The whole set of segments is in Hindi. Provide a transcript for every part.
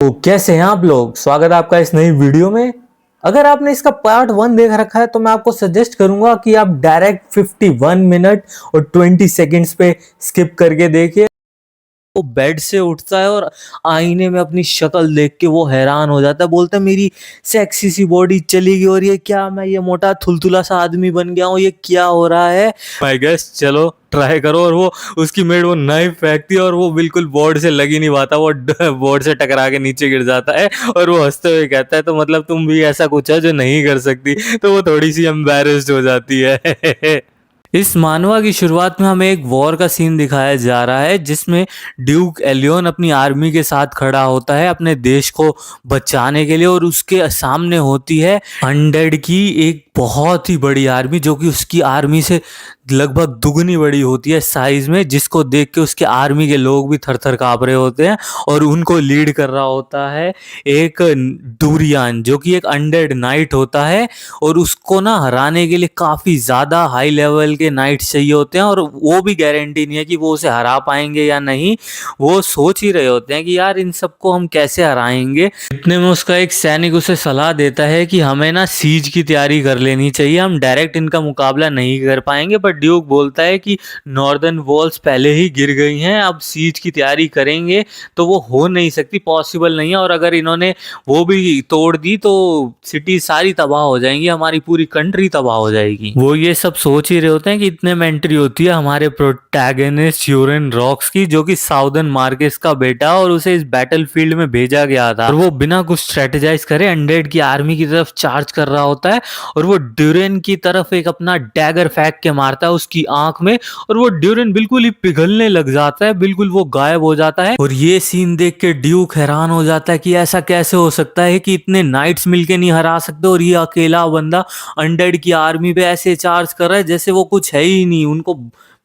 तो कैसे हैं आप लोग। स्वागत है आपका इस नई वीडियो में। अगर आपने इसका पार्ट 1 देख रखा है तो मैं आपको सजेस्ट करूंगा कि आप डायरेक्ट 51 मिनट और 20 सेकंड्स पे स्किप करके देखिए। वो बेड से उठता है और आईने में अपनी शक्ल देख के वो हैरान हो जाता है, बोलता है मेरी सेक्सी सी बॉडी चली गई और ये क्या, मैं ये मोटा थुलथुला सा आदमी बन गया हूँ, ये क्या हो रहा है। आई गेस चलो ट्राई करो। और वो उसकी मेड वो नाइफ फेंकती है और वो बिल्कुल बोर्ड से लग ही नहीं पाता, वो बोर्ड से टकरा के नीचे गिर जाता है और वो हंसते हुए कहता है तो मतलब तुम भी ऐसा कुछ है जो नहीं कर सकती। तो वो थोड़ी सी एम्बैरेस्ड हो जाती है। इस मानवा की शुरुआत में हमें एक वॉर का सीन दिखाया जा रहा है जिसमें ड्यूक एलियन अपनी आर्मी के साथ खड़ा होता है अपने देश को बचाने के लिए, और उसके सामने होती है अनडेड की एक बहुत ही बड़ी आर्मी जो कि उसकी आर्मी से लगभग दुगनी बड़ी होती है साइज में, जिसको देख के उसके आर्मी के लोग भी थर थर कांप रहे होते हैं। और उनको लीड कर रहा होता है एक डूरियान जो कि एक अनडेड नाइट होता है, और उसको ना हराने के लिए काफी ज्यादा हाई लेवल के नाइट्स चाहिए होते हैं, और वो भी गारंटी नहीं है कि वो उसे हरा पाएंगे या नहीं। वो सोच ही रहे होते हैं कि यार इन सबको हम कैसे हराएंगे। इतने में उसका एक सैनिक उसे सलाह देता है कि हमें ना सीज की तैयारी कर लेनी चाहिए, हम डायरेक्ट इनका मुकाबला नहीं कर पाएंगे। बट ड्यूक बोलता है कि नॉर्दर्न वॉल्स पहले ही गिर गई हैं, अब सीज की तैयारी करेंगे तो वो हो नहीं सकती, पॉसिबल नहीं है। और अगर इन्होंने वो भी तोड़ दी तो सिटी सारी तबाह हो जाएंगी, हमारी पूरी कंट्री तबाह हो जाएगी। वो ये सब सोच ही रहे होते हैं कि इतने में एंट्री होती है हमारे प्रोटैगनिस्ट यूरेन रॉक्स की, जो कि साउदर्न मार्केस का बेटा, और उसे इस बैटलफील्ड में भेजा गया था। और वो बिना कुछ स्ट्रेटेजाइज करे अनडेड की आर्मी की तरफ चार्ज कर रहा होता है, और वो ड्यूरेन की तरफ एक अपना डैगर फेंक के मारता है उसकी आंख में, और वो ड्यूरेन बिल्कुल ही पिघलने लग जाता है, बिल्कुल वो गायब हो जाता है। और ये सीन देख के ड्यूक हैरान हो जाता है कि ऐसा कैसे हो सकता है कि इतने नाइट्स मिलके नहीं हरा सकते, और ये अकेला बंदा अनडेड की आर्मी पे ऐसे चार्ज कर रहा है जैसे वो कुछ है ही नहीं, उनको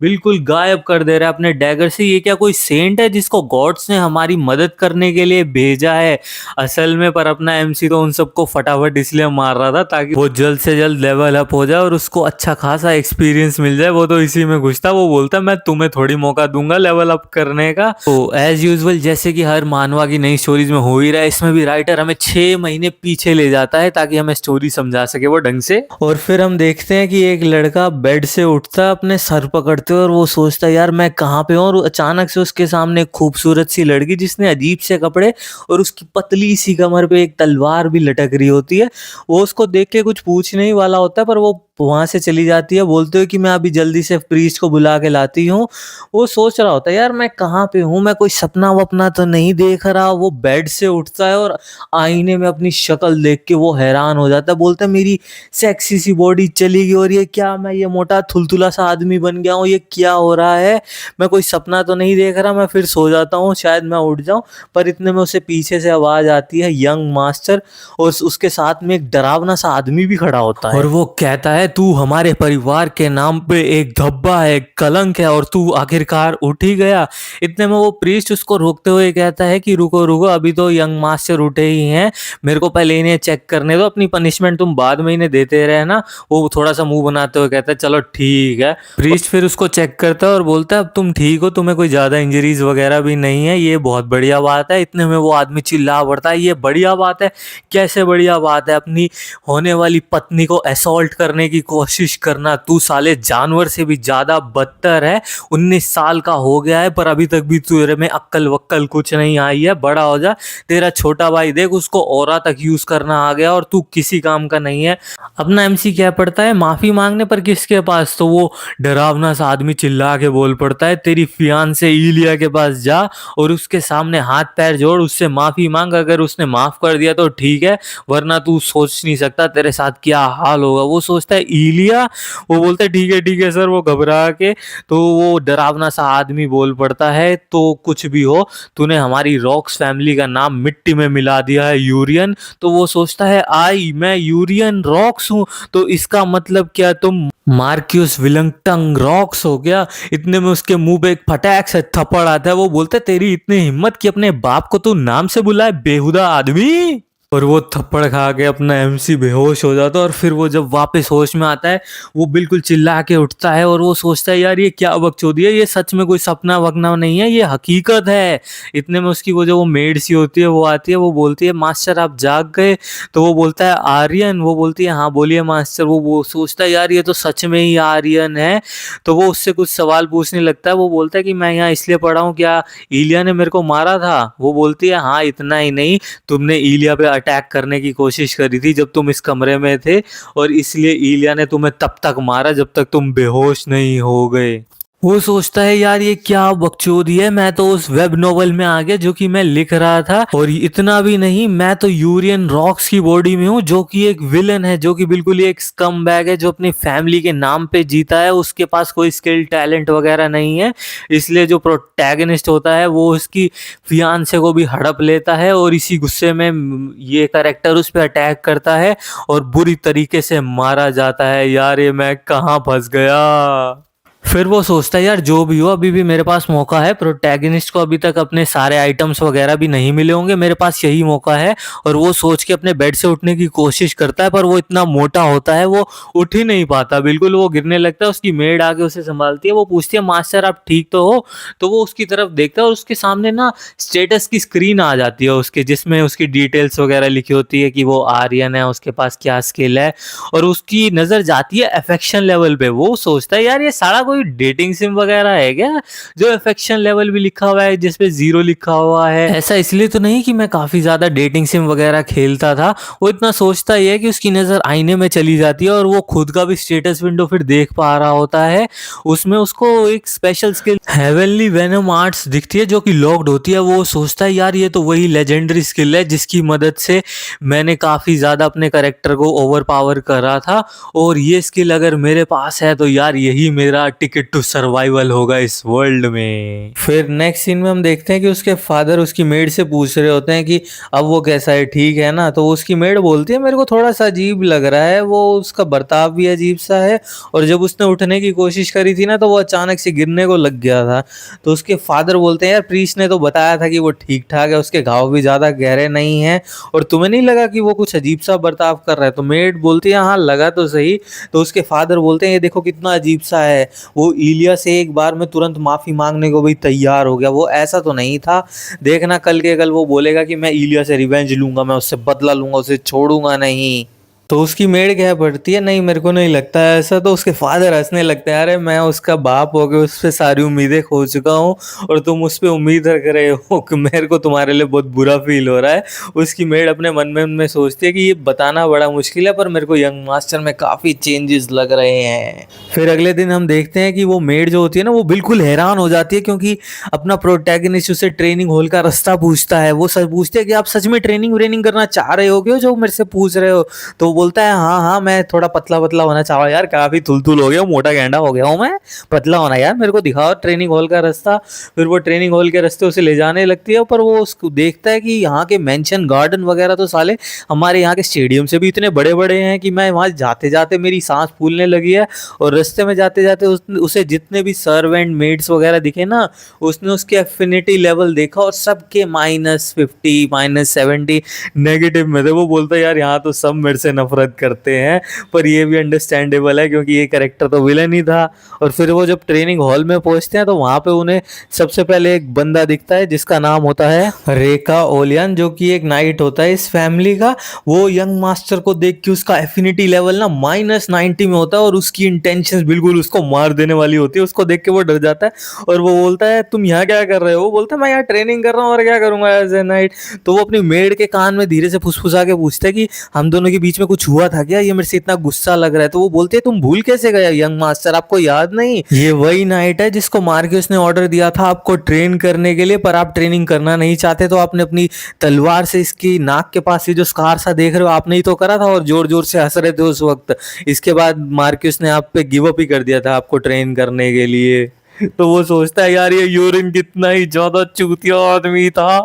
बिल्कुल गायब कर दे रहा है अपने डैगर से। ये क्या कोई सेंट है जिसको गॉड्स ने हमारी मदद करने के लिए भेजा है असल में। पर अपना एमसी तो उन सबको फटाफट इसलिए मार रहा था ताकि वो जल्द से जल्द लेवल अप हो जाए और उसको अच्छा खासा एक्सपीरियंस मिल जाए। वो तो इसी में घुसता, वो बोलता मैं तुम्हें थोड़ी मौका दूंगा लेवल अप करने का। तो एज यूजुअल जैसे कि हर मानवा की नई स्टोरीज में हो ही रहा है, इसमें भी राइटर हमें 6 महीने पीछे ले जाता है ताकि हमें स्टोरी समझा सके वो ढंग से। और फिर हम देखते हैं कि एक लड़का बेड से उठता अपने सर पकड़ते और वो सोचता है यार मैं कहाँ पे हूँ, और अचानक से उसके सामने एक खूबसूरत सी लड़की जिसने अजीब से कपड़े और उसकी पतली सी कमर पे एक तलवार भी लटक रही होती है। वो उसको देख के कुछ पूछने ही वाला होता है पर वो वहां से चली जाती है, बोलते हुए कि मैं अभी जल्दी से प्रीस्ट को बुला के लाती हूँ। वो सोच रहा होता है यार मैं कहाँ पे हूँ, मैं कोई सपना वपना तो नहीं देख रहा। वो बेड से उठता है और आईने में अपनी शक्ल देख के वो हैरान हो जाता है, बोलता है मेरी सेक्सी सी बॉडी चली गई और ये क्या, मैं ये मोटा थुलथुला सा आदमी बन गया हूँ, ये क्या हो रहा है, मैं कोई सपना तो नहीं देख रहा। मैं फिर सो जाता हूँ, शायद मैं उठ जाऊं। पर इतने में उसे पीछे से आवाज आती है यंग मास्टर, और उसके साथ में एक डरावना सा आदमी भी खड़ा होता है और वो कहता है तू हमारे परिवार के नाम पे एक धब्बा है, कलंक है, और तू आखिरकार उठ ही गया। इतने में वो प्रीस्ट उसको रोकते हुए कहता है कि रुको रुको, अभी तो यंग मास्टर उठे ही हैं, मेरे को पहले इन्हें चेक करने दो, अपनी पनिशमेंट तुम बाद में इन्हें देते रहे ना। वो थोड़ा सा मुंह बनाते हुए कहता है चलो ठीक है। प्रीस्ट फिर उसको चेक करता है और बोलता है अब तुम ठीक हो, तुम्हें कोई ज्यादा इंजरीज वगैरह भी नहीं है, ये बहुत बढ़िया बात है। इतने में वो आदमी चिल्ला पड़ता है ये बढ़िया बात है, कैसे बढ़िया बात है, अपनी होने वाली पत्नी को असॉल्ट करने की कोशिश करना, तू साले जानवर से भी ज्यादा बदतर है। 19 साल का हो गया है पर अभी तक भी तेरे में अक्ल वक्कल कुछ नहीं आई है, बड़ा हो जा। तेरा छोटा भाई देख उसको औरा तक यूज करना आ गया और तू किसी काम का नहीं है। अपना एमसी क्या पड़ता है माफी मांगने पर किसके पास, तो वो डरावना सा आदमी चिल्ला के बोल पड़ता है तेरी फियांसे इलिया के पास जा और उसके सामने हाथ पैर जोड़, उससे माफी मांग, अगर उसने माफ कर दिया तो ठीक है, वरना तू सोच नहीं सकता तेरे साथ क्या हाल होगा। वो सोचता है इलिया, वो बोलता है ठीक है सर। वो घबरा के तो वो डरावना सा आदमी बोल पड़ता है तो कुछ भी हो, तूने हमारी रॉक्स फैमिली का नाम मिट्टी में मिला दिया है यूरियन। तो वो सोचता है मैं यूरियन रॉक्स हूँ, तो इसका मतलब क्या, तुम मार्क्यूस विलंगटंग रॉक्स हो गया। इतने में उसके मुंह पे एक फटाक से थप्पड़ आता है। वो बोलता है तेरी इतनी हिम्मत कि अपने बाप को तू नाम से बुलाए बेहुदा आदमी। और वो थप्पड़ खा के अपना एमसी बेहोश हो जाता है और फिर वो जब वापस होश में आता है वो बिल्कुल चिल्ला के उठता है और वो सोचता है यार ये क्या बकचोदी है, ये सच में कोई सपना वपना नहीं है, ये हकीकत है। इतने में उसकी वो जो वो मेड सी होती है वो आती है, वो बोलती है मास्टर आप जाग गए? तो वो बोलता है आर्यन, वो बोलती है हाँ बोलिए मास्टर। वो सोचता है यार ये तो सच में ही आर्यन है। तो वो उससे कुछ सवाल पूछने लगता है। वो बोलता है कि मैं यहाँ इसलिए पढ़ा हूँ, क्या इलिया ने मेरे को मारा था? वो बोलती है हाँ इतना ही नहीं, तुमने इलिया पे अटैक करने की कोशिश करी थी जब तुम इस कमरे में थे, और इसलिए इलिया ने तुम्हें तब तक मारा जब तक तुम बेहोश नहीं हो गए। वो सोचता है यार ये क्या बकचोदी है, मैं तो उस वेब नोवेल में आ गया जो कि मैं लिख रहा था। और इतना भी नहीं, मैं तो यूरियन रॉक्स की बॉडी में हूँ जो कि एक विलन है, जो कि बिल्कुल ही एक स्कम बैग है, जो अपनी फैमिली के नाम पे जीता है। उसके पास कोई स्किल टैलेंट वगैरह नहीं है, इसलिए जो प्रोटैगनिस्ट होता है वो उसकी फियांसे को भी हड़प लेता है और इसी गुस्से में ये कैरेक्टर उस पर अटैक करता है और बुरी तरीके से मारा जाता है। यार ये मैं कहाँ फंस गया। फिर वो सोचता है यार जो भी हो अभी भी मेरे पास मौका है, प्रोटैगनिस्ट को अभी तक अपने सारे आइटम्स वगैरह भी नहीं मिले होंगे, मेरे पास यही मौका है। और वो सोच के अपने बेड से उठने की कोशिश करता है, पर वो इतना मोटा होता है वो उठ ही नहीं पाता, बिल्कुल वो गिरने लगता है। उसकी मेड आके उसे संभालती है, वो पूछती है मास्टर आप ठीक तो हो? तो वो उसकी तरफ देखता है और उसके सामने ना स्टेटस की स्क्रीन आ जाती है उसके, जिसमें उसकी डिटेल्स वगैरह लिखी होती है कि वो आर्यन है, उसके पास क्या स्किल है। और उसकी नजर जाती है अफेक्शन लेवल पे। वो सोचता है यार ये सारा कोई डेटिंग सिम वगैरह है क्या, जो अफेक्शन लेवल भी लिखा हुआ है जिसपे 0 लिखा हुआ है? ऐसा इसलिए तो नहीं कि मैं काफी ज्यादा डेटिंग सिम वगैरह खेलता था। वो इतना सोचता ही है कि उसकी नजर आईने में चली जाती है और वो खुद का भी स्टेटस विंडो फिर देख पा रहा होता है। उसमें उसको एक special skill heavenly venom arts दिखती है जो कि लॉक्ड होती है। वो सोचता है यार ये तो वही लेजेंडरी स्किल है जिसकी मदद से मैंने काफी ज्यादा अपने करेक्टर को ओवर पावर करा था, और ये स्किल अगर मेरे पास है तो यार यही मेरा टिकट टू सर्वाइवल होगा इस वर्ल्ड में। फिर नेक्स्ट सीन में हम देखते हैं कि उसके फादर उसकी मेड से पूछ रहे होते हैं कि अब वो कैसा है, ठीक है ना? तो उसकी मेड बोलती है मेरे को थोड़ा सा अजीब लग रहा है, वो उसका बर्ताव भी अजीब सा है, और जब उसने उठने की कोशिश करी थी ना तो वो अचानक से गिरने को लग गया था। तो उसके फादर बोलते हैं यार प्रीस्ट ने तो बताया था कि वो ठीक ठाक है, उसके घाव भी ज्यादा गहरे नहीं है, और तुम्हें नहीं लगा कि वो कुछ अजीब सा बर्ताव कर रहा है? तो मेड बोलती है हाँ लगा तो सही। तो उसके फादर बोलते हैं ये देखो कितना अजीब सा है, वो इलिया से एक बार में तुरंत माफी मांगने को भी तैयार हो गया, वो ऐसा तो नहीं था। देखना कल के कल वो बोलेगा कि मैं इलिया से रिवेंज लूंगा, मैं उससे बदला लूंगा, उसे छोड़ूंगा नहीं। तो उसकी मेड कह पड़ती है नहीं मेरे को नहीं लगता है ऐसा। तो उसके फादर हंसने लगते हैं, अरे मैं उसका बाप हो गया, उस पर सारी उम्मीदें खो चुका हूँ और तुम उस पर उम्मीद रख रहे हो कि मेरे को तुम्हारे लिए बहुत बुरा फील हो रहा है। उसकी मेड अपने मन में सोचती है कि ये बताना बड़ा मुश्किल है, पर मेरे को यंग मास्टर में काफ़ी चेंजेस लग रहे हैं। फिर अगले दिन हम देखते हैं कि वो मेड जो होती है ना वो बिल्कुल हैरान हो जाती है, क्योंकि अपना प्रोटैगनिस्ट उसे ट्रेनिंग हॉल का रास्ता पूछता है। वो सच पूछते हैं कि आप सच में ट्रेनिंग व्रेनिंग करना चाह रहे हो क्या, जो मेरे से पूछ रहे हो? तो बोलता है हाँ हाँ मैं थोड़ा पतला पतला होना चाह रहा हूँ यार, काफी तुलतुल हो गया हूँ, मोटा गेंडा हो गया हूँ मैं, पतला होना यार, मेरे को दिखाओ ट्रेनिंग हॉल का रास्ता। फिर वो ट्रेनिंग हॉल के रास्ते उसे ले जाने लगती है, पर वो उसको देखता है कि यहाँ के मेंशन गार्डन वगैरह तो साले हमारे यहाँ के स्टेडियम से भी इतने बड़े बड़े हैं कि मैं वहाँ जाते जाते मेरी सांस फूलने लगी है। और रास्ते में जाते जाते उसे जितने भी सर्वेंट मेड्स वगैरह दिखे ना, उसने उसके एफिनिटी लेवल देखा और सबके -50 -70 नेगेटिव में थे। वो बोलता है यार यहाँ तो सब मेरे से नफरत करते हैं, पर ये भी अंडरस्टैंडेबल है क्योंकि ये कैरेक्टर तो विलन ही था। और फिर वो जब ट्रेनिंग हॉल में पहुंचते हैं तो वहां पे उन्हें सबसे पहले एक बंदा दिखता है जिसका नाम होता है रेखा ओलियन, जो कि एक नाइट होता है इस फैमिली का। वो यंग मास्टर को देख के उसका एफिनिटी लेवल ना -90 में होता है और उसकी इंटेंशंस बिल्कुल उसको मार देने वाली होती है। उसको देख के वो डर जाता है और वो बोलता है तुम यहाँ क्या कर रहे हो? वो बोलता है मैं यहाँ ट्रेनिंग कर रहा हूँ और क्या करूंगा एज ए नाइट। तो वो अपनी मेड के कान में धीरे से फुसफुसा के पूछता है कि हम दोनों के बीच में कुछ हुआ था क्या, ये मेरे से इतना गुस्सा लग रहा है? तो वो बोलते हैं तुम भूल कैसे गए यंग मास्टर, आपको याद नहीं? ये वही नाइट है जिसको मार के उसने ऑर्डर दिया था आपको ट्रेन करने के लिए, पर आप ट्रेनिंग करना नहीं चाहते तो आपने अपनी तलवार से इसकी नाक के पास ये जो स्कार सा देख रहे हो आपने ही तो करा था, और जोर जोर से हंस रहे थे उस वक्त। इसके बाद मार्क्यूस ने आप पे गिव अप ही कर दिया था आपको ट्रेन करने के लिए। तो वो सोचता है यार ये यूरिन कितना ही ज्यादा चूतिया आदमी था।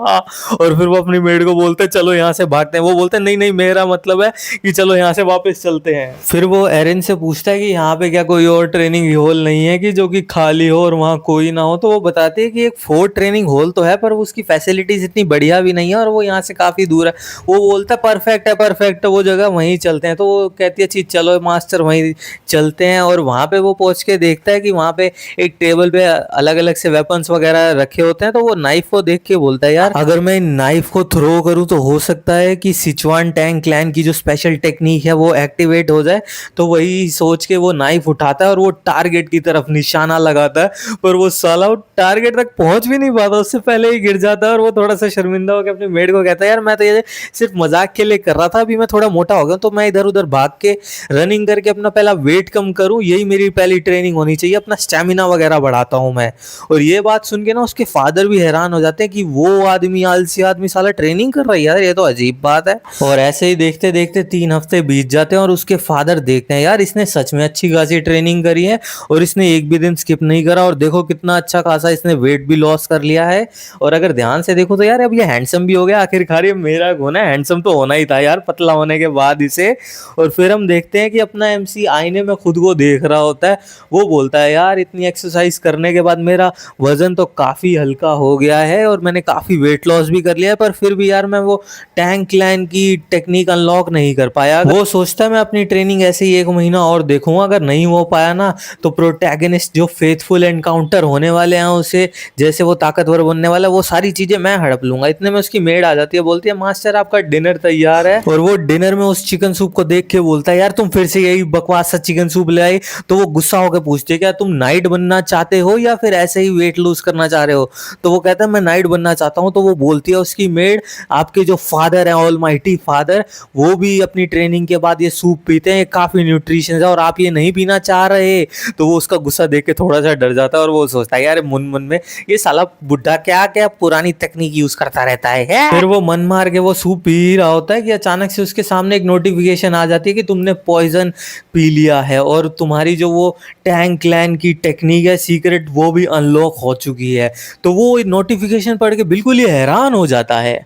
और फिर वो अपनी मेड को बोलते हैं चलो यहाँ से भागते हैं। वो बोलते हैं नहीं नहीं, मेरा मतलब है कि चलो यहाँ से वापस चलते हैं। फिर वो एरिन से पूछता है कि यहाँ पे क्या कोई और ट्रेनिंग हॉल नहीं है कि जो कि खाली हो और वहाँ कोई ना हो। तो वो बताती है कि एक फोर्ट ट्रेनिंग हॉल तो है, पर उसकी फैसिलिटीज इतनी बढ़िया भी नहीं है और वो यहाँ से काफी दूर है। वो बोलता है परफेक्ट है वो जगह, वहीं चलते हैं। तो वो कहती है चीज चलो मास्टर वहीं चलते हैं। और वहां पे वो पहुंच के देखता है कि वहां पे एक टेबल पे अलग अलग से वेपन्स वगैरह रखे होते हैं। तो वो नाइफ को देख के बोलता है यार अगर मैं नाइफ को थ्रो करूं तो हो सकता है कि सिचुआन टैंग क्लैन की जो स्पेशल टेक्निक है वो एक्टिवेट हो जाए। तो वही सोच के वो नाइफ उठाता है और वो टारगेट की तरफ निशाना लगाता है। पर वो साला वो टारगेट तक पहुंच भी नहीं पाता, उससे पहले ही गिर जाता है। और वो थोड़ा सा शर्मिंदा होकर अपने मेड को कहता है यार मैं तो ये सिर्फ मजाक के लिए कर रहा था, अभी मैं थोड़ा मोटा हो गया तो मैं इधर उधर भाग के रनिंग करके अपना पहला वेट कम करूं, यही मेरी पहली ट्रेनिंग होनी चाहिए, अपना स्टेमिना वगैरह बढ़ाता हूं मैं। और ये बात सुन के ना उसके फादर भी हैरान हो जाते हैं कि वो आदमी आलसी आदमी साला ट्रेनिंग कर रहा है, यार ये तो अजीब बात है। और ऐसे ही देखते देखते 3 हफ्ते बीत जाते हैं और उसके फादर देखते हैं यार इसने सच में अच्छी खासी ट्रेनिंग करी है और इसने एक भी दिन स्किप नहीं करा। और देखो कितना अच्छा खासा इसने वेट भी लॉस कर लिया है। और अगर ध्यान से देखो तो यार अब ये हैंडसम भी हो गया। आखिरकार ये मेरा गुण है, हैंडसम तो होना ही था यार पतला होने के बाद इसे। और फिर हम देखते हैं कि अपना एमसी आईने में खुद को देख रहा होता है। वो बोलता है यार इतनी एक्सरसाइज करने के बाद मेरा वजन तो काफी हल्का हो गया है और मैंने काफी वेट लॉस भी कर लिया है, पर फिर भी यार मैं वो टैंक क्लैन की टेक्निक अनलॉक नहीं कर पाया। वो सोचता है मैं अपनी ट्रेनिंग ऐसे ही 1 महीना और देखूंगा, अगर नहीं हो पाया ना तो प्रोटैगनिस्ट जो फेथफुल एनकाउंटर होने वाले हैं उसे जैसे वो ताकतवर बनने वाला है वो सारी चीजें मैं हड़प लूंगा। इतने में उसकी मेड आ जाती है, बोलती है मास्टर आपका डिनर तैयार है। और वो डिनर में उस चिकन सूप को देख के बोलता है यार तुम फिर से यही बकवास सा चिकन सूप ले आई। तो वो गुस्सा होकर पूछती है क्या तुम नाइट बनना चाहते हो या फिर ऐसे ही वेट लूज करना चाह रहे हो। तो वो कहता है मैं नाइट बनना चाहता हूँ। तो वो बोलती है उसकी मेड आपके जो फादर है ऑलमाइटी फादर वो भी अपनी ट्रेनिंग के बाद ये सूप पीते हैं, काफी न्यूट्रिशन है और आप ये नहीं पीना चाह रहे। तो वो उसका गुस्सा देख के थोड़ा सा डर जाता है और वो सोचता है यार मन मन में ये साला बुढ़ा क्या क्या पुरानी तकनीक यूज करता रहता है। फिर वो मन मार के वो सूप पी रहा होता है कि अचानक से उसके सामने एक नोटिफिकेशन आ जाती है कि तुमने पॉइजन पी लिया है और तुम्हारी जो वो टैंक क्लैन की टेक्निक है सीक्रेट वो भी अनलॉक हो चुकी है। तो वो नोटिफिकेशन पढ़ के बिल्कुल ही हैरान हो जाता है।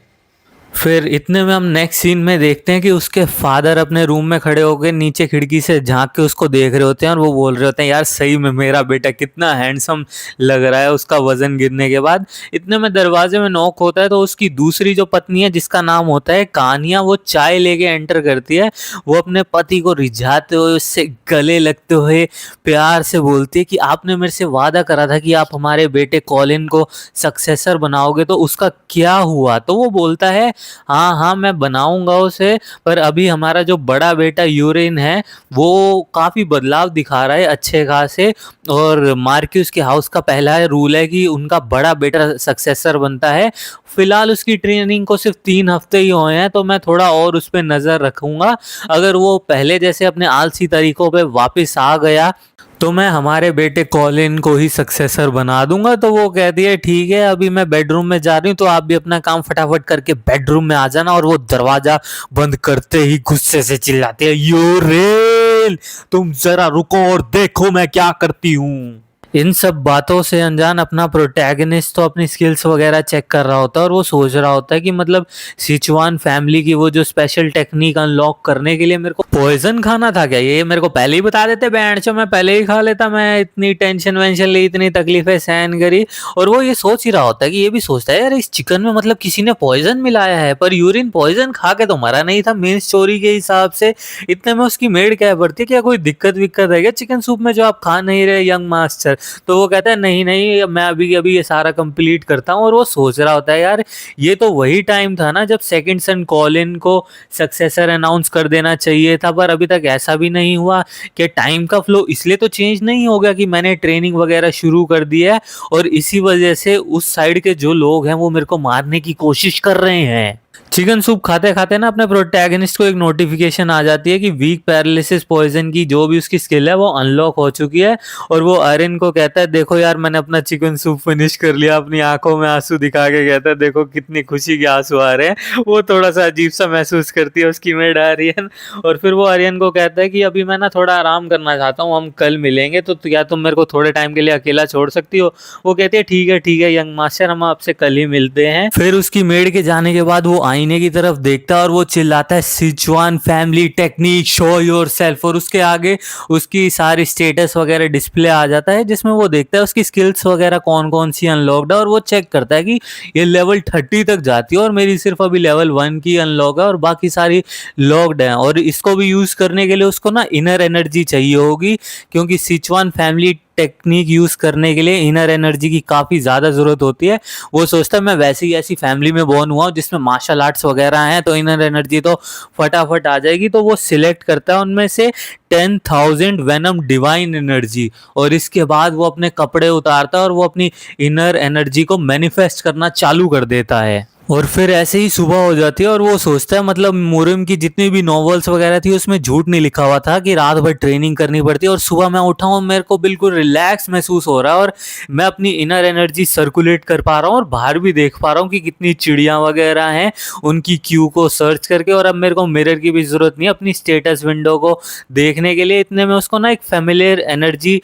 फिर इतने में हम नेक्स्ट सीन में देखते हैं कि उसके फादर अपने रूम में खड़े होकर नीचे खिड़की से झांक के उसको देख रहे होते हैं और वो बोल रहे होते हैं यार सही में मेरा बेटा कितना हैंडसम लग रहा है उसका वजन गिरने के बाद। इतने में दरवाजे में नॉक होता है तो उसकी दूसरी जो पत्नी है जिसका नाम होता है कानिया वो चाय लेके एंटर करती है। वो अपने पति को रिझाते हुए उससे गले लगते हुए प्यार से बोलती है कि आपने मेरे से वादा करा था कि आप हमारे बेटे कॉलिन को सक्सेसर बनाओगे, तो उसका क्या हुआ। तो वो बोलता है हाँ हाँ मैं बनाऊंगा उसे, पर अभी हमारा जो बड़ा बेटा यूरेन है वो काफ़ी बदलाव दिखा रहा है अच्छे खासे। और मार्क्यूस के हाउस का पहला रूल है कि उनका बड़ा बेटा सक्सेसर बनता है। फिलहाल उसकी ट्रेनिंग को सिर्फ 3 हफ्ते ही हुए हैं तो मैं थोड़ा और उस पर नज़र रखूंगा। अगर वो पहले जैसे अपने आलसी तरीकों पे वापस आ गया तो मैं हमारे बेटे कॉलिन को ही सक्सेसर बना दूंगा। तो वो कहती है ठीक है अभी मैं बेडरूम में जा रही हूँ तो आप भी अपना काम फटाफट करके बेडरूम में आ जाना। और वो दरवाजा बंद करते ही गुस्से से चिल्लाती है यूरेल तुम जरा रुको और देखो मैं क्या करती हूँ। इन सब बातों से अनजान अपना प्रोटैगनिस्ट तो अपनी स्किल्स वगैरह चेक कर रहा होता है और वो सोच रहा होता है कि मतलब सिचुआन फैमिली की वो जो स्पेशल टेक्निक अनलॉक करने के लिए मेरे को पॉइजन खाना था क्या, ये मेरे को पहले ही बता देते बैंड मैं पहले ही खा लेता, मैं इतनी टेंशन वेंशन ली इतनी तकलीफें सहन करी। और वो ये सोच ही रहा होता है कि ये भी सोचता है यार इस चिकन में मतलब किसी ने पॉइजन मिलाया है, पर यूरिन पॉइजन खा के तो मरा नहीं था मेन स्टोरी के हिसाब से। इतने में उसकी मेड कह पड़ती है क्या कोई दिक्कत विक्कत है क्या चिकन सूप में जो आप खा नहीं रहे यंग मास्टर। तो वो कहता है नहीं नहीं मैं अभी अभी ये सारा कंप्लीट करता हूँ। और वो सोच रहा होता है यार ये तो वही टाइम था ना जब सेकंड सन कॉलिन को सक्सेसर अनाउंस कर देना चाहिए था, पर अभी तक ऐसा भी नहीं हुआ। कि टाइम का फ्लो इसलिए तो चेंज नहीं हो गया कि मैंने ट्रेनिंग वगैरह शुरू कर दी है और इसी वजह से उस साइड के जो लोग हैं वो मेरे को मारने की कोशिश कर रहे हैं। चिकन सूप खाते खाते ना अपने प्रोटैगनिस्ट को एक नोटिफिकेशन आ जाती है कि वीक पैरालिसिस पॉइजन की जो भी उसकी स्किल है वो अनलॉक हो चुकी है। और वो आर्यन को कहता है देखो यार मैंने अपना चिकन सूप फिनिश कर लिया, अपनी आंखों में आंसू दिखा के कहता है देखो कितनी खुशी के आंसू आ रहे हैं। वो थोड़ा सा अजीब सा महसूस करती है उसकी मेड आर्यन। और फिर वो आर्यन को कहता है कि अभी मैं ना थोड़ा आराम करना चाहता हूँ, हम कल मिलेंगे तो क्या तुम मेरे को थोड़े टाइम के लिए अकेला छोड़ सकती हो। वो कहती है ठीक है यंग मास्टर, हम आपसे कल ही मिलते हैं। फिर उसकी मेड के जाने के बाद वो आईने की तरफ देखता है और वो चिल्लाता है Sichuan family technique show yourself. और उसके आगे उसकी सारी स्टेटस वगैरह डिस्प्ले आ जाता है जिसमें वो देखता है उसकी स्किल्स वगैरह कौन कौन सी अनलॉक्ड है। और वो चेक करता है कि ये लेवल 30 तक जाती है और मेरी सिर्फ अभी लेवल 1 की अनलॉक है और बाकी सारी लॉक्ड है। और इसको भी यूज करने के लिए उसको ना इनर एनर्जी चाहिए होगी, क्योंकि सिचुआन फैमिली टेक्निक यूज करने के लिए इनर एनर्जी की काफी ज्यादा जरूरत होती है। वो सोचता है मैं वैसी ऐसी फैमिली में बॉर्न हुआ हूं जिसमें मार्शल आर्ट्स वगैरह हैं तो इनर एनर्जी तो फटाफट आ जाएगी। तो वो सिलेक्ट करता है उनमें से 10,000 वेनम डिवाइन एनर्जी। और इसके बाद वो अपने कपड़े उतारता है और वो अपनी इनर एनर्जी को मैनिफेस्ट करना चालू कर देता है। और फिर ऐसे ही सुबह हो जाती है और वो सोचता है मतलब मुरिम की जितनी भी नॉवेल्स वगैरह थी उसमें झूठ नहीं लिखा हुआ था कि रात भर ट्रेनिंग करनी पड़ती है। और सुबह मैं उठा हूँ मेरे को बिल्कुल रिलैक्स महसूस हो रहा है और मैं अपनी इनर एनर्जी सर्कुलेट कर पा रहा हूँ और बाहर भी देख पा रहा हूँ कि कितनी चिड़िया वगैरह हैं, उनकी क्यू को सर्च करके। और अब मेरे को मिरर की भी जरूरत नहीं है अपनी स्टेटस विंडो को देखने के लिए। इतने में उसको ना एक फेमिलियर एनर्जी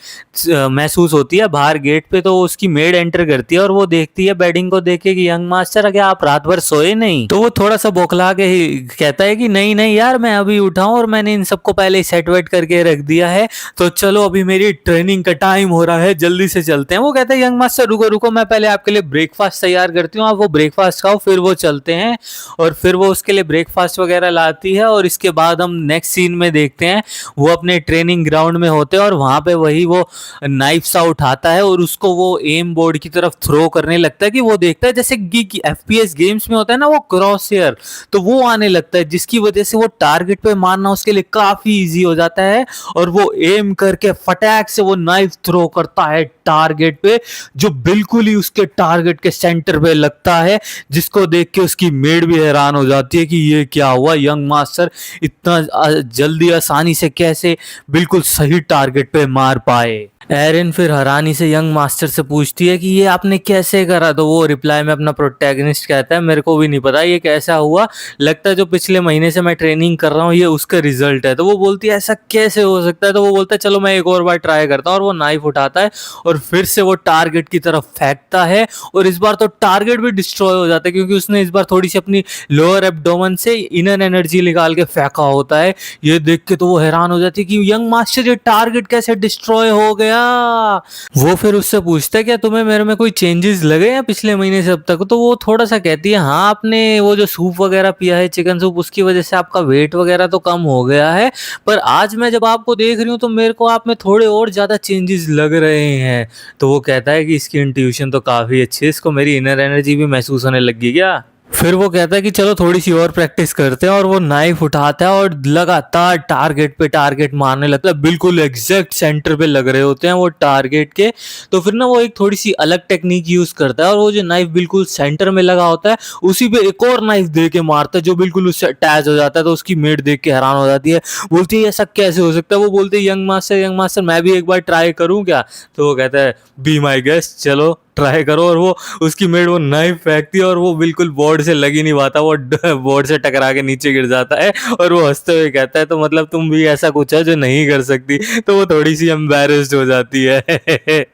महसूस होती है बाहर गेट पे। तो उसकी मेड एंटर करती है और वो देखती है बेडिंग को देख के कि यंग मास्टर क्या आप रात भर सोए नहीं। तो वो थोड़ा सा बौखला के ही कहता है कि नहीं नहीं यार मैं अभी उठा हूं और मैंने इन सबको पहले ही सेट वेट करके रख दिया है, तो चलो अभी मेरी ट्रेनिंग का टाइम हो रहा है जल्दी से चलते हैं। वो कहता है यंग मास्टर रुको रुको, मैं पहले आपके लिए ब्रेकफास्ट तैयार करती हूँ, आप वो ब्रेकफास्ट खाओ फिर वो चलते हैं। और फिर वो उसके लिए ब्रेकफास्ट वगैरह लाती है और इसके बाद हम नेक्स्ट सीन में देखते हैं वो अपने ट्रेनिंग ग्राउंड में होते हैं और वहां पे वही वो नाइफ सा उठाता है और उसको वो एम बोर्ड की तरफ थ्रो करने लगता है कि वो देखता है जैसे कि एफपीएस गेम्स में होता है ना वो क्रॉस हेयर, तो वो आने लगता है जिसकी वजह से वो टारगेट पे मारना उसके लिए काफी इजी हो जाता है। और वो एम करके फटाक से वो नाइफ थ्रो करता है टारगेट पे, जो बिल्कुल ही उसके टारगेट के सेंटर पे लगता है, जिसको देख के उसकी मेड भी हैरान हो जाती है कि ये क्या हुआ, यंग मास्टर इतना जल्दी आसानी से कैसे बिल्कुल सही टारगेट पे मार पाए। एरिन फिर हैरानी से यंग मास्टर से पूछती है कि ये आपने कैसे करा। तो वो रिप्लाई में अपना प्रोटैगनिस्ट कहता है मेरे को भी नहीं पता ये कैसा हुआ, लगता है जो पिछले महीने से मैं ट्रेनिंग कर रहा हूँ ये उसका रिजल्ट है। तो वो बोलती है ऐसा कैसे हो सकता है। तो वो बोलता है चलो मैं एक और बार ट्राई करता हूँ। और वो नाइफ उठाता है और फिर से वो टारगेट की तरफ फेंकता है और इस बार तो टारगेट भी डिस्ट्रॉय हो जाता है क्योंकि उसने इस बार थोड़ी सी अपनी लोअर एब्डोमेन से इनर एनर्जी निकाल के फेंका होता है। ये देख के तो वो हैरान हो जाती है कि यंग मास्टर ये टारगेट कैसे डिस्ट्रॉय हो गया। वो फिर उससे पूछता है क्या तुम्हें मेरे में कोई चेंजेस लगे हैं पिछले महीने से अब तक। तो वो थोड़ा सा कहती है हाँ आपने वो जो सूप वगैरह पिया है चिकन सूप उसकी वजह से आपका वेट वगैरह तो कम हो गया है, पर आज मैं जब आपको देख रही हूँ तो मेरे को आप में थोड़े और ज्यादा चेंजेस लग रहे हैं। तो वो कहता है कि इसकी इंट्यूशन तो काफी अच्छी है, इसको मेरी इनर एनर्जी भी महसूस होने लगी क्या। फिर वो कहता है कि चलो थोड़ी सी और प्रैक्टिस करते हैं और वो नाइफ उठाता है और लगातार टारगेट पे टारगेट मारने लगता है, बिल्कुल एग्जैक्ट सेंटर पे लग रहे होते हैं वो टारगेट के। तो फिर ना वो एक थोड़ी सी अलग टेक्निक यूज करता है और वो जो नाइफ बिल्कुल सेंटर में लगा होता है उसी पे एक और नाइफ दे के मारता है जो बिल्कुल उससे अटैच हो जाता है। तो उसकी मेट देख के हैरान हो जाती है, बोलती है ऐसा कैसे हो सकता है। वो बोलते हैं यंग मास्टर मैं भी एक बार ट्राई करूं क्या। तो वो कहता है बी माई गेस्ट, चलो ट्राई करो। और वो उसकी मेड वो नाइफ फेंकती है और वो बिल्कुल बोर्ड से लग ही नहीं पाता, वो बोर्ड से टकरा के नीचे गिर जाता है। और वो हंसते हुए कहता है तो मतलब तुम भी ऐसा कुछ है जो नहीं कर सकती। तो वो थोड़ी सी एम्बैरेस्ड हो जाती है।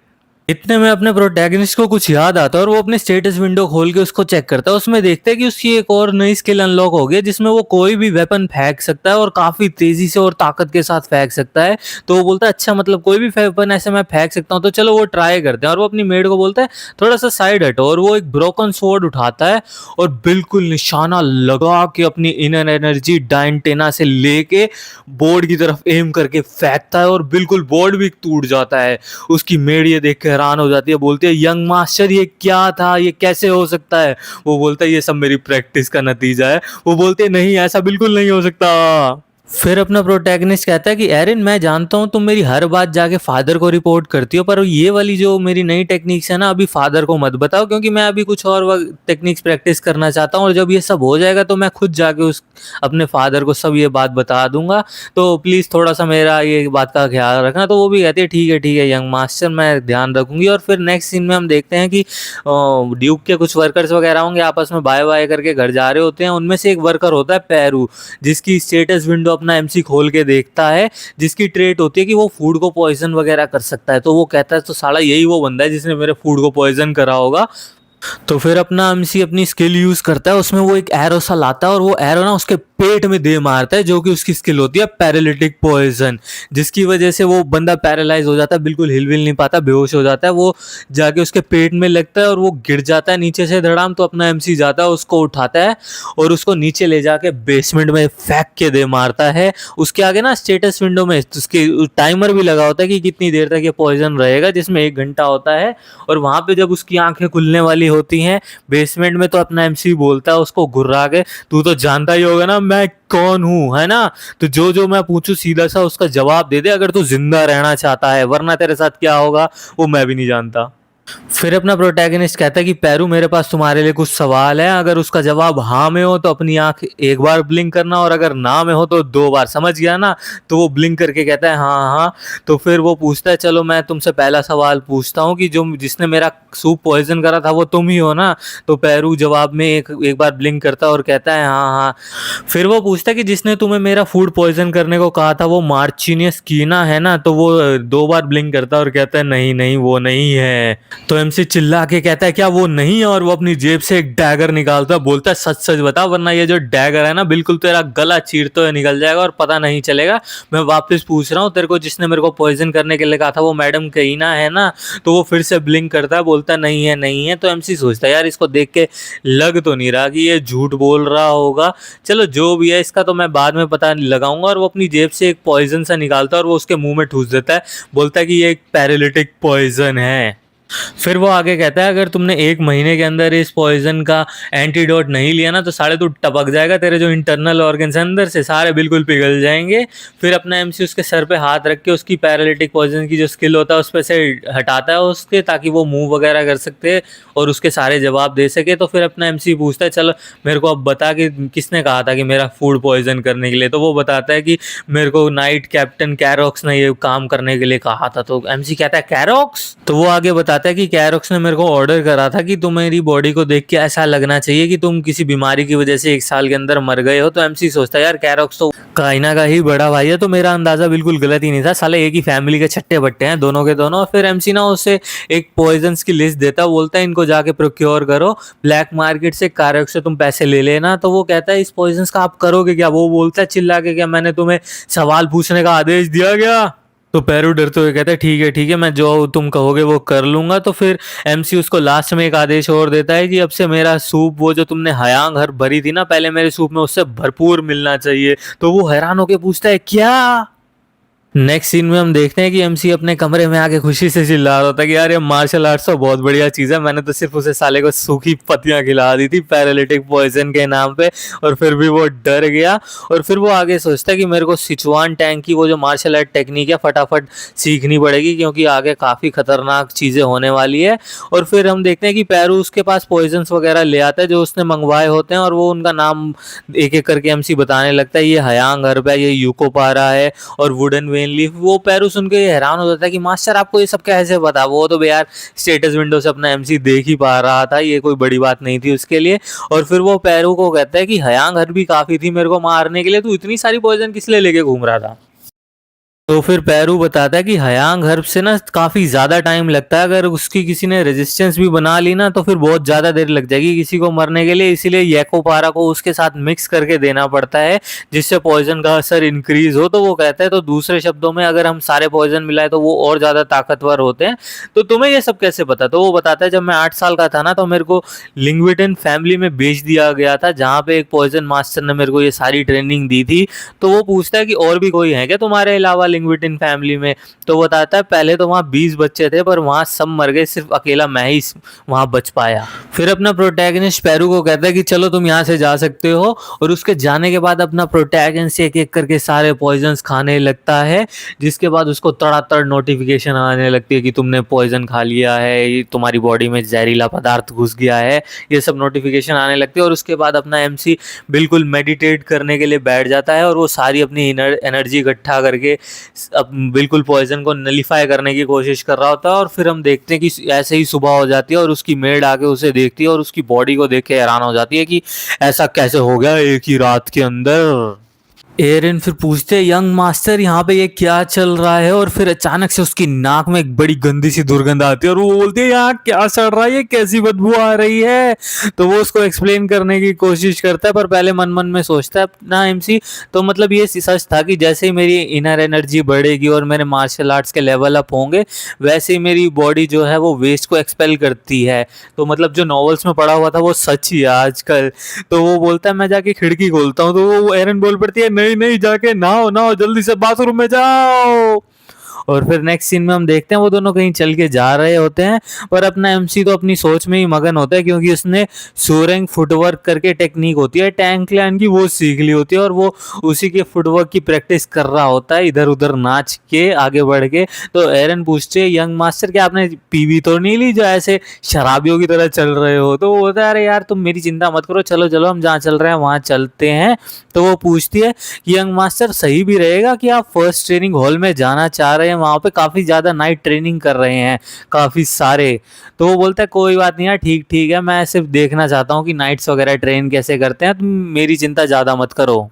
इतने में अपने प्रोटैगनिस्ट को कुछ याद आता है और वो अपने स्टेटस विंडो खोल के उसको चेक करता है। उसमें देखता है कि उसकी एक और नई स्किल अनलॉक हो गई है जिसमें वो कोई भी वेपन फेंक सकता है और काफी तेजी से और ताकत के साथ फेंक सकता है। तो वो बोलता है अच्छा मतलब कोई भी वेपन ऐसे मैं फेंक सकता हूँ, तो चलो वो ट्राई करते हैं। और वो अपनी मेड को बोलता है थोड़ा सा साइड हटो और वो एक ब्रोकन स्वॉर्ड उठाता है और बिल्कुल निशाना लगा के अपनी इनर एनर्जी डायंटेना से लेके बोर्ड की तरफ एम करके फेंकता है और बिल्कुल बोर्ड भी टूट जाता है। उसकी मेड ये देख के हैरान हो जाती है, बोलती है यंग मास्टर ये क्या था, ये कैसे हो सकता है। वो बोलता है ये सब मेरी प्रैक्टिस का नतीजा है। वो बोलते हैं नहीं ऐसा बिल्कुल नहीं हो सकता। फिर अपना प्रोटैगनिस्ट कहता है कि एरिन, मैं जानता हूँ तुम मेरी हर बात जाके फादर को रिपोर्ट करती हो, पर ये वाली जो मेरी नई टेक्निक्स है ना, अभी फादर को मत बताओ, क्योंकि मैं अभी कुछ और टेक्निक्स प्रैक्टिस करना चाहता हूँ, और जब ये सब हो जाएगा तो मैं खुद जाके उस अपने फादर को सब ये बात बता दूंगा, तो प्लीज़ थोड़ा सा मेरा ये बात का ख्याल रखना। तो वो भी कहती है ठीक है यंग मास्टर, मैं ध्यान रखूंगी। और फिर नेक्स्ट सीन में हम देखते हैं कि ड्यूक के कुछ वर्कर्स वगैरह होंगे, आपस में बाय बाय करके घर जा रहे होते हैं। उनमें से एक वर्कर होता है पेरू, जिसकी स्टेटस विंडो अपना एमसी खोल के देखता है, जिसकी ट्रेट होती है कि वो फूड को पॉइजन वगैरह कर सकता है। तो वो कहता है तो साला यही वो बंदा है जिसने मेरे फूड को पॉइजन करा होगा। तो फिर अपना एमसी अपनी स्किल यूज करता है, उसमें वो एक एरो सा लाता है, और वो एरो ना उसके पेट में दे मारता है, जो कि उसकी स्किल होती है पैरालिटिक पॉइजन, जिसकी वजह से वो बंदा पैरालाइज हो जाता है, बिल्कुल हिल विल नहीं पाता, बेहोश हो जाता है। वो जाके उसके पेट में लगता है और वो गिर जाता है नीचे से धड़ाम। तो अपना एमसी जाता है, उसको उठाता है और उसको नीचे ले जाके बेसमेंट में फेंक के दे मारता है। उसके आगे ना स्टेटस विंडो में उसके टाइमर भी लगा होता है कि कितनी देर तक ये पॉइजन रहेगा, जिसमें 1 घंटा होता है। और वहां पे जब उसकी आंखें खुलने वाली होती हैं बेसमेंट में, तो अपना एमसी बोलता है उसको घुर्रा के, तू तो जानता ही होगा ना मैं कौन हूँ, है ना, तो जो जो मैं पूछूं सीधा सा उसका जवाब दे दे, अगर तू जिंदा रहना चाहता है, वरना तेरे साथ क्या होगा वो मैं भी नहीं जानता। फिर अपना प्रोटैगनिस्ट कहता है कि पैरू, मेरे पास तुम्हारे लिए कुछ सवाल है, अगर उसका जवाब हाँ में हो तो अपनी आंख एक बार ब्लिंक करना, और अगर ना में हो तो 2 बार, समझ गया ना। तो वो ब्लिंक करके कहता है हाँ हाँ। तो फिर वो पूछता है चलो मैं तुमसे पहला सवाल पूछता हूँ कि जो जिसने मेरा सूप पॉइजन करा था वो तुम ही हो ना। तो पैरू जवाब में एक बार ब्लिंक करता है और कहता है हाँ हाँ। फिर वो पूछता है कि जिसने तुम्हें मेरा फूड पॉइजन करने को कहा था वो मार्चिनियस कीना है ना। तो वो 2 बार ब्लिंक करता है और कहता है नहीं नहीं वो नहीं है। तो एमसी चिल्ला के कहता है क्या वो नहीं है, और वो अपनी जेब से एक डैगर निकालता है, बोलता है सच सच बता, वरना ये जो डैगर है ना बिल्कुल तेरा गला चीरते हुए निकल जाएगा और पता नहीं चलेगा। मैं वापस पूछ रहा हूँ तेरे को, जिसने मेरे को पॉइजन करने के लिए कहा था वो मैडम कीना है ना। तो वो फिर से ब्लिंक करता है, बोलता है नहीं है नहीं है। तो एमसी सोचता है यार इसको देख के लग तो नहीं रहा कि ये झूठ बोल रहा होगा, चलो जो भी है इसका तो मैं बाद में पता लगाऊंगा। और वो अपनी जेब से एक पॉइजन सा निकालता है और वो उसके मुंह में ठूस देता है, बोलता है कि ये एक पैरालिटिक पॉइजन है। फिर वो आगे कहता है अगर तुमने 1 महीने के अंदर इस पॉइजन का एंटीडोट नहीं लिया ना तो साले तू टपक जाएगा, तेरे जो इंटरनल ऑर्गन्स अंदर से सारे बिल्कुल पिघल जाएंगे। फिर अपना एमसी उसके सर पे हाथ रख के उसकी पैरालिटिक पॉइजन की जो स्किल होता है उस पर से हटाता है उसके, ताकि वो मूव वगैरह कर सकते और उसके सारे जवाब दे सके। तो फिर अपना एमसी पूछता है चलो मेरे को अब बता कि किसने कहा था कि मेरा फूड पॉइजन करने के लिए। तो वो बताता है कि मेरे को नाइट कैप्टन कैरोक्स ने ये काम करने के लिए कहा था। तो एमसी कहता है कैरोक्स। तो वो आगे बताता है कि कैरोक्स ने मेरे को ऑर्डर करा था कि तुम्हारी बॉडी को देख के ऐसा लगना चाहिए कि तुम किसी बीमारी की वजह से 1 साल के अंदर मर गए हो। तो एमसी सोचता है यार कैरोक्स तो काइना का ही बड़ा भाई है, तो मेरा अंदाजा बिल्कुल गलत ही नहीं था, साले एक ही फैमिली के छट्टे बट्टे हैं दोनों के दोनों। फिर एमसी ना उसे एक पॉइजन्स की लिस्ट देता, बोलता है इनको जाके प्रोक्योर करो ब्लैक मार्केट से, कैरोक्स से तुम पैसे ले लेना। तो वो कहता है इस पॉइजन्स का आप करोगे क्या। वो बोलता है चिल्ला के क्या मैंने तुम्हें सवाल पूछने का आदेश दिया गया। तो पैरू डरते हुए कहता है ठीक है मैं जो तुम कहोगे वो कर लूंगा। तो फिर एमसी उसको लास्ट में एक आदेश और देता है कि अब से मेरा सूप वो जो तुमने हयांग हर भरी थी ना पहले मेरे सूप में, उससे भरपूर मिलना चाहिए। तो वो हैरान होकर पूछता है क्या। नेक्स्ट सीन में हम देखते हैं कि एमसी अपने कमरे में आके खुशी से चिल्ला रहा होता है कि यार ये मार्शल आर्ट्स तो बहुत बढ़िया चीज़ है, मैंने तो सिर्फ उसे साले को सूखी पत्तियां खिला दी थी पैरालिटिक पॉइजन के नाम पे, और फिर भी वो डर गया। और फिर वो आगे सोचता है कि मेरे को सिचुआन टैंक की वो जो मार्शल आर्ट टेक्निक है फटाफट सीखनी पड़ेगी, क्योंकि आगे काफ़ी खतरनाक चीज़ें होने वाली है। और फिर हम देखते हैं कि पैरू उसके पास पॉइजन्स वगैरह ले आता है जो उसने मंगवाए होते हैं, और वो उनका नाम एक एक करके एमसी बताने लगता है, ये हयांग हर्ब है, ये यूकोपारा है और वुडन वेन लीफ। वो पैरू सुन के हैरान हो जाता है कि मास्टर आपको ये सब कैसे पता। वो तो यार स्टेटस विंडो से अपना एमसी देख ही पा रहा था, ये कोई बड़ी बात नहीं थी उसके लिए। और फिर वो पैरू को कहता है कि हयांग हर्ब भी काफी थी मेरे को मारने के लिए, तू इतनी सारी पॉइजन किस लिए लेके घूम रहा था। तो फिर पैरू बताता है कि हयांग हर्ब से ना काफ़ी ज़्यादा टाइम लगता है, अगर उसकी किसी ने रेजिस्टेंस भी बना ली ना तो फिर बहुत ज़्यादा देर लग जाएगी किसी को मरने के लिए, इसीलिए येकोपारा को उसके साथ मिक्स करके देना पड़ता है जिससे पॉइजन का असर इंक्रीज हो। तो वो कहता है तो दूसरे शब्दों में अगर हम सारे पॉइजन मिलाए तो वो और ज़्यादा ताकतवर होते हैं। तो तुम्हें ये सब कैसे पता। तो वो बताता है जब मैं 8 साल का था ना तो मेरे को लिंग्विटन फैमिली में बेच दिया गया था, जहाँ पे एक पॉइजन मास्टर ने मेरे को ये सारी ट्रेनिंग दी थी। तो वो पूछता है कि और भी कोई है क्या तुम्हारे अलावा लिंक बिटवीन फैमिली में। तो बताता है पहले तो वहाँ 20 बच्चे थे पर वहाँ सब मर गए, सिर्फ अकेला मैं ही वहाँ बच पाया। फिर अपना प्रोटैगनिस्ट पेरू को कहता है कि चलो तुम यहाँ से जा सकते हो, और उसके जाने के बाद अपना प्रोटैगनिस्ट एक एक करके सारे पॉइजन्स खाने लगता है, जिसके बाद उसको तड़ातड़ नोटिफिकेशन आने लगती है कि तुमने पॉइजन खा लिया है, ये तुम्हारी बॉडी में जहरीला पदार्थ घुस गया है, ये सब नोटिफिकेशन आने लगती है। और उसके बाद अपना एमसी बिल्कुल मेडिटेट करने के लिए बैठ जाता है और वो सारी अपनी एनर्जी इकट्ठा करके अब बिल्कुल पॉइजन को नलीफाई करने की कोशिश कर रहा होता है। और फिर हम देखते हैं कि ऐसे ही सुबह हो जाती है और उसकी मेड आके उसे देखती है और उसकी बॉडी को देख के हैरान हो जाती है कि ऐसा कैसे हो गया एक ही रात के अंदर। एरिन फिर पूछते हैं यंग मास्टर यहाँ पे ये क्या चल रहा है, और फिर अचानक से उसकी नाक में एक बड़ी गंदी सी दुर्गंध आती है और वो बोलती है यहाँ क्या चल रहा है, ये कैसी बदबू आ रही है। तो वो उसको एक्सप्लेन करने की कोशिश करता है, पर पहले मन मन में सोचता है ना एमसी, तो मतलब ये सच था कि जैसे ही मेरी इनर एनर्जी बढ़ेगी और मेरे मार्शल आर्ट्स के लेवल अप होंगे, वैसे ही मेरी बॉडी जो है वो वेस्ट को एक्सपेल करती है। तो मतलब जो नॉवेल्स में पढ़ा हुआ था वो सच ही है आजकल। तो वो बोलता है मैं जाके खिड़की खोलता हूँ, तो वो एरिन बोल पड़ती है नहीं नहीं, जाके नहाओ नहाओ, जल्दी से बाथरूम में जाओ। और फिर नेक्स्ट सीन में हम देखते हैं वो दोनों कहीं चल के जा रहे होते हैं, पर अपना एमसी तो अपनी सोच में ही मगन होता है, क्योंकि उसने सोरेंग फुटवर्क करके टेक्निक होती है टैंग क्लैन की, वो सीख ली होती है और वो उसी के फुटवर्क की प्रैक्टिस कर रहा होता है इधर उधर नाच के आगे बढ़ के। तो एरन पूछते हैं यंग मास्टर कि आपने पीवी तो नहीं ली जो ऐसे शराबियों की तरह चल रहे हो। तो वो बोलता है अरे यार तुम मेरी चिंता मत करो, चलो चलो हम जहाँ चल रहे हैं वहाँ चलते हैं। तो वो पूछती है कि यंग मास्टर सही भी रहेगा कि आप फर्स्ट ट्रेनिंग हॉल में जाना चाह रहे हैं, वहाँ पे काफ़ी ज़्यादा नाइट ट्रेनिंग कर रहे हैं काफ़ी सारे। तो वो बोलता है कोई बात नहीं यार, ठीक ठीक है, मैं सिर्फ देखना चाहता हूँ कि नाइट्स वगैरह ट्रेन कैसे करते हैं, तुम मेरी चिंता ज़्यादा मत करो।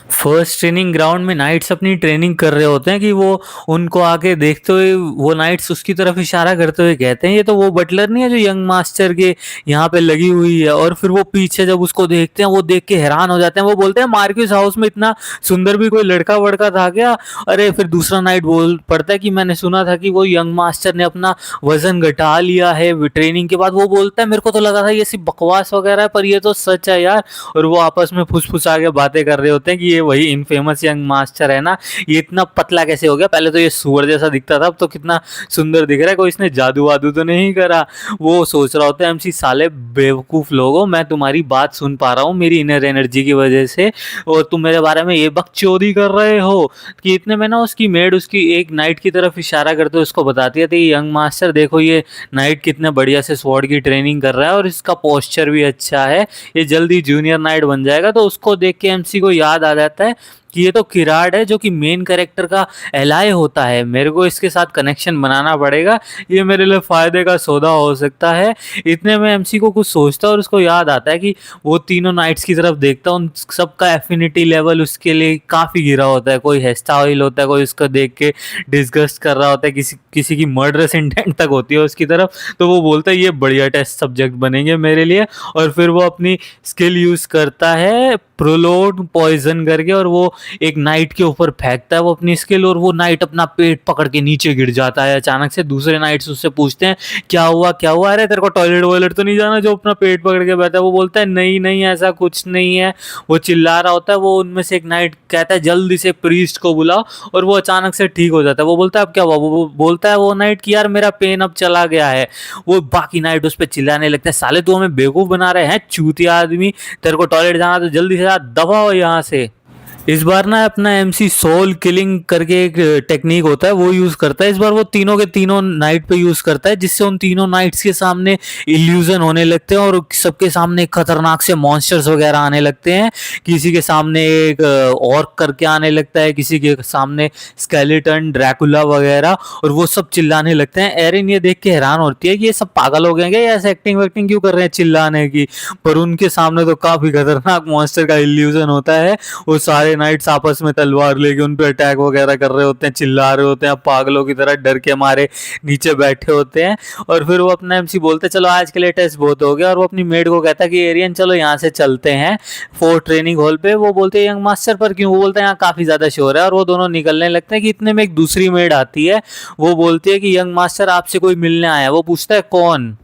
फर्स्ट ट्रेनिंग ग्राउंड में नाइट्स अपनी ट्रेनिंग कर रहे होते हैं कि वो उनको आके देखते हुए वो नाइट्स उसकी तरफ इशारा करते हुए कहते हैं ये तो वो बटलर नहीं है जो यंग मास्टर के यहाँ पे लगी हुई है। और फिर वो पीछे जब उसको देखते हैं वो देख के हैरान हो जाते हैं, वो बोलते हैं मार्क्यूस हाउस में इतना सुंदर भी कोई लड़का वड़का था क्या। अरे फिर दूसरा नाइट बोल पड़ता है कि मैंने सुना था कि वो यंग मास्टर ने अपना वजन घटा लिया है ट्रेनिंग के बाद। वो बोलता है मेरे को तो लगा था ये सिर्फ बकवास वगैरह है, पर ये तो सच है यार। और वो आपस में फुसफुसा के बातें कर रहे होते हैं कि ये वही इनफेमस यंग मास्टर है ना, ये इतना पतला कैसे हो गया, पहले तो ये सुअर जैसा दिखता था अब तो कितना सुंदर दिख रहा है, कोई इसने जादू वादू तो नहीं करा। वो सोच रहा होता है एमसी साले बेवकूफ लोगों, मैं तुम्हारी बात सुन पा रहा हूँ मेरी इनर एनर्जी की वजह से, और तुम मेरे बारे में ये बकचोदी कर रहे हो। कि इतने में ना उसकी मेड उसकी एक नाइट की तरफ इशारा करते हुए उसको बताती है कि यंग मास्टर देखो ये नाइट कितने बढ़िया से स्वॉर्ड की ट्रेनिंग कर रहा है और इसका पोस्चर भी अच्छा है, ये जल्दी जूनियर नाइट बन जाएगा। तो उसको देख के एमसी को याद आ जाता है कि ये तो किराड है जो कि मेन कैरेक्टर का एलाय होता है, मेरे को इसके साथ कनेक्शन बनाना पड़ेगा, ये मेरे लिए फ़ायदे का सौदा हो सकता है। इतने में एमसी को कुछ सोचता है और उसको याद आता है कि वो तीनों नाइट्स की तरफ देखता है, उन सबका एफिनिटी लेवल उसके लिए काफ़ी गिरा होता है, कोई हेस्टा ऑयल होता है, कोई उसको देख के डिस्गस्ट कर रहा होता है, किसी किसी की मर्डरस इंटेंट तक होती है उसकी तरफ। तो वो बोलता है ये बढ़िया टेस्ट सब्जेक्ट बनेंगे मेरे लिए, और फिर वो अपनी स्किल यूज़ करता है प्रोलोड पॉइजन करके, और वो एक नाइट के ऊपर फेंकता है वो अपनी स्किल, और वो नाइट अपना पेट पकड़ के नीचे गिर जाता है अचानक से। दूसरे नाइट्स उससे पूछते हैं क्या हुआ क्या हुआ, अरे तेरे को टॉयलेट वॉयलेट तो नहीं जाना जो अपना पेट पकड़ के बैठा है। वो बोलता है नहीं नहीं ऐसा कुछ नहीं है, वो चिल्ला रहा होता है। वो उनमें से एक नाइट कहता है जल्दी से प्रीस्ट को बुलाओ, और वो अचानक से ठीक हो जाता है। वो बोलता है अब क्या हुआ, वो बोलता है वो नाइट कि यार मेरा पेन अब चला गया है। वो बाकी नाइट उस पर चिल्लाने लगता है साले तू हमें बेवकूफ बना रहे हैं चूतिया आदमी, तेरे को टॉयलेट जाना तो जल्दी से दबाओ यहाँ से। इस बार ना अपना एमसी सोल किलिंग करके एक टेक्निक होता है वो यूज करता है। इस बार वो तीनों के तीनों नाइट पे यूज करता है, जिससे उन तीनों नाइट्स के सामने इल्यूजन होने लगते हैं और सबके सामने खतरनाक से मॉन्स्टर्स वगैरह आने लगते हैं। किसी के सामने एक ऑर्क करके आने लगता है, किसी के सामने स्केलेटन ड्रैकुला वगैरह, और वो सब चिल्लाने लगते हैं। एरिन ये देख के हैरान होती है कि ये सब पागल हो गए क्या, ऐसे एक्टिंग वैक्टिंग क्यों कर रहे हैं चिल्लाने की। पर उनके सामने तो काफी खतरनाक मॉन्स्टर का इल्यूजन होता है। वो सारे नाइट्स आपस में तलवार लेके उन पे अटैक वगैरह कर रहे होते हैं, चिल्ला रहे होते हैं, पागलों की तरह डर के मारे नीचे बैठे होते हैं। और फिर वो अपना एमसी बोलते हैं चलो आज के लिए टेस्ट बहुत हो गया, और वो अपनी मेड को कहता है कि एरियन चलो यहाँ से चलते हैं फोर्थ ट्रेनिंग हॉल पे। वो बोलते हैं यंग मास्टर पर क्यों, वो बोलते हैं यहाँ काफी ज्यादा शोर है, और वो दोनों निकलने लगते हैं कि इतने में एक दूसरी मेड आती है। वो बोलती है कि यंग मास्टर आपसे कोई मिलने आया है। वो पूछता है कौन।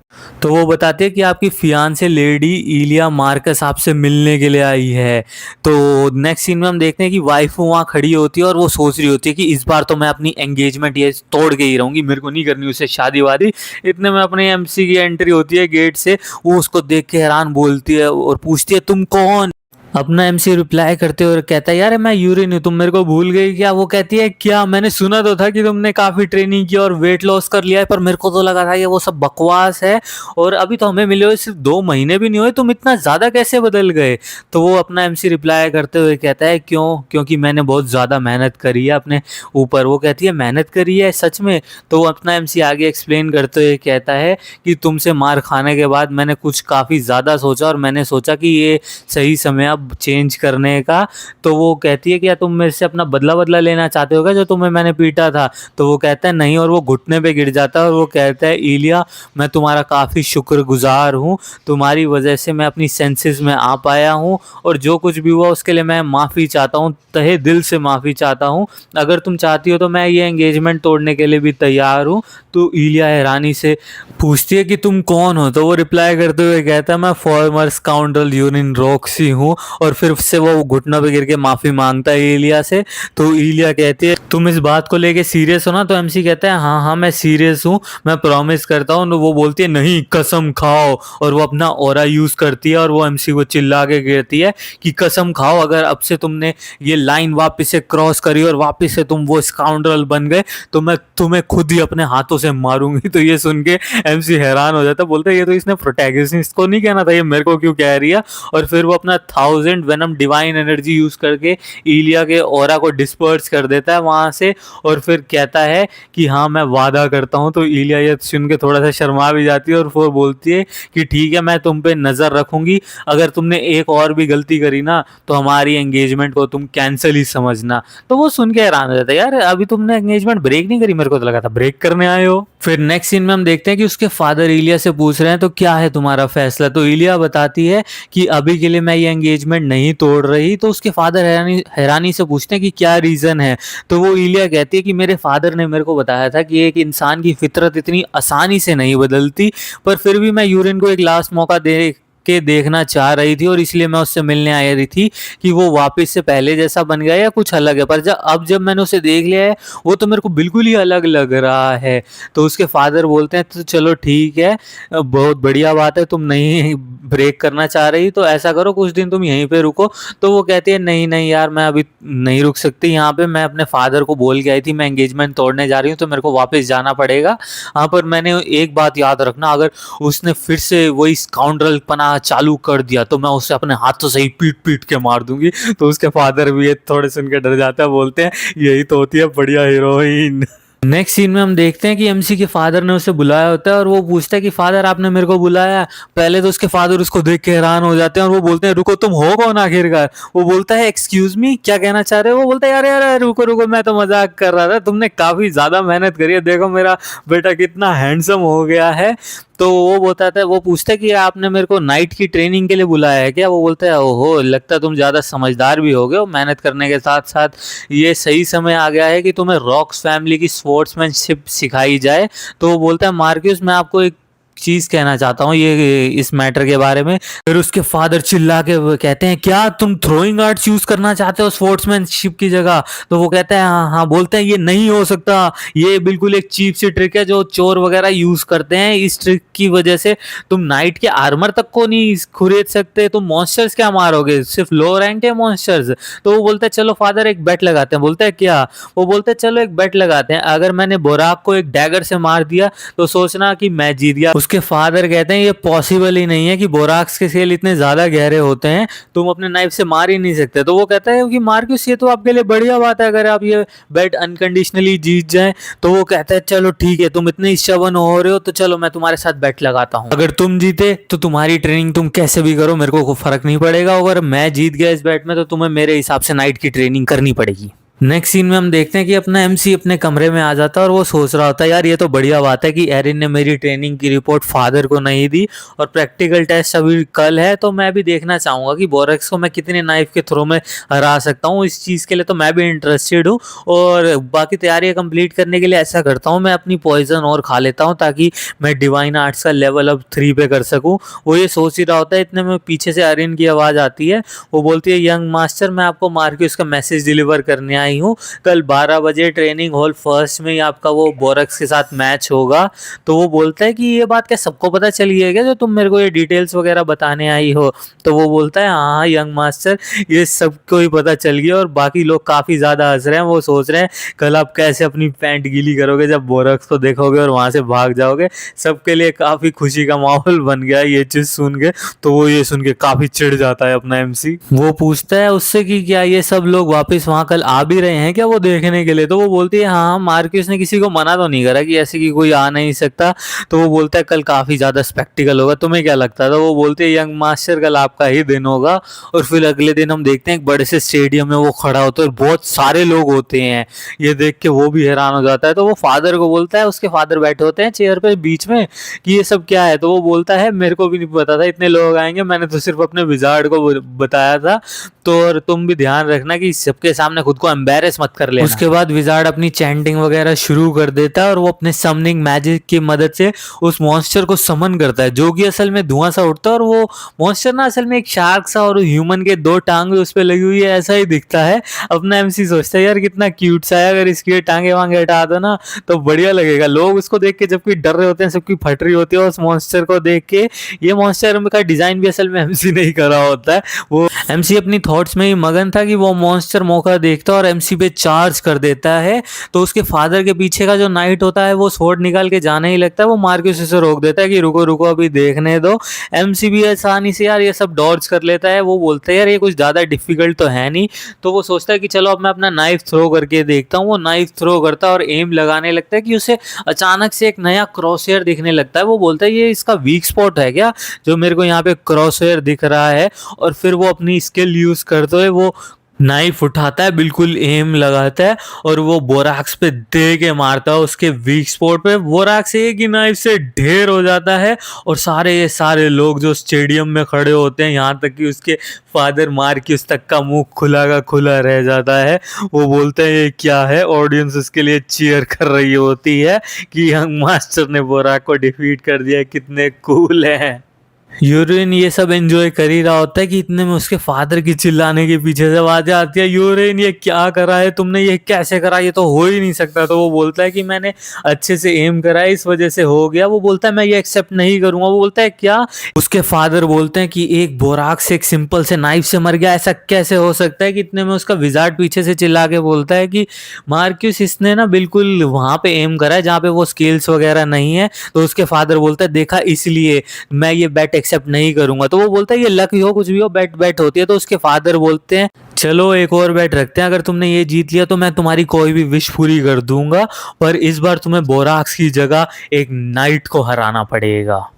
तो वो बताती है कि आपकी फियांसे लेडी इलिया मार्कस आपसे मिलने के लिए आई है। तो नेक्स्ट सीन में हम देखते हैं कि वाइफ वहाँ खड़ी होती है और वो सोच रही होती है कि इस बार तो मैं अपनी एंगेजमेंट ये तोड़ के ही रहूंगी, मेरे को नहीं करनी उससे शादी वादी। इतने में अपने एमसी की एंट्री होती है गेट से। वो उसको देख के हैरान बोलती है और पूछती है तुम कौन। अपना एमसी रिप्लाई करते हुए कहता है यार मैं यूरिन हूँ, तुम मेरे को भूल गई क्या। वो कहती है क्या, मैंने सुना तो था कि तुमने काफी ट्रेनिंग की और वेट लॉस कर लिया है, पर मेरे को तो लगा था ये वो सब बकवास है, और अभी तो हमें मिले हुए सिर्फ 2 महीने भी नहीं हुए, तुम इतना ज्यादा कैसे बदल गए। तो वो अपना एमसी रिप्लाई करते हुए कहता है क्यों, क्योंकि मैंने बहुत ज्यादा मेहनत करी है अपने ऊपर। वो कहती है मेहनत करी है सच में। तो वो अपना एमसी आगे एक्सप्लेन करते हुए कहता है कि तुमसे मार खाने के बाद मैंने कुछ काफी ज्यादा सोचा और मैंने सोचा कि ये सही समय अब चेंज करने का। तो वो कहती है कि या तुम मेरे से अपना बदला बदला लेना चाहते हो क्या, जो तुम्हें मैंने पीटा था। तो वो कहता है नहीं, और वो घुटने पे गिर जाता है और वो कहता है इलिया मैं तुम्हारा काफ़ी शुक्रगुजार हूँ, तुम्हारी वजह से मैं अपनी सेंसेस में आ पाया हूँ, और जो कुछ भी हुआ उसके लिए मैं माफ़ी चाहता हूँ, तहे दिल से माफ़ी चाहता हूँ। अगर तुम चाहती हो तो मैं ये एंगेजमेंट तोड़ने के लिए भी तैयार हूँ। तो इलिया हैरानी से पूछती है कि तुम कौन हो। तो वो रिप्लाई करते हुए कहता है मैं फॉर्मर स्काउंड्रल यूरिन रॉक्सी हूँ, और फिर से वो घुटनों पे गिर के माफी मांगता है इलिया से। तो इलिया कहती है तुम इस बात को लेके सीरियस हो ना। तो एमसी कहता है हाँ हाँ मैं सीरियस हूँ, मैं प्रॉमिस करता हूँ। तो वो बोलती है नहीं कसम खाओ, और वो अपना ऑरा यूज करती है और वो एमसी को चिल्ला के कहती है कि कसम खाओ अगर अब से तुमने ये लाइन वापस से क्रॉस करी और वापस से तुम वो स्काउंड्रल बन गए तो मैं तुम्हें खुद ही अपने हाथों से मारूंगी। तो ये सुन के एमसी हैरान हो जाता है, बोलता है ये तो इसने प्रोटैगनिस्ट को नहीं कहना था, ये मेरे को क्यों कह रही है। और फिर वो अपना 1000 वेनम डिवाइन एनर्जी यूज करके इलिया के ऑरा को डिस्पर्स कर देता है वहां से, और फिर कहता है कि हाँ मैं वादा करता हूँ। तो इलिया ये सुन के थोड़ा सा शर्मा भी जाती है और फिर बोलती है कि ठीक है मैं तुम पे नजर रखूंगी, अगर तुमने एक और भी गलती करी ना तो हमारी एंगेजमेंट को तुम कैंसिल ही समझना। तो वो सुन के हैरान हो जाता है यार अभी तुमने एंगेजमेंट ब्रेक नहीं करी, मेरे को तो लगा था ब्रेक करने आए हो। फिर नेक्स्ट सीन में हम देखते हैं कि उसके फादर इलिया से पूछ रहे हैं तो क्या है तुम्हारा फैसला। तो इलिया बताती है कि अभी के लिए मैं ये एंगेजमेंट नहीं तोड़ रही। तो उसके फादर हैरानी हैरानी से पूछते हैं कि क्या रीज़न है। तो वो इलिया कहती है कि मेरे फादर ने मेरे को बताया था कि एक इंसान की फितरत इतनी आसानी से नहीं बदलती, पर फिर भी मैं यूरिन को एक लास्ट मौका दे के देखना चाह रही थी, और इसलिए मैं उससे मिलने आई रही थी कि वो वापस से पहले जैसा बन गया या कुछ अलग है। पर जब मैंने उसे देख लिया है वो तो मेरे को बिल्कुल ही अलग लग रहा है। तो उसके फादर बोलते हैं तो चलो ठीक है, बहुत बढ़िया बात है, तुम नहीं ब्रेक करना चाह रही तो ऐसा करो कुछ दिन तुम यहीं पे रुको। तो वो कहती है नहीं नहीं यार मैं अभी नहीं रुक सकती यहाँ पे, मैं अपने फादर को बोल के आई थी मैं एंगेजमेंट तोड़ने जा रही हूँ तो मेरे को वापस जाना पड़ेगा। हाँ पर मैंने एक बात याद रखना, अगर उसने फिर से वही स्काउंड्रल पना चालू कर दिया तो मैं उसे अपने हाथों से ही पीट पीट के मार दूंगी। तो उसके फादर भी ये थोड़े सुन के डर जाता है, बोलते हैं यही तो होती है बढ़िया हीरोइन। नेक्स्ट सीन में हम देखते हैं कि एमसी के फादर ने उसे बुलाया होता है और वो पूछता है कि फादर आपने मेरे को बुलाया। पहले तो उसके फादर उसको देख के हैरान हो जाते हैं और वो बोलते हैं रुको तुम हो कौन आखिरकार। वो बोलता है एक्सक्यूज मी क्या कहना चाह रहे हो। वो बोलता है यार यार रुको रुको मैं तो मजाक कर रहा था, तुमने काफी ज्यादा मेहनत करी है, देखो मेरा बेटा कितना हैंडसम हो गया है। तो वो बताता है, वो पूछता है कि आपने मेरे को नाइट की ट्रेनिंग के लिए बुलाया है क्या। वो बोलता है ओहो लगता है तुम ज़्यादा समझदार भी हो गए हो, मेहनत करने के साथ साथ ये सही समय आ गया है कि तुम्हें रॉक्स फैमिली की स्पोर्ट्समैनशिप सिखाई जाए। तो वो बोलता है मार्क्यूस मैं आपको एक चीज़ कहना चाहता हूँ ये इस मैटर के बारे में। फिर उसके फादर चिल्ला के वो कहते हैं क्या तुम थ्रोइंग आर्ट्स यूज करना चाहते हो स्पोर्ट्समैनशिप की जगह। तो वो कहता है हाँ हाँ। बोलते हैं ये नहीं हो सकता, ये बिल्कुल एक चीप सी ट्रिक है जो चोर वगैरह यूज करते हैं, इस ट्रिक की वजह से तुम नाइट के आर्मर तक को नहीं खरीद सकते, तुम मॉन्स्टर्स क्या मारोगे, सिर्फ लो रैंक के मॉन्स्टर्स। तो वो बोलते हैं चलो फादर एक बेट लगाते हैं। बोलते हैं क्या। वो बोलते हैं चलो एक बेट लगाते हैं, अगर मैंने बोराक को एक डैगर से मार दिया तो सोचना कि मैं जीत गया। उसके फादर कहते हैं ये पॉसिबल ही नहीं है कि बोराक्स के सेल इतने ज्यादा गहरे होते हैं, तुम अपने नाइफ से मार ही नहीं सकते। तो वो कहता है कि मार्क्यूस ये तो आपके लिए बढ़िया बात है अगर आप ये बेट अनकंडीशनली जीत जाएं। तो वो कहता है चलो ठीक है तुम इतने स्टबर्न हो रहे हो तो चलो मैं तुम्हारे साथ बेट लगाता हूँ, अगर तुम जीते तो तुम्हारी ट्रेनिंग तुम कैसे भी करो मेरे को फर्क नहीं पड़ेगा, अगर मैं जीत गया इस बेट में तो तुम्हें मेरे हिसाब से नाइट की ट्रेनिंग करनी पड़ेगी। नेक्स्ट सीन में हम देखते हैं कि अपना एमसी अपने कमरे में आ जाता है और वो सोच रहा होता है यार ये तो बढ़िया बात है कि एरिन ने मेरी ट्रेनिंग की रिपोर्ट फादर को नहीं दी और प्रैक्टिकल टेस्ट अभी कल है, तो मैं भी देखना चाहूंगा कि बोरक्स को मैं कितने नाइफ के थ्रो में हरा सकता हूँ। इस चीज़ के लिए तो मैं भी इंटरेस्टेड हूँ और बाकी तैयारियां कंप्लीट करने के लिए ऐसा करता हूँ, मैं अपनी पॉइजन और खा लेता हूँ ताकि मैं डिवाइन आर्ट्स का लेवल अब 3 पे कर सकूँ। वो ये सोच ही रहा होता है, इतने में पीछे से एरिन की आवाज़ आती है। वो बोलती है यंग मास्टर मैं आपको मार के उसका मैसेज डिलीवर करने आई हूँ, कल 12 बजे ट्रेनिंग हॉल फर्स्ट में ही आपका वो बोरक्स के साथ मैच होगा। तो वो बोलता है कि ये बात क्या सबको पता चली है क्या जो तुम मेरे को ये डिटेल्स वगैरह बताने आई हो? तो वो बोलता है हाँ यंग मास्टर ये सबको ही पता चल गया और बाकी लोग काफ़ी ज़्यादा हंस रहे हैं। वो सोच रहे हैं कल आप कैसे अपनी पैंट गीली करोगे जब बोरक्स को देखोगे और वहाँ से भाग जाओगे। सबके लिए काफ़ी खुशी का माहौल बन गया ये चीज़ सुन के। तो वो ये सुन के काफ़ी चिढ़ जाता है अपना एमसी। वो पूछता है उससे कि क्या ये सब लोग वापस वहाँ कल आ भी रहे हैं क्या वो देखने के लिए? तो वो बोलती है हाँ मार्क्यूस ने किसी को मना तो नहीं करा कि ऐसे कि कोई आ नहीं सकता। तो वो बोलता है कल काफ़ी ज़्यादा स्पेक्टिकल होगा, तुम्हें क्या लगता है? तो वो बोलते हैं यंग मास्टर कल आपका ही दिन होगा। और फिर अगले दिन हम देखते हैं एक बड़े से स्टेडियम में वो खड़ा होता है और बहुत सारे लोग होते हैं। ये देख के वो भी हैरान हो जाता है। तो वो फादर को बोलता है, उसके फादर बैठे होते हैं चेयर पे बीच में, कि ये सब क्या है? तो वो बोलता है मेरे को भी नहीं पता था इतने लोग आएंगे, मैंने तो सिर्फ अपने विजार्ड को बताया था। तो और तुम भी ध्यान रखना कि सबके सामने खुद को एम्बेरस मत कर लेना। उसके बाद विजार्ड अपनी चैंटिंग वगैरह शुरू कर देता है और वो अपने समनिंग मैजिक की मदद से उस मॉन्स्टर को समन करता है जो कि असल में धुआं सा उठता है। और वो मॉन्स्टर ना असल में एक शार्क सा और ह्यूमन के 2 टांग उस पर लगी हुई है ऐसा ही दिखता है। अपना एमसी सोचता है यार कितना क्यूट सा है, अगर इसकी टांगे वांगे हटा दो ना तो बढ़िया लगेगा। लोग उसको देख के जबकि डर रहे होते हैं, सबकी फट रही होती है उस मॉन्स्टर को देख के। ये मॉन्स्टर का डिजाइन भी असल में एमसी ने ही करा होता है। वो एमसी अपनी थॉट्स में ही मगन था कि वो मॉन्स्टर मौका देखता है और एमसी पे चार्ज कर देता है। तो उसके फादर के पीछे का जो नाइट होता है वो स्वॉर्ड निकाल के जाने ही लगता है। वो मार्क्यूस उसे रोक देता है कि रुको रुको अभी देखने दो। एमसी भी आसानी से यार ये सब डॉज कर लेता है। वो बोलता है यार ये कुछ ज़्यादा डिफिकल्ट तो है नहीं। तो वो सोचता है कि चलो अब मैं अपना नाइफ थ्रो करके देखता हूँ। वो नाइफ थ्रो करता है और एम लगाने लगता है कि उसे अचानक से एक नया क्रॉसहेयर दिखने लगता है। वो बोलता है ये इसका वीक स्पॉट है क्या जो मेरे को यहाँ पे क्रॉसहेयर दिख रहा है? और फिर वो अपनी स्किल यूज करते हुए वो नाइफ उठाता है, बिल्कुल एम लगाता है और वो बोराक्स पे दे के मारता है उसके वीक स्पॉट पे। बोराक्स एक ही नाइफ से ढेर हो जाता है और सारे लोग जो स्टेडियम में खड़े होते हैं, यहाँ तक कि उसके फादर मार्क्यूस तक का मुंह खुला का खुला रह जाता है। वो बोलते हैं ये क्या है? ऑडियंस उसके लिए चीयर कर रही होती है कि यंग मास्टर ने बोराक को डिफीट कर दिया, कितने कूल है। यूरेन ये सब एंजॉय कर ही रहा होता है कि इतने में उसके फादर की चिल्लाने के पीछे से आवाजें आती है, यूरेन ये क्या करा है तुमने, ये कैसे करा, ये तो हो ही नहीं सकता। तो वो बोलता है कि मैंने अच्छे से एम करा है इस वजह से हो गया। वो बोलता है मैं ये एक्सेप्ट नहीं करूंगा। वो बोलता है क्या? उसके फादर बोलते हैं कि एक बोराक से एक सिंपल से नाइफ से मर गया, ऐसा कैसे हो सकता है? कि इतने में उसका विजार्ड पीछे से चिल्ला के बोलता है कि मार्क्यूस इसने ना बिल्कुल वहां पे एम करा है जहाँ पे वो स्किल्स वगैरह नहीं है। तो उसके फादर बोलता है देखा इसलिए मैं ये बेट एक्सेप्ट नहीं करूंगा। तो वो बोलता है ये लक ही हो कुछ भी हो, बेट बेट होती है। तो उसके फादर बोलते हैं चलो एक और बेट रखते हैं, अगर तुमने ये जीत लिया तो मैं तुम्हारी कोई भी विश पूरी कर दूंगा, पर इस बार तुम्हें बोराक्स की जगह एक नाइट को हराना पड़ेगा।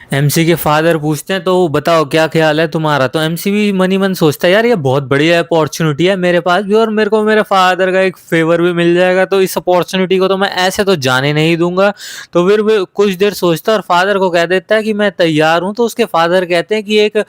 एमसी के फादर पूछते हैं तो बताओ क्या ख्याल है तुम्हारा? तो एमसी भी मनी मन सोचता है यार ये बहुत बढ़िया अपॉर्चुनिटी है मेरे पास भी और मेरे को मेरे फादर का एक फेवर भी मिल जाएगा, तो इस अपॉर्चुनिटी को तो मैं ऐसे तो जाने नहीं दूंगा। तो फिर वो कुछ देर सोचता है और फादर को कह देता है कि मैं तैयार हूँ। तो उसके फादर कहते हैं कि एक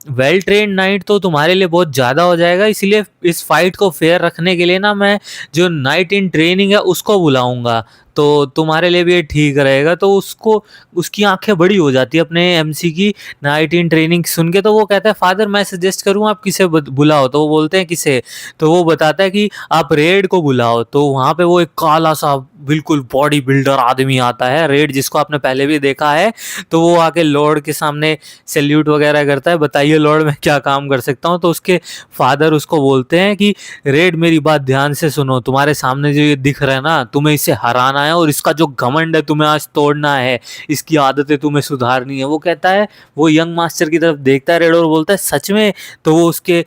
वेल ट्रेन नाइट तो तुम्हारे लिए बहुत ज़्यादा हो जाएगा, इसलिए इस फाइट को फेयर रखने के लिए ना मैं जो नाइट इन ट्रेनिंग है उसको बुलाऊंगा, तो तुम्हारे लिए भी ये ठीक रहेगा। तो उसको उसकी आंखें बड़ी हो जाती है अपने एमसी की नाइट इन ट्रेनिंग सुन के। तो वो कहता है फादर मैं सजेस्ट करूँ आप किसे बुलाओ? तो वो बोलते हैं किसे? तो वो बताता है कि आप रेड को बुलाओ। तो वहाँ पे वो एक काला सा बिल्कुल बॉडी बिल्डर आदमी आता है, रेड जिसको आपने पहले भी देखा है। तो वो आके लॉर्ड के सामने सैल्यूट वगैरह करता है, बताइए लॉर्ड मैं क्या काम कर सकता हूँ? तो उसके फादर उसको बोलते हैं कि रेड मेरी बात ध्यान से सुनो, तुम्हारे सामने जो ये दिख रहा है ना तुम्हें इसे हराना है और इसका जो घमंड है तुम्हें आज तोड़ना है, इसकी आदतें तुम्हें सुधारनी है। वो कहता है, वो यंग मास्टर की तरफ देखता है रेड और बोलता है सच में? तो वो उसके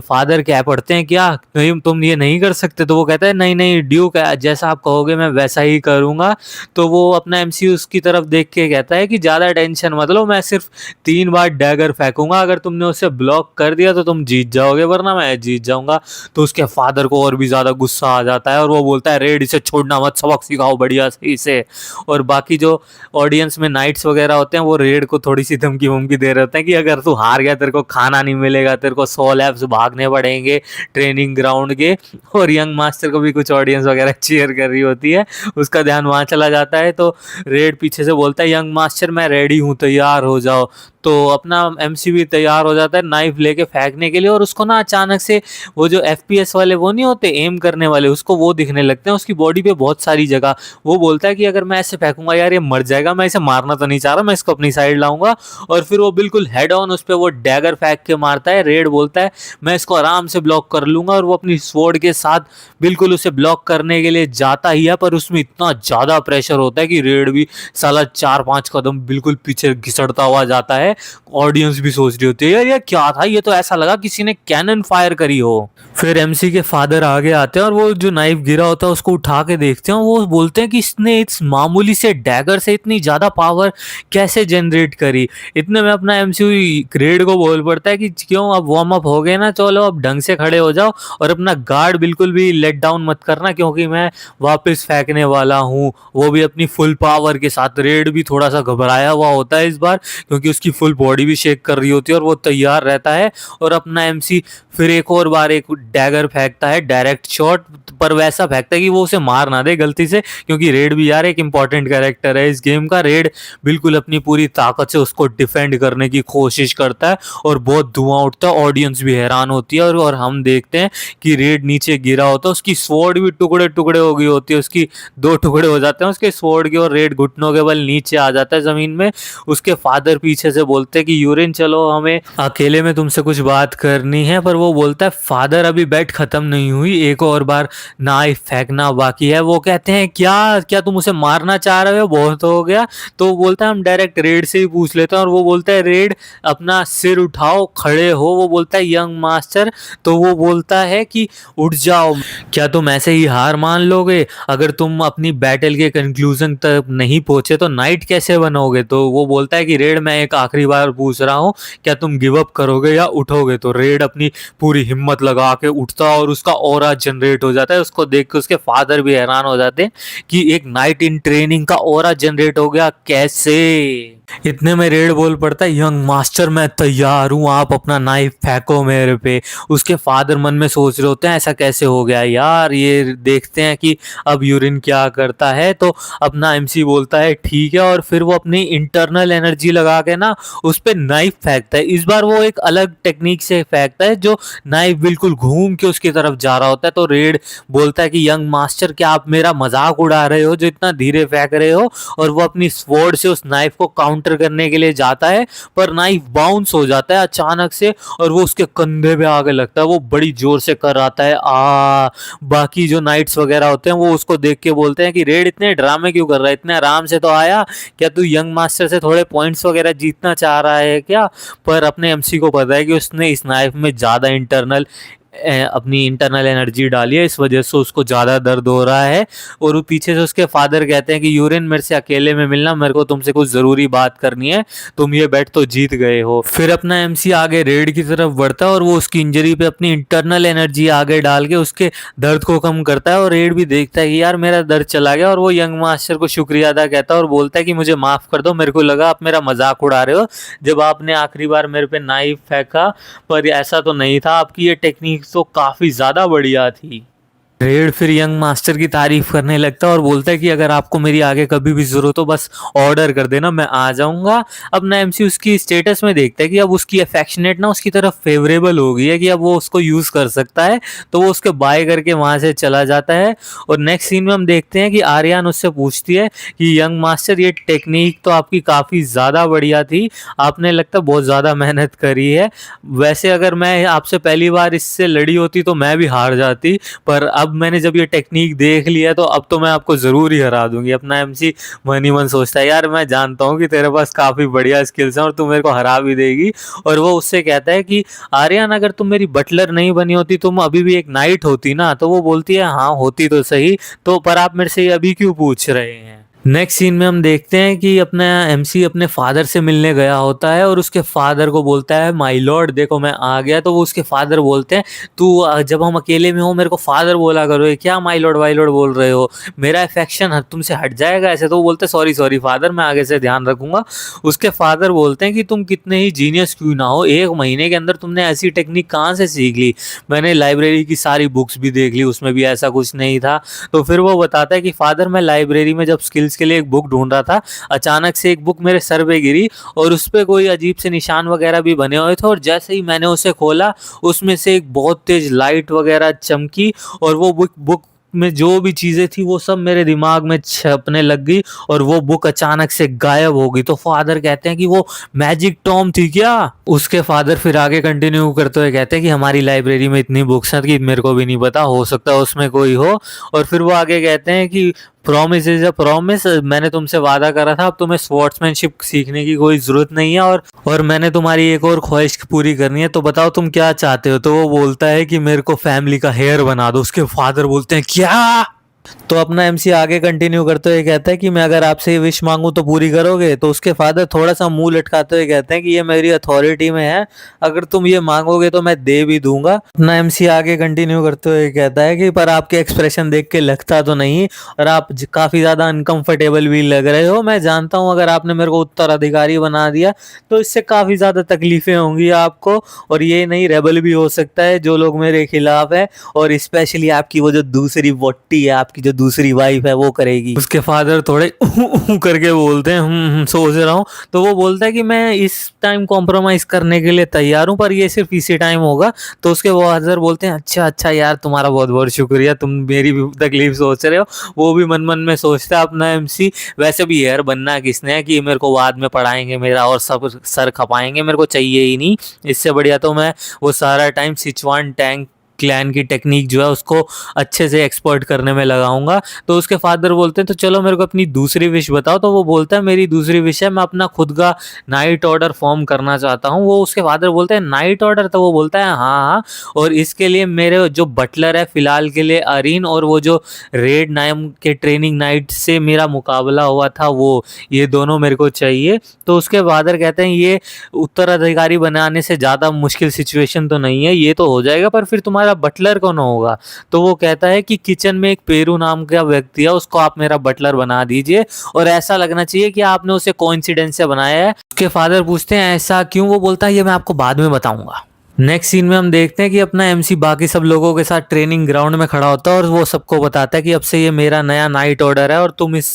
फादर कह पड़ते हैं क्या नहीं तुम ये नहीं कर सकते? तो वो कहता है नहीं नहीं ड्यूक जैसा आप कहोगे मैं वैसा ही करूँगा। तो वो अपना एमसी उसकी तरफ देख के कहता है कि ज़्यादा टेंशन मत लो, मैं सिर्फ 3 बार डैगर फेंकूंगा, अगर अगर तुमने उसे ब्लॉक कर दिया तो तुम जीत जाओगे, वरना मैं जीत जाऊंगा। तो उसके फादर को और भी ज्यादा गुस्सा आ जाता है और वो बोलता है रेड इसे छोड़ना मत, सबक सिखाओ बढ़िया सही से। और बाकी जो ऑडियंस में नाइट्स वगैरह होते हैं वो रेड को थोड़ी सी धमकी वमकी दे रहे होते हैं कि अगर तू हार गया तेरे को खाना नहीं मिलेगा, तेरे को 100 लैप्स भागने पड़ेंगे ट्रेनिंग ग्राउंड के। और यंग मास्टर को भी कुछ ऑडियंस वगैरह चीयर कर रही होती है, उसका ध्यान वहां चला जाता है। तो रेड पीछे से बोलता है यंग मास्टर मैं रेडी हूँ, तैयार हो जाओ। तो अपना एमसी भी तैयार हो जाता है नाइफ लेके फेंकने के लिए, और उसको ना अचानक से वो जो एफपीएस वाले वो नहीं होते एम करने वाले, उसको वो दिखने लगते हैं उसकी बॉडी पे बहुत सारी जगह। वो बोलता है कि अगर मैं ऐसे फेंकूंगा यार ये मर जाएगा, मैं इसे मारना तो नहीं चाह रहा, मैं इसको अपनी साइड लाऊंगा। और फिर वो बिल्कुल हेड ऑन उस पर वो डैगर फेंक के मारता है। रेड बोलता है मैं इसको आराम से ब्लॉक कर लूंगा, और वो अपनी स्वॉर्ड के साथ बिल्कुल उसे ब्लॉक करने के लिए जाता ही है, पर उसमें इतना ज्यादा प्रेशर होता है कि रेड भी साला 4-5 कदम बिल्कुल पीछे घिसड़ता हुआ जाता है। ऑडियंस भी सोच रही होती है यार ये क्या था, ये तो ऐसा लगा किसी ने कैनन फायर करी हो। फिर एमसी के फादर आगे आते हैं और वो जो नाइफ गिरा होता है उसको उठा के देखते हैं। वो बोलते हैं कि इसने इस मामूली से डैगर से इतनी ज्यादा पावर कैसे जनरेट करी। इतने में अपना एमसी रेड को बोल पड़ता है कि क्यों अब वार्म अप हो गए ना, चलो अब ढंग से खड़े हो जाओ और अपना गार्ड बिल्कुल भी लेट डाउन मत करना, क्योंकि मैं वापस फेंकने वाला हूँ, वो भी अपनी फुल पावर के साथ। रेड भी थोड़ा सा घबराया हुआ होता है इस बार, क्योंकि उसकी फुल बॉडी भी शेक कर रही होती है और वो तैयार रहता है। और अपना एमसी फिर एक और बार एक डैगर फेंकता है, डायरेक्ट शॉट, पर वैसा फेंकता है कि वो उसे मार ना दे गलती से, क्योंकि रेड भी यार एक इंपॉर्टेंट कैरेक्टर है इस गेम का। रेड बिल्कुल अपनी पूरी ताकत से उसको डिफेंड करने की कोशिश करता है और बहुत धुआं उठता है। ऑडियंस भी हैरान होती है और हम देखते हैं कि रेड नीचे गिरा होता है, उसकी स्वॉर्ड भी टुकड़े टुकड़े हो गई होती है, उसकी 2 टुकड़े हो जाते हैं उसके स्वॉर्ड के, और रेड घुटनों के बल नीचे आ जाता है जमीन में। उसके फादर पीछे से बोलते हैं कि यूरिन चलो हमें अकेले में तुमसे कुछ बात करनी है, पर वो बोलता है फादर अभी बैट खत्म नहीं हुई, एक और बार नाइफ फेंकना बाकी है। वो कहते हैं क्या क्या तुम उसे मारना चाह रहे हो, बहुत हो गया। तो वो बोलता है हम डायरेक्ट रेड से ही पूछ लेते हैं, और वो बोलता है रेड अपना सिर उठाओ खड़े हो। वो बोलता है यंग मास्टर, तो वो बोलता है कि उठ जाओ, क्या तुम ऐसे ही हार मान लोगे? अगर तुम अपनी बैटल के कंक्लूजन तक नहीं पहुंचे तो नाइट कैसे बनोगे? तो वो बोलता है कि रेड मैं एक आखिरी बार पूछ रहा हूँ, क्या तुम गिव अप करोगे या उठोगे? तो रेड अपनी पूरी हिम्मत लगा के उठता और उसका ऑरा जनरेट हो जाता है। उसको देख के उसके फादर भी हैरान हो जाते हैं कि एक नाइट इन ट्रेनिंग का ऑरा जनरेट हो गया कैसे। इतने में रेड बोल पड़ता है यंग मास्टर मैं तैयार हूँ, आप अपना नाइफ फेंको मेरे पे। उसके फादर मन में सोच रहे होते हैं ऐसा कैसे हो गया यार, ये देखते हैं कि अब यूरिन क्या करता है। तो अपना एमसी बोलता है ठीक है, और फिर वो अपनी इंटरनल एनर्जी लगा के ना उस पर नाइफ फेंकता है। इस बार वो एक अलग टेक्निक से फेंकता है, जो नाइफ बिल्कुल घूम के उसकी तरफ जा रहा होता है। तो रेड बोलता है कि यंग मास्टर क्या आप मेरा मजाक उड़ा रहे हो जो इतना धीरे फेंक रहे हो? और वो अपनी स्वॉर्ड से उस नाइफ को काउंटर करने के लिए जाता है, पर नाइफ बाउंस हो जाता है अचानक से और वो उसके कंधे पे आगे लगता है। वो बड़ी जोर से कर आता है आ। बाकी जो नाइट्स वगैरह होते हैं वो उसको देख के बोलते हैं कि रेड इतने ड्रामे क्यों कर रहा है, इतने आराम से तो आया, क्या तू यंग मास्टर से थोड़े पॉइंट्स वगैरह जीतना चाह रहा है क्या? पर अपने एमसी को पता है कि उसने इस नाइफ में ज्यादा अपनी इंटरनल एनर्जी डाली है, इस वजह से उसको ज़्यादा दर्द हो रहा है। और वो पीछे से उसके फादर कहते हैं कि यूरिन मेरे से अकेले में मिलना, मेरे को तुमसे कुछ ज़रूरी बात करनी है, तुम ये बैट तो जीत गए हो। फिर अपना एमसी आगे रेड की तरफ बढ़ता है और वो उसकी इंजरी पे अपनी इंटरनल एनर्जी आगे डाल के उसके दर्द को कम करता है। और रेड भी देखता है कि यार मेरा दर्द चला गया, और वो यंग मास्टर को शुक्रिया अदा कहता है और बोलता है कि मुझे माफ़ कर दो, मेरे को लगा आप मेरा मजाक उड़ा रहे हो जब आपने आखिरी बार मेरे पे नाइफ फेंका, पर ऐसा तो नहीं था, आपकी ये टेक्निक तो काफी ज्यादा बढ़िया थी। रेड फिर यंग मास्टर की तारीफ करने लगता है और बोलता है कि अगर आपको मेरी आगे कभी भी जरूरत हो बस ऑर्डर कर देना, मैं आ जाऊंगा। अब ना एमसी उसकी स्टेटस में देखता है कि अब उसकी अफेक्शनेट ना उसकी तरफ फेवरेबल हो गई है कि अब वो उसको यूज कर सकता है, तो वो उसके बाय करके वहां से चला जाता है। और नेक्स्ट सीन में हम देखते हैं कि आर्यन उससे पूछती है कि यंग मास्टर ये टेक्निक तो आपकी काफी ज्यादा बढ़िया थी, आपने लगता बहुत ज्यादा मेहनत करी है। वैसे अगर मैं आपसे पहली बार इससे लड़ी होती तो मैं भी हार जाती, पर अब मैंने जब ये टेक्निक देख लिया तो अब तो मैं आपको जरूर ही हरा दूंगी। अपना एमसी मन ही मन सोचता है यार मैं जानता हूँ कि तेरे पास काफी बढ़िया स्किल्स हैं और तू मेरे को हरा भी देगी। और वो उससे कहता है कि आर्यन अगर तुम मेरी बटलर नहीं बनी होती तुम अभी भी एक नाइट होती ना? तो वो बोलती है हाँ होती तो सही, तो पर आप मेरे से अभी क्यों पूछ रहे हैं? नेक्स्ट सीन में हम देखते हैं कि अपना एमसी अपने फादर से मिलने गया होता है और उसके फादर को बोलता है माय लॉर्ड देखो मैं आ गया। तो वो उसके फादर बोलते हैं तू जब हम अकेले में हो मेरे को फादर बोला करो, ये क्या माय लॉर्ड बोल रहे हो, मेरा अफेक्शन तुमसे हट जाएगा ऐसे। तो वो बोलते हैं सॉरी सॉरी फादर, मैं आगे से ध्यान रखूंगा। उसके फादर बोलते हैं कि तुम कितने ही जीनियस क्यों ना हो, 1 महीने के अंदर तुमने ऐसी टेक्निक कहाँ से सीख ली, मैंने लाइब्रेरी की सारी बुक्स भी देख ली उसमें भी ऐसा कुछ नहीं था। तो फिर वो बताता है कि फादर मैं लाइब्रेरी में जब स्किल्स के लिए एक बुक ढूंढ रहा था, अचानक से एक बुक मेरे सर पे गिरी और उस पे कोई अजीब से निशान वगैरह भी बने हुए थे, और जैसे ही मैंने उसे खोला उसमें से एक बहुत तेज लाइट वगैरह चमकी और वो बुक में जो भी चीजें थी वो सब मेरे दिमाग में छपने लग गई और वो बुक अचानक से गायब हो गई। तो फादर कहते हैं कि वो मैजिक टॉम थी क्या। उसके फादर फिर आगे कंटिन्यू करते हुए कहते हैं कि हमारी लाइब्रेरी में इतनी बुक्स हैं कि मेरे को भी नहीं पता, हो सकता है उसमें कोई हो। और फिर वो आगे कहते हैं कि प्रॉमिस इज अ प्रॉमिस, मैंने तुमसे वादा करा था, अब तुम्हें स्पोर्ट्समैनशिप सीखने की कोई जरूरत नहीं है और मैंने तुम्हारी एक और ख्वाहिश पूरी करनी है, तो बताओ तुम क्या चाहते हो। तो वो बोलता है कि मेरे को फैमिली का हेयर बना दो। उसके फादर बोलते हैं क्या। तो अपना एमसी आगे कंटिन्यू करते हुए कहता है कि मैं अगर आपसे ये विश मांगू तो पूरी करोगे। तो उसके फादर थोड़ा सा मुंह लटकाते हुए कहते हैं कि ये मेरी अथॉरिटी में है, अगर तुम ये मांगोगे तो मैं दे भी दूंगा। अपना एमसी आगे कंटिन्यू करते हुए कहता है कि पर आपके एक्सप्रेशन देख के लगता तो नहीं, और आप काफी ज्यादा अनकंफर्टेबल भी लग रहे हो। मैं जानता हूँ अगर आपने मेरे को उत्तराधिकारी बना दिया तो इससे काफी ज्यादा तकलीफें होंगी आपको, और ये नहीं रेबल भी हो सकता है जो लोग मेरे खिलाफ है, और स्पेशली आपकी वो जो दूसरी वोटी है, आपकी जो दूसरी वाइफ है वो करेगी। उसके फादर थोड़े करके बोलते हैं सोच रहा हूँ। तो वो बोलता है कि मैं इस टाइम कॉम्प्रोमाइज करने के लिए तैयार हूँ, पर ये सिर्फ इसी टाइम होगा। तो उसके फादर बोलते हैं अच्छा अच्छा यार तुम्हारा बहुत बहुत शुक्रिया, तुम मेरी भी तकलीफ सोच रहे हो। वो भी मन मन में सोचता है अपना एमसी वैसे भी हेयर बनना किसने है कि मेरे को बाद में पढ़ाएंगे मेरा और सब सर खपाएंगे, मेरे को चाहिए ही नहीं। इससे बढ़िया तो मैं वो सारा टाइम सिचुआन टैंक क्लैन की टेक्निक जो है उसको अच्छे से एक्सपर्ट करने में लगाऊंगा। तो उसके फादर बोलते हैं तो चलो मेरे को अपनी दूसरी विश बताओ। तो वो बोलता है मेरी दूसरी विश है मैं अपना खुद का नाइट ऑर्डर फॉर्म करना चाहता हूँ। वो उसके फादर बोलते हैं नाइट ऑर्डर। तो वो बोलता है हाँ हाँ, और इसके लिए मेरे जो बटलर है फिलहाल के लिए अरीन, और वो जो रेड नाम के ट्रेनिंग नाइट से मेरा मुकाबला हुआ था वो, ये दोनों मेरे को चाहिए। तो उसके फादर कहते हैं ये उत्तराधिकारी बनाने से ज़्यादा मुश्किल सिचुएशन तो नहीं है, ये तो हो जाएगा, पर फिर तुम्हारा बटलर कौन होगा। तो वो कहता है कि किचन में एक पेरू नाम का व्यक्ति है, उसको आप मेरा बटलर बना दीजिए, और ऐसा लगना चाहिए कि आपने उसे कोइंसिडेंस से बनाया है। उसके फादर पूछते हैं ऐसा क्यों। वो बोलता है ये मैं आपको बाद में बताऊंगा। नेक्स्ट सीन में हम देखते हैं कि अपना एमसी बाकी सब लोगों के साथ ट्रेनिंग ग्राउंड में खड़ा होता है और वो सबको बताता है कि अब से ये मेरा नया नाइट ऑर्डर है और तुम इस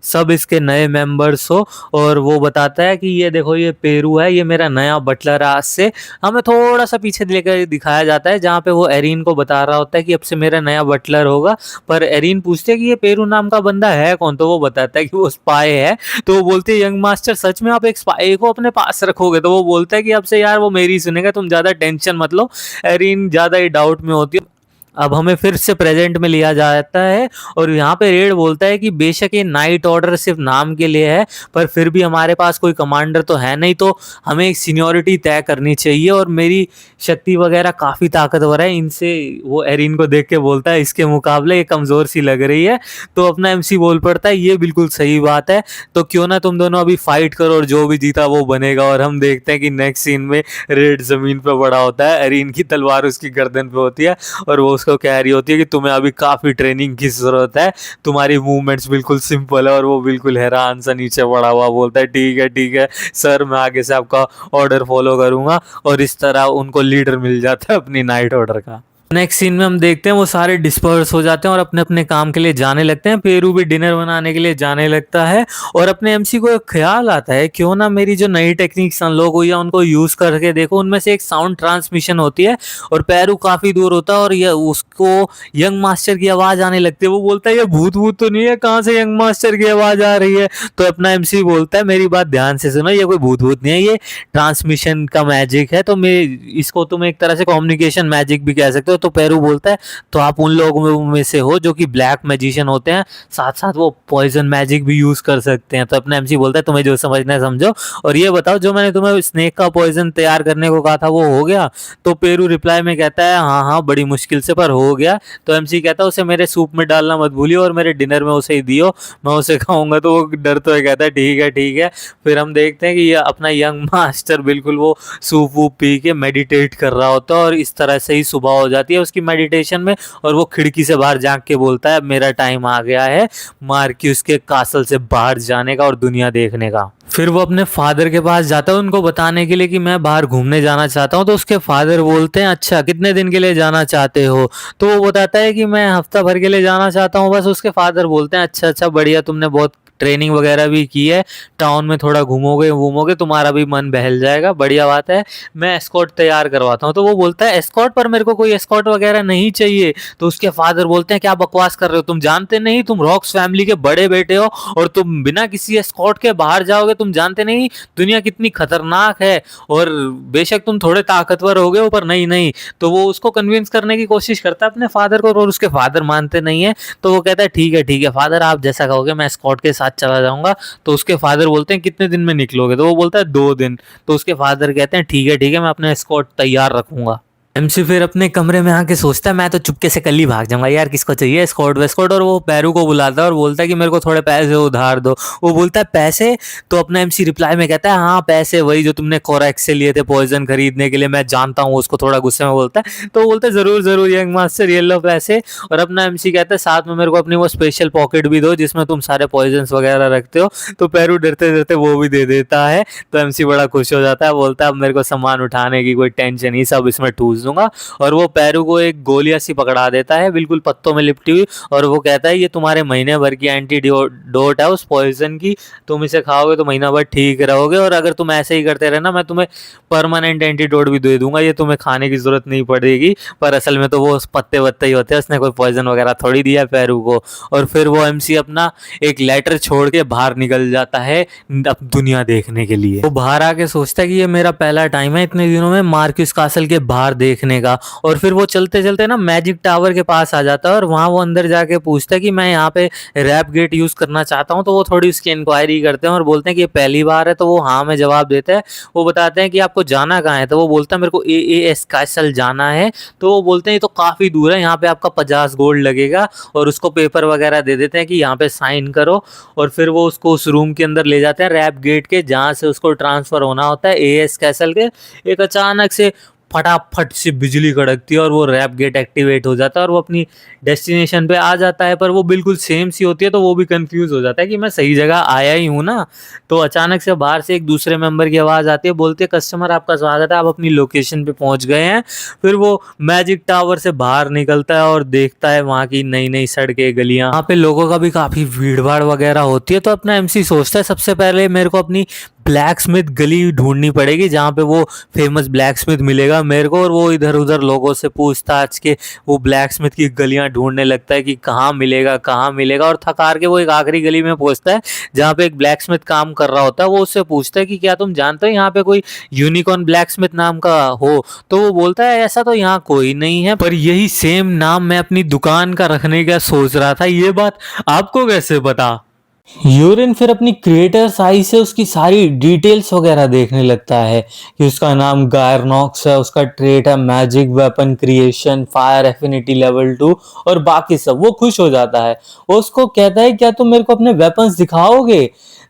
सब इसके नए मेंबर्स हो। और वो बताता है कि ये देखो ये पेरू है, ये मेरा नया बटलर है। आज से हमें थोड़ा सा पीछे लेकर दिखाया जाता है जहाँ पे वो एरिन को बता रहा होता है कि अब से मेरा नया बटलर होगा। पर एरिन पूछते है कि ये पेरू नाम का बंदा है कौन। तो वो बताता है कि वो स्पाई है। तो वो बोलते हैं यंग मास्टर सच में आप एक स्पाई को अपने पास रखोगे। तो वो बोलता है कि अब से यार वो मेरी सुनेगा, तुम ज्यादा टेंशन मत लो। एरिन ज्यादा ही डाउट में होती है। अब हमें फिर से प्रेजेंट में लिया जाता है और यहाँ पे रेड बोलता है कि बेशक ये नाइट ऑर्डर सिर्फ नाम के लिए है, पर फिर भी हमारे पास कोई कमांडर तो है नहीं, तो हमें एक सीनियोरिटी तय करनी चाहिए और मेरी शक्ति वगैरह काफ़ी ताकतवर है इनसे। वो एरिन को देख के बोलता है इसके मुकाबले ये कमज़ोर सी लग रही है। तो अपना एमसी बोल पड़ता है ये बिल्कुल सही बात है, तो क्यों ना तुम दोनों अभी फाइट करो और जो भी जीता वो बनेगा। और हम देखते हैं कि नेक्स्ट सीन में रेड ज़मीन पर पड़ा होता है, एरिन की तलवार उसकी गर्दन पे होती है और वो उसको कह रही होती है कि तुम्हें अभी काफ़ी ट्रेनिंग की ज़रूरत है, तुम्हारी मूवमेंट्स बिल्कुल सिंपल है। और वो बिल्कुल हैरान सा नीचे पड़ा हुआ बोलता है ठीक है सर, मैं आगे से आपका ऑर्डर फॉलो करूँगा। और इस तरह उनको लीडर मिल जाता है अपनी नाइट ऑर्डर का। नेक्स्ट सीन में हम देखते हैं वो सारे डिस्पर्स हो जाते हैं और अपने अपने काम के लिए जाने लगते हैं। पेरू भी डिनर बनाने के लिए जाने लगता है और अपने एमसी को एक ख्याल आता है क्यों ना मेरी जो नई टेक्निक्स अनलॉक हुई है उनको यूज करके देखो। उनमें से एक साउंड ट्रांसमिशन होती है और पेरू काफी दूर होता है और ये उसको यंग मास्टर की आवाज आने लगती है। वो बोलता है ये भूत भूत तो नहीं है, कहाँ से यंग मास्टर की आवाज आ रही है। तो अपना एमसी बोलता है मेरी बात ध्यान से सुनो, ये कोई भूत भूत नहीं है, ये ट्रांसमिशन का मैजिक है। तो मैं इसको तुम एक तरह से कम्युनिकेशन मैजिक भी कह सकते हो। हो? तो पेरू बोलता है तो आप उन लोगों में से हो जो कि ब्लैक मैजिशियन होते हैं, साथ साथ वो पॉइजन मैजिक भी यूज कर सकते हैं। तो अपना एमसी बोलता है तुम्हें जो समझना है समझो, और ये बताओ जो मैंने तुम्हें स्नेक का पॉइजन तैयार करने को कहा था वो हो गया? तो पेरू रिप्लाई में कहता है हाँ हाँ बड़ी मुश्किल से पर हो गया। तो एमसी कहता है उसे मेरे सूप में डालना मत भूलियो और मेरे डिनर में उसे ही दियो, मैं उसे खाऊंगा। तो वो डरते हुए कहता है ठीक है ठीक है। फिर हम देखते हैं कि ये अपना यंग मास्टर बिल्कुल वो सूप वूप पी के मेडिटेट कर रहा होता है, और इस तरह से ही सुबह हो जाती है उसकी मेडिटेशन में, और वो खिड़की से बाहर झांक के बोलता है मेरा टाइम आ गया है मार्क्यूस के कासल से बाहर जाने का और दुनिया देखने का। फिर वो अपने फादर के पास जाता है उनको बताने के लिए कि मैं बाहर घूमने जाना चाहता हूँ। तो उसके फादर बोलते हैं अच्छा कितने दिन के लिए जाना चाहते हो? तो वो बताता है कि मैं हफ्ता भर के लिए जाना चाहता हूँ बस। उसके फादर बोलते हैं अच्छा अच्छा बढ़िया, तुमने बहुत ट्रेनिंग वगैरह भी की है, टाउन में थोड़ा घूमोगे घूमोगे तुम्हारा भी मन बहल जाएगा, बढ़िया बात है, मैं एस्कॉर्ट तैयार करवाता हूँ। तो वो बोलता है एस्कॉर्ट? पर मेरे को कोई एस्कॉर्ट वगैरह नहीं चाहिए। तो उसके फादर बोलते हैं क्या बकवास कर रहे हो, तुम जानते नहीं तुम रॉक्स फैमिली के बड़े बेटे हो और तुम बिना किसी एस्कॉर्ट के बाहर जाओगे? तुम जानते नहीं दुनिया कितनी खतरनाक है, और बेशक तुम थोड़े ताकतवर हो गए हो पर नहीं नहीं। तो वो उसको कन्विंस करने की कोशिश करता है अपने फादर को, और उसके फादर मानते नहीं है। तो वो कहता है ठीक है फादर आप जैसा कहोगे मैं एस्कॉर्ट के साथ चला जाऊंगा। तो उसके फादर बोलते हैं कितने दिन में निकलोगे? तो वो बोलता है 2 दिन। तो उसके फादर कहते हैं ठीक है मैं अपना एस्कॉर्ट तैयार रखूंगा। एमसी फिर अपने कमरे में आके सोचता है मैं तो चुपके से कल ही भाग जाऊंगा यार, किसको चाहिए एस्कॉर्ट वेस्कॉर्ट। और वो पेरू को बुलाता है और बोलता है कि मेरे को थोड़े पैसे उधार दो। वो बोलता है पैसे? तो अपना एमसी रिप्लाई में कहता है हाँ पैसे, वही जो तुमने कोरेक्स से लिए थे पॉइजन खरीदने के लिए, मैं जानता हूँ। उसको थोड़ा गुस्से में बोलता है। तो वो बोलता है जरूर जरूर यंग मास्टर ये लो पैसे। और अपना एमसी कहता है साथ में मेरे को अपनी वो स्पेशल पॉकेट भी दो जिसमें तुम सारे पॉइजन वगैरह रखते हो। तो पेरू डरते डरते वो भी दे देता है। तो एमसी बड़ा खुश हो जाता है, बोलता है अब मेरे को सामान उठाने की कोई टेंशन नहीं, सब इसमें ठूस दूंगा। और वो पेरू को एक गोलियां सी पकड़ा देता है बिल्कुल पत्तों में लिपटी हुई, और वो कहता है ये तुम्हारे महीने भर की एंटीडोट है उस पॉइजन की, तुम इसे खाओगे तो महीना भर ठीक रहोगे, और अगर तुम ऐसे ही करते रहना मैं तुम्हें परमानेंट एंटीडोट भी दे दूंगा, ये तुम्हें खाने की जरूरत नहीं पड़ेगी। पर असल में तो वो पत्ते वत्ते ही होते हैं, उसने कोई पॉइजन वगैरह थोड़ी दिया पेरू को। और फिर वो एमसी अपना एक लेटर छोड़ के बाहर निकल जाता है अब दुनिया देखने के लिए। वो बाहर आके सोचता है कि ये मेरा पहला टाइम है इतने दिनों में मार्क्यूस कासल के बाहर देखने का। और फिर वो चलते चलते ना मैजिक टावर के पास आ जाता है, और वहां वो अंदर जाके पूछता है कि मैं यहाँ पे रैप गेट यूज करना चाहता हूँ। तो वो थोड़ी उसकी इंक्वायरी करते हैं और बोलते हैं कि ये पहली बार है। तो वो हाँ में जवाब देता है। वो बताते हैं कि आपको जाना कहाँ है? तो वो बोलता है मेरे को एएस कैसल जाना है। तो वो बोलते हैं ये तो काफी दूर है, यहाँ पे आपका 50 गोल्ड लगेगा, और उसको पेपर वगैरह दे देते हैं कि यहाँ पे साइन करो। और फिर वो उसको उस रूम के अंदर ले जाते हैं रैप गेट के, जहाँ से उसको ट्रांसफर होना होता है एएस कैसल के। एक अचानक से फटाफट से बिजली कड़कती है और वो रैप गेट एक्टिवेट हो जाता है और वो अपनी डेस्टिनेशन पे आ जाता है। पर वो बिल्कुल सेम सी होती है, तो वो भी कंफ्यूज हो जाता है कि मैं सही जगह आया ही हूँ ना। तो अचानक से बाहर से एक दूसरे मेंबर की आवाज़ आती है, बोलते हैं कस्टमर आपका स्वागत है, आप अपनी लोकेशन पे पहुंच गए हैं। फिर वो मैजिक टावर से बाहर निकलता है और देखता है वहाँ की नई नई सड़कें गलियाँ, वहाँ पे लोगों का भी काफ़ी भीड़ भाड़ वगैरह होती है। तो अपना एमसी सोचता है सबसे पहले मेरे को अपनी ब्लैक स्मिथ गली ढूंढनी पड़ेगी जहाँ पे वो फेमस ब्लैक स्मिथ मिलेगा मेरे को। और वो इधर उधर लोगों से पूछताछ के वो ब्लैक स्मिथ की गलियां ढूंढने लगता है कि कहाँ मिलेगा कहाँ मिलेगा। और थकार के वो एक आखिरी गली में पहुंचता है जहाँ पे एक ब्लैक स्मिथ काम कर रहा होता है। वो उससे पूछता है कि क्या तुम जानते हो यहाँ पे कोई यूनिकॉर्न ब्लैक स्मिथ नाम का हो? तो वो बोलता है ऐसा तो यहाँ कोई नहीं है, पर यही सेम नाम मैं अपनी दुकान का रखने का सोच रहा था, ये बात आपको कैसे पता? यूरिन फिर अपनी क्रिएटर्स आई से उसकी सारी डिटेल्स वगैरह देखने लगता है कि उसका नाम गायरनॉक्स है, उसका ट्रेट है magic weapon creation, fire affinity level 2 और बाकी सब। वो खुश हो जाता है, वो उसको कहता है क्या तुम मेरे को अपने वेपन्स दिखाओगे?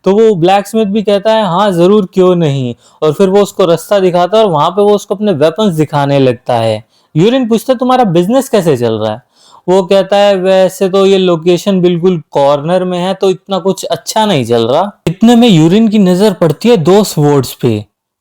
तो वो ब्लैक स्मिथ भी कहता है हाँ जरूर क्यों नहीं। और फिर वो उसको रास्ता दिखाता है और वहां पे वो उसको अपने वेपन्स दिखाने लगता है। यूरिन पूछता है तुम्हारा बिजनेस कैसे चल रहा है? वो कहता है वैसे तो ये लोकेशन बिल्कुल कॉर्नर में है तो इतना कुछ अच्छा नहीं चल रहा। इतने में यूरिन की नजर पड़ती है 2 स्वॉर्ड्स पे,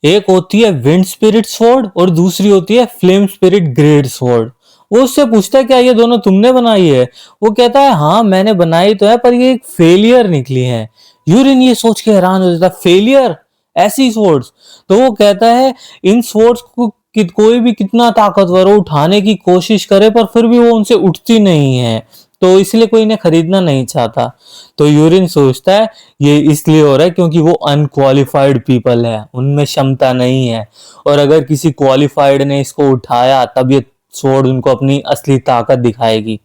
एक होती है विंड स्पिरिट स्वॉर्ड और दूसरी होती है फ्लेम स्पिरिट ग्रेड स्वॉर्ड। वो उससे पूछता है क्या ये दोनों तुमने बनाई है? वो कहता है हाँ मैंने बनाई तो है पर ये एक फेलियर निकली है। यूरिन ये सोच के हैरान हो जाता है फेलियर ऐसी स्वॉर्ड्स? तो वो कहता है इन स्वॉर्ड्स को कि कोई भी कितना ताकतवर हो उठाने की कोशिश करे पर फिर भी वो उनसे उठती नहीं है, तो इसलिए कोई इन्हें खरीदना नहीं चाहता। तो यूरिन सोचता है ये इसलिए हो रहा है क्योंकि वो अनक्वालिफाइड पीपल है, उनमें क्षमता नहीं है, और अगर किसी क्वालिफाइड ने इसको उठाया तब ये स्वॉर्ड उनको अपनी असली ताकत दिखाएगी।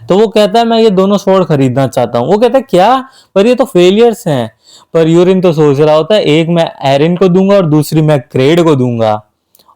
तो वो कहता है मैं ये दोनों स्वॉर्ड खरीदना चाहता हूँ। वो कहता है क्या, पर ये तो फेलियर्स हैं। पर यूरिन तो सोच रहा होता है एक मैं एरिन को दूंगा और दूसरी मैं क्रेड को दूंगा।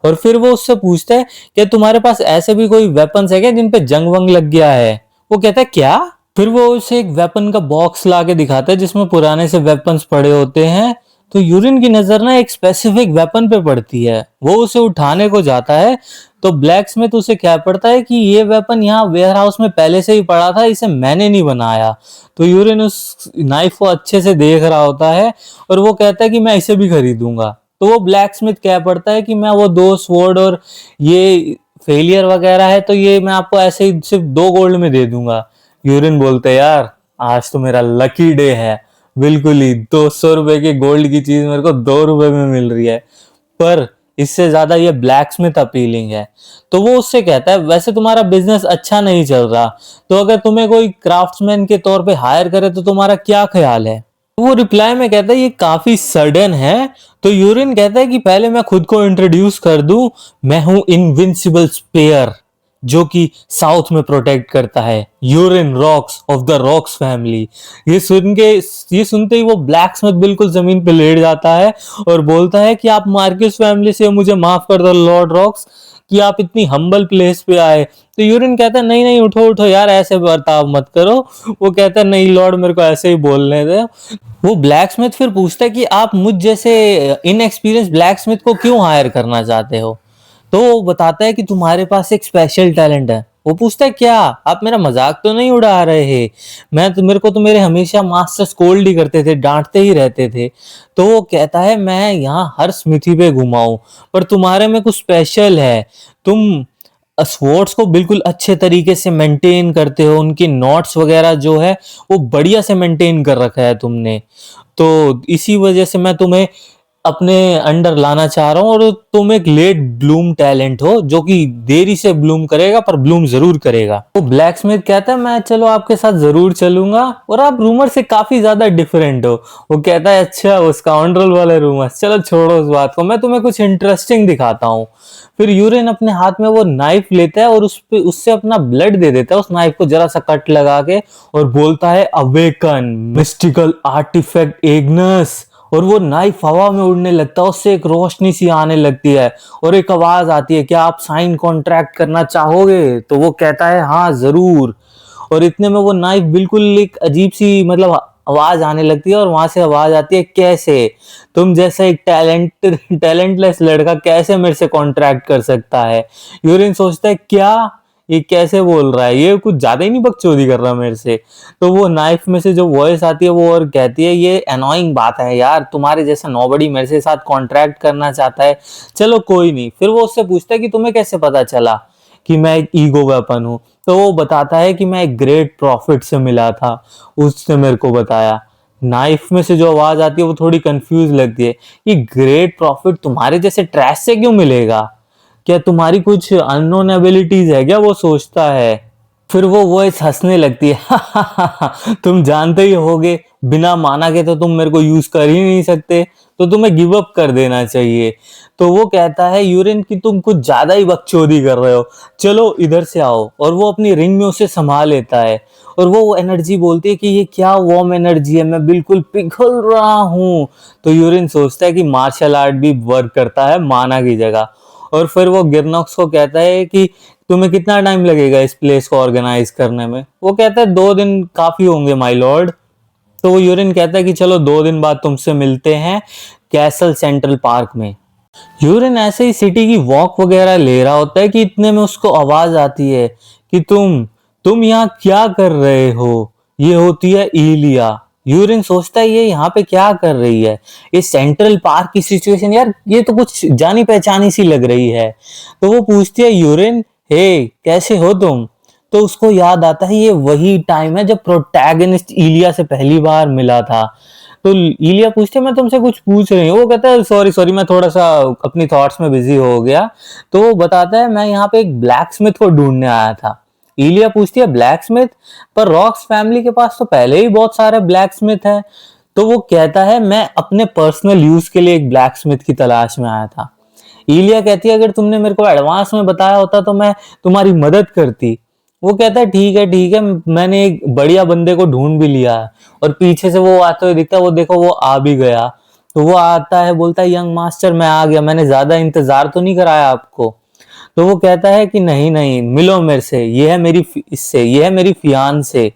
और फिर वो उससे पूछता है कि तुम्हारे पास ऐसे भी कोई वेपन्स है क्या जिन पे जंग वंग लग गया है। वो कहता है क्या। फिर वो उसे एक वेपन का बॉक्स ला के दिखाता है जिसमें पुराने से वेपन्स पड़े होते हैं। तो यूरिन की नजर ना एक स्पेसिफिक वेपन पे पड़ती है। वो उसे उठाने को जाता है तो ब्लैक स्मिथ उसे क्या पड़ता है कि ये वेपन यहाँ वेयर हाउस में पहले से ही पड़ा था, इसे मैंने नहीं बनाया। तो यूरिन उस नाइफ को अच्छे से देख रहा होता है और वो कहता है कि मैं इसे भी खरीदूंगा। तो वो ब्लैक स्मिथ कह पड़ता है कि मैं वो 2 स्वॉर्ड और ये फेलियर वगैरह है तो ये मैं आपको ऐसे ही सिर्फ 2 गोल्ड में दे दूंगा। यूरिन बोलते यार आज तो मेरा लकी डे है, बिल्कुल ही 200 रुपए की गोल्ड की चीज मेरे को 2 रुपए में मिल रही है। पर इससे ज्यादा ये ब्लैक स्मिथ अपीलिंग है। तो वो उससे कहता है वैसे तुम्हारा बिजनेस अच्छा नहीं चल रहा, तो अगर तुम्हें कोई क्राफ्ट्समैन के तौर पे हायर करे तो तुम्हारा क्या ख्याल है। वो रिप्लाई में कहता है ये काफी सडन है। तो यूरिन कहता है कि पहले मैं खुद को इंट्रोड्यूस कर दूं, मैं हूं इनविंसिबल स्पेयर जो कि साउथ में प्रोटेक्ट करता है, urine rocks of the rocks family. ये सुनते ही वो ब्लैक स्मिथ बिल्कुल जमीन पे लेट जाता है और बोलता है कि आप मार्किस फैमिली से मुझे माफ कर दो लॉर्ड रॉक्स कि आप इतनी हम्बल प्लेस पे आए। तो यूरिन कहता है नहीं नहीं उठो उठो यार ऐसे बर्ताव मत करो। वो कहता है नहीं लॉर्ड मेरे को ऐसे ही बोलने दे। वो ब्लैक स्मिथ फिर पूछता है कि आप मुझ जैसे इनएक्सपीरियंस ब्लैक स्मिथ को क्यों हायर करना चाहते हो। तो वो बताता है कि तुम्हारे पास एक स्पेशल टैलेंट है। वो पूछता है क्या, आप मेरा मजाक तो नहीं उड़ा रहे हैं। मेरे को तो मेरे हमेशा मास्टर स्कोल्ड ही करते थे, डांटते ही रहते थे। तो वो कहता है मैं यहाँ हर स्मिथी पे घुमा हूं पर तुम्हारे में कुछ स्पेशल है। तुम स्वॉर्ड्स को बिल्कुल अच्छे तरीके से मेंटेन करते हो, उनकी नॉट्स वगैरह जो है वो बढ़िया से मेंटेन कर रखा है तुमने। तो इसी वजह से मैं तुम्हें अपने अंडर लाना चाह रहा हूँ और तुम एक लेट ब्लूम टैलेंट हो जो कि देरी से ब्लूम करेगा पर ब्लूम जरूर करेगा। तो ब्लैक स्मिथ कहता है मैं चलो आपके साथ जरूर चलूंगा और आप रूमर से काफी ज्यादा डिफरेंट हो। वो कहता है अच्छा वो स्काउंड्रल वाले रूमर्स, चलो छोड़ो उस बात को, मैं तुम्हें कुछ इंटरेस्टिंग दिखाता हूँ। फिर यूरेन अपने हाथ में वो नाइफ लेता है और उससे अपना ब्लड दे देता है उस नाइफ को जरा सा कट लगा के और बोलता है अवेकन मिस्टिकल आर्टिफैक्ट एग्नस। और वो नाइफ हवा में उड़ने लगता है, उससे एक रोशनी सी आने लगती है और एक आवाज आती है क्या आप साइन कॉन्ट्रैक्ट करना चाहोगे। तो वो कहता है हाँ जरूर। और इतने में वो नाइफ बिल्कुल एक अजीब सी मतलब आवाज आने लगती है और वहां से आवाज आती है कैसे तुम जैसा एक टैलेंटलेस लड़का कैसे मेरे से कॉन्ट्रैक्ट कर सकता है। यूरिन सोचता है क्या ये कैसे बोल रहा है, ये कुछ ज्यादा ही नहीं बकचोदी कर रहा मेरे से। तो वो नाइफ में से जो वॉइस आती है वो और कहती है ये अनोइंग बात है यार, तुम्हारे जैसा नोबडी मेरे से साथ कॉन्ट्रैक्ट करना चाहता है, चलो कोई नहीं। फिर वो उससे पूछता है कि तुम्हें कैसे पता चला कि मैं एक ईगो वेपन हूँ। तो वो बताता है कि मैं एक ग्रेट प्रॉफिट से मिला था, उसने मेरे को बताया। नाइफ में से जो आवाज आती है वो थोड़ी कंफ्यूज लगती है कि ग्रेट प्रॉफिट तुम्हारे जैसे ट्रैश से क्यों मिलेगा, क्या तुम्हारी कुछ अननोन एबिलिटीज है क्या, वो सोचता है। फिर वो वॉइस हंसने लगती है तुम जानते ही होगे बिना माना के तो तुम मेरे को यूज कर ही नहीं सकते, तो तुम्हें गिव अप कर देना चाहिए। तो वो कहता है यूरिन की तुम कुछ ज्यादा ही बकचोदी कर रहे हो, चलो इधर से आओ। और वो अपनी रिंग में उसे संभाल लेता है और वो एनर्जी बोलती है कि ये क्या वार्म एनर्जी है, मैं बिल्कुल पिघल रहा हूँ। तो यूरिन सोचता है कि मार्शल आर्ट भी वर्क करता है माना की जगह। और फिर वो गिरनॉक्स को कहता है कि तुम्हें कितना टाइम लगेगा इस प्लेस को ऑर्गेनाइज करने में। वो कहता है 2 दिन काफी होंगे माय लॉर्ड। तो वो यूरिन कहता है कि चलो 2 दिन बाद तुमसे मिलते हैं कैसल सेंट्रल पार्क में। यूरिन ऐसे ही सिटी की वॉक वगैरह ले रहा होता है कि इतने में उसको आवाज आती है कि तुम यहाँ क्या कर रहे हो। ये होती है इलिया। यूरिन सोचता है ये यहाँ पे क्या कर रही है, ये सेंट्रल पार्क की सिचुएशन यार ये तो कुछ जानी पहचानी सी लग रही है। तो वो पूछती है यूरिन हे कैसे हो तुम। तो उसको याद आता है ये वही टाइम है जब प्रोटैगनिस्ट इलिया से पहली बार मिला था। तो इलिया पूछते मैं तुमसे कुछ पूछ रही हूँ। वो कहता है सॉरी सॉरी मैं थोड़ा सा अपनी थॉट्स में बिजी हो गया। तो वो बताता है मैं यहाँ पे एक ब्लैक स्मिथ को ढूंढने आया था। इलिया पूछती है ब्लैक स्मिथ, पर रॉक्स फैमिली के पास तो पहले ही बहुत सारे ब्लैक स्मिथ हैं। तो वो कहता है मैं अपने पर्सनल यूज के लिए एक ब्लैक स्मिथ की तलाश में आया था। इलिया कहती है अगर तुमने मेरे को एडवांस में बताया होता तो मैं तुम्हारी मदद करती। वो कहता है ठीक है, मैंने एक बढ़िया बंदे को ढूंढ भी लिया है। और पीछे से वो आते हुए दिखता है, वो देखो वो आ भी गया। तो वो आता है, बोलता है यंग मास्टर मैं आ गया, मैंने ज्यादा इंतजार तो नहीं कराया आपको। तो वो कहता है कि नहीं नहीं, मिलो मेरे से, ये है मेरी फियांसे।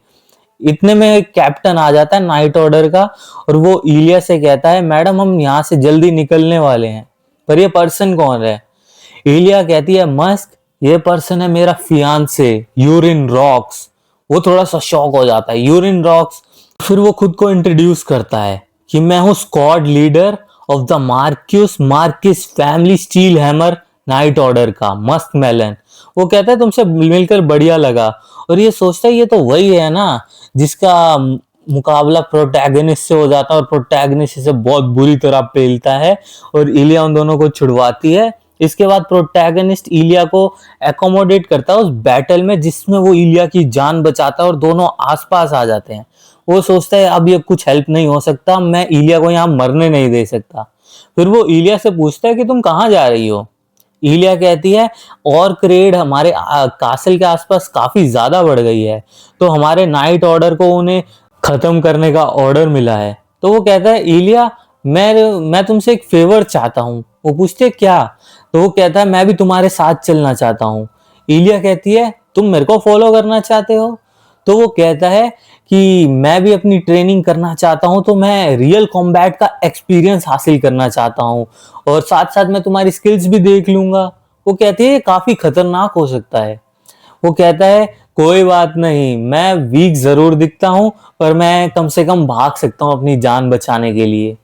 इतने में एक कैप्टन आ जाता है नाइट ऑर्डर का, और वो इलिया से कहता है मैडम हम यहाँ से जल्दी निकलने वाले हैं, पर ये पर्सन कौन है। इलिया कहती है मस्क, ये पर्सन है मेरा फियांसे यूरिन रॉक्स। वो थोड़ा सा शॉक हो जाता है, यूरिन रॉक्स। फिर वो खुद को इंट्रोड्यूस करता है कि मैं हूं squad leader of the Marxist family steel hammer night order का मस्क मेलन। वो कहता है तुमसे मिलकर बढ़िया लगा। और ये सोचता है ये तो वही है ना जिसका मुकाबला प्रोटैगनिस्ट से हो जाता है, और प्रोटैगनिस्ट इसे बहुत बुरी तरह पेलता है, और इलिया उन दोनों को छुड़वाती है। इसके बाद प्रोटैगनिस्ट इलिया को एकोमोडेट करता है उस बैटल में जिसमें वो इलिया की जान बचाता है, और दोनों आसपास आ जाते हैं। वो सोचता है अब ये कुछ हेल्प नहीं हो सकता, मैं इलिया को यहाँ मरने नहीं दे सकता। फिर वो इलिया से पूछता है कि तुम कहाँ जा रही हो। इलिया कहती है और रेड हमारे कासल के आसपास काफी ज्यादा बढ़ गई है, तो हमारे नाइट ऑर्डर को उन्हें खत्म करने का ऑर्डर मिला है। तो वो कहता है इलिया मैं तुमसे एक फेवर चाहता हूँ। वो पूछते क्या। तो वो कहता है मैं भी तुम्हारे साथ चलना चाहता हूँ। इलिया कहती है तुम मेरे को फॉलो करना चाहते हो। तो वो कहता है कि मैं भी अपनी ट्रेनिंग करना चाहता हूँ, तो मैं रियल कॉम्बैट का एक्सपीरियंस हासिल करना चाहता हूँ, और साथ साथ मैं तुम्हारी स्किल्स भी देख लूंगा। वो कहती है काफी खतरनाक हो सकता है। वो कहता है कोई बात नहीं, मैं वीक जरूर दिखता हूं, पर मैं कम से कम भाग सकता हूं अपनी जान बचाने के लिए।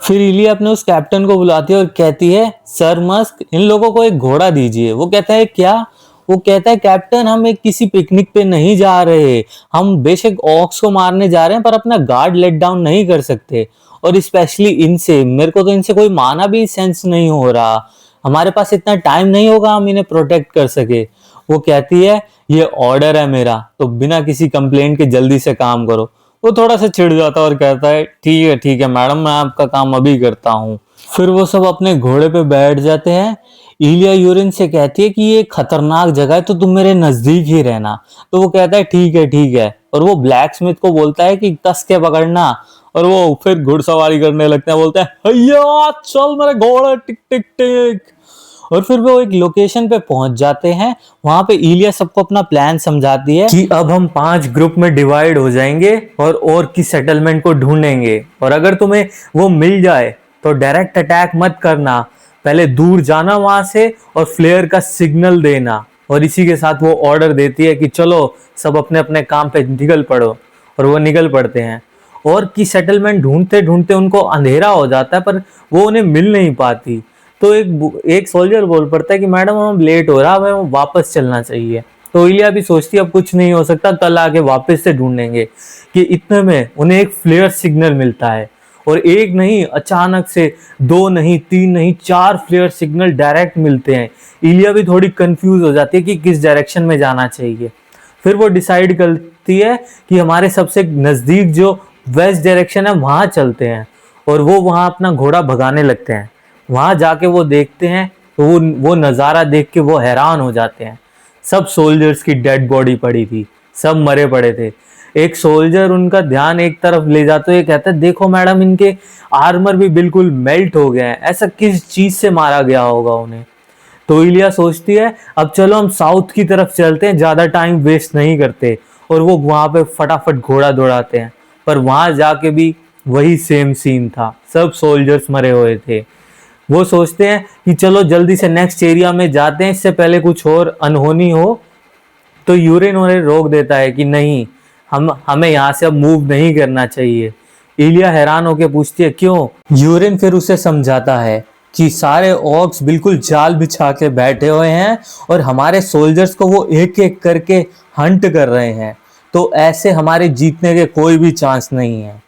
फिर इलिया अपने उस कैप्टन को बुलाती है और कहती है सर मस्क इन लोगों को एक घोड़ा दीजिए। वो कहता है क्या। वो कहता है कैप्टन हम एक किसी पिकनिक पे नहीं जा रहे, हम बेशक ऑक्स को मारने जा रहे हैं पर अपना गार्ड लेट डाउन नहीं कर सकते, और स्पेशली इनसे, मेरे को तो इनसे कोई माना भी सेंस नहीं हो रहा, हमारे पास इतना टाइम नहीं होगा हम इन्हें प्रोटेक्ट कर सके। वो कहती है ये ऑर्डर है मेरा, तो बिना किसी कंप्लेंट के जल्दी से काम करो। वो थोड़ा सा चिढ़ जाता है और कहता है ठीक है मैडम, मैं आपका काम अभी करता हूँ। फिर वो सब अपने घोड़े पे बैठ जाते हैं। इलिया यूरिन से कहती है कि ये खतरनाक जगह है तो तुम मेरे नजदीक ही रहना। तो वो कहता है ठीक है, और वो ब्लैक स्मिथ को बोलता है कि कस के पकड़ना, और वो फिर घुड़सवारी करने लगते हैं। बोलते हैं हैया चल मेरे घोड़े, टिक टिक टिक। और फिर वो एक लोकेशन पे पहुंच जाते हैं। वहां पे इलिया सबको अपना प्लान समझाती है कि अब हम 5 ग्रुप में डिवाइड हो जाएंगे और की सेटलमेंट को ढूंढेंगे, और अगर तुम्हें वो मिल जाए तो डायरेक्ट अटैक मत करना, पहले दूर जाना वहां से और फ्लेयर का सिग्नल देना। और इसी के साथ वो ऑर्डर देती है कि चलो सब अपने अपने काम पे निकल पड़ो, और वो निकल पड़ते हैं। और की सेटलमेंट ढूंढते ढूंढते उनको अंधेरा हो जाता है, पर वो उन्हें मिल नहीं पाती। तो एक सोल्जर बोल पड़ता है कि मैडम हम लेट हो रहा, हमें वापस चलना चाहिए। तो इलिया भी सोचती है अब कुछ नहीं हो सकता, कल आके वापस से ढूंढेंगे। कि इतने में उन्हें एक फ्लेयर सिग्नल मिलता है, और एक नहीं, अचानक से 2 नहीं 3 नहीं 4 फ्लेयर सिग्नल डायरेक्ट मिलते हैं। इलिया भी थोड़ी कंफ्यूज हो जाती है कि किस डायरेक्शन में जाना चाहिए। फिर वो डिसाइड करती है कि हमारे सबसे नजदीक जो वेस्ट डायरेक्शन है वहां चलते हैं, और वो वहां अपना घोड़ा भगाने लगते हैं। वहां जाके वो देखते हैं तो वो नजारा देख के वो हैरान हो जाते हैं। सब सोल्जर्स की डेड बॉडी पड़ी थी, सब मरे पड़े थे। एक सोल्जर उनका ध्यान एक तरफ ले जाते हुए कहता है देखो मैडम इनके आर्मर भी बिल्कुल मेल्ट हो गए हैं, ऐसा किस चीज से मारा गया होगा उन्हें। तो इलिया सोचती है अब चलो हम साउथ की तरफ चलते हैं, ज्यादा टाइम वेस्ट नहीं करते, और वो वहां पे फटाफट घोड़ा दौड़ाते हैं। पर वहां जाके भी वही सेम सीन था, सब सोल्जर्स मरे हुए थे। वो सोचते हैं कि चलो जल्दी से नेक्स्ट एरिया में जाते हैं, इससे पहले कुछ और अनहोनी हो। तो यूरेन उन्हें रोक देता है कि नहीं, हमें यहाँ से अब मूव नहीं करना चाहिए। इलिया हैरान होकर पूछती है क्यों। यूरेन फिर उसे समझाता है कि सारे ऑर्क्स बिल्कुल जाल बिछा के बैठे हुए हैं, और हमारे सोल्जर्स को वो एक एक करके हंट कर रहे हैं, तो ऐसे हमारे जीतने के कोई भी चांस नहीं है।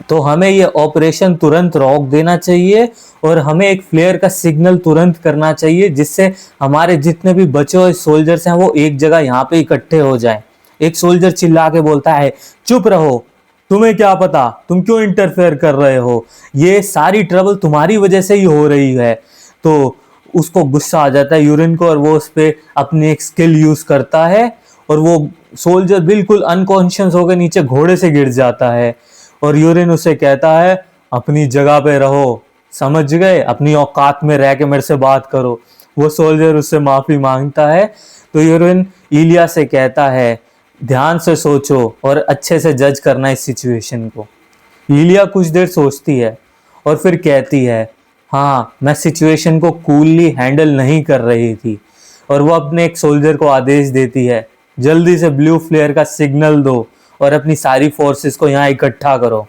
तो हमें ये ऑपरेशन तुरंत रोक देना चाहिए, और हमें एक फ्लेयर का सिग्नल तुरंत करना चाहिए जिससे हमारे जितने भी बचे हुए सोल्जर्स हैं वो एक जगह यहाँ पे इकट्ठे हो जाएं। एक सोल्जर चिल्ला के बोलता है चुप रहो, तुम्हें क्या पता, तुम क्यों इंटरफेयर कर रहे हो, ये सारी ट्रबल तुम्हारी वजह से ही हो रही है। तो उसको गुस्सा आ जाता है यूरिन को और वो उस पर अपनी एक स्किल यूज करता है और वो सोल्जर बिल्कुल अनकॉन्शियस होकर नीचे घोड़े से गिर जाता है और यूरिन उसे कहता है अपनी जगह पे रहो, समझ गए, अपनी औकात में रह के मेरे से बात करो। वो सोल्जर उससे माफी मांगता है तो यूरिन इलिया से कहता है ध्यान से सोचो और अच्छे से जज करना इस सिचुएशन को। इलिया कुछ देर सोचती है और फिर कहती है हाँ, मैं सिचुएशन को कूलली हैंडल नहीं कर रही थी। और वो अपने एक सोल्जर को आदेश देती है जल्दी से ब्लू फ्लेयर का सिग्नल दो और अपनी सारी फोर्सेस को यहाँ इकट्ठा करो।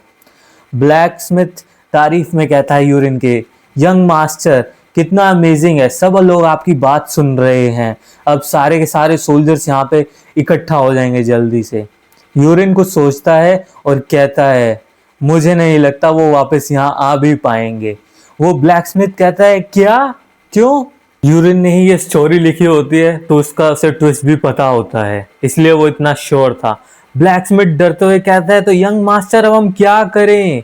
ब्लैक स्मिथ तारीफ में कहता है यूरिन के, यंग मास्टर कितना अमेजिंग है, सब लोग आपकी बात सुन रहे हैं, अब सारे के सारे सोल्जर्स यहाँ पे इकट्ठा हो जाएंगे जल्दी से। यूरिन कुछ सोचता है और कहता है मुझे नहीं लगता वो वापस यहाँ आ भी पाएंगे। वो ब्लैक स्मिथ कहता है क्या, क्यों? यूरिन ने ही ये स्टोरी लिखी होती है तो उसका उसे ट्विस्ट भी पता होता है, इसलिए वो इतना श्योर था। ब्लैक स्मिथ डरते हुए कहता है तो यंग मास्टर अब हम क्या करें?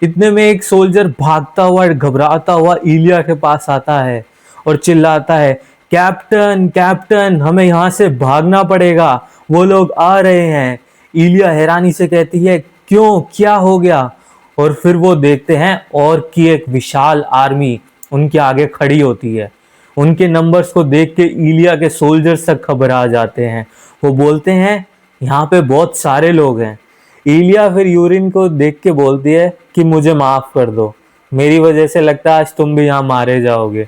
इतने में एक सोल्जर भागता हुआ घबराता हुआ इलिया के पास आता है और चिल्लाता है कैप्टन कैप्टन, हमें यहाँ से भागना पड़ेगा, वो लोग आ रहे हैं। इलिया हैरानी से कहती है क्यों, क्या हो गया? और फिर वो देखते हैं और की एक विशाल आर्मी उनके आगे खड़ी होती है। उनके नंबर्स को देख के इलिया के सोल्जर्स तक घबरा जाते हैं। वो बोलते हैं यहाँ पे बहुत सारे लोग हैं। इलिया फिर यूरिन को देख के बोलती है कि मुझे माफ कर दो, मेरी वजह से लगता है आज तुम भी यहाँ मारे जाओगे।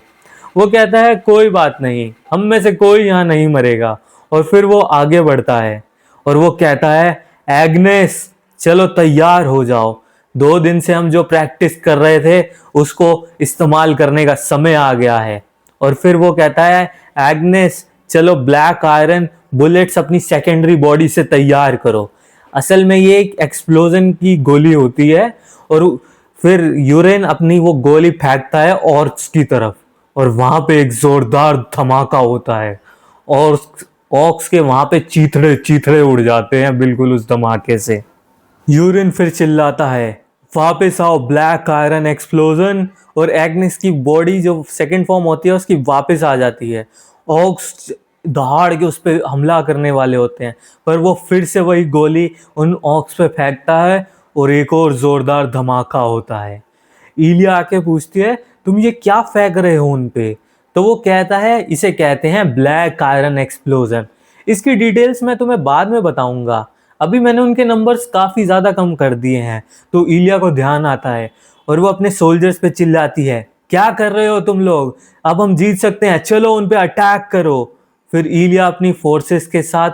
वो कहता है कोई बात नहीं, हम में से कोई यहाँ नहीं मरेगा। और फिर वो आगे बढ़ता है और वो कहता है एग्नेस चलो तैयार हो जाओ, 2 दिन से हम जो प्रैक्टिस कर रहे थे उसको इस्तेमाल करने का समय आ गया है। और फिर वो कहता है एग्नेस चलो ब्लैक आयरन बुलेट्स अपनी सेकेंडरी बॉडी से तैयार करो। असल में ये एक एक्सप्लोजन की गोली होती है और फिर यूरेन अपनी वो गोली फेंकता है ऑर्क्स की तरफ और वहां पे एक जोरदार धमाका होता है और ऑक्स के वहां पे चीथड़े चीथड़े उड़ जाते हैं बिल्कुल उस धमाके से। यूरिन फिर चिल्लाता है वापस आओ ब्लैक आयरन एक्सप्लोजन, और एग्नेस की बॉडी जो सेकंड फॉर्म होती है उसकी वापस आ जाती है। ऑक्स दहाड़ के उस पर हमला करने वाले होते हैं पर वो फिर से वही गोली उन ऑक्स पे फेंकता है और एक और जोरदार धमाका होता है। इलिया आके पूछती है तुम ये क्या फेंक रहे हो उन पे? तो वो कहता है इसे कहते हैं ब्लैक आयरन एक्सप्लोजन। इसकी डिटेल्स मैं तुम्हें बाद में बताऊंगा, अभी मैंने उनके नंबर्स काफी ज्यादा कम कर दिए हैं। तो इलिया को ध्यान आता है और वो अपने सोल्जर्स पे चिल्लाती है क्या कर रहे हो तुम लोग, अब हम जीत सकते हैं, चलो उन पे अटैक करो। फिर इलिया अपनी फोर्सेस के साथ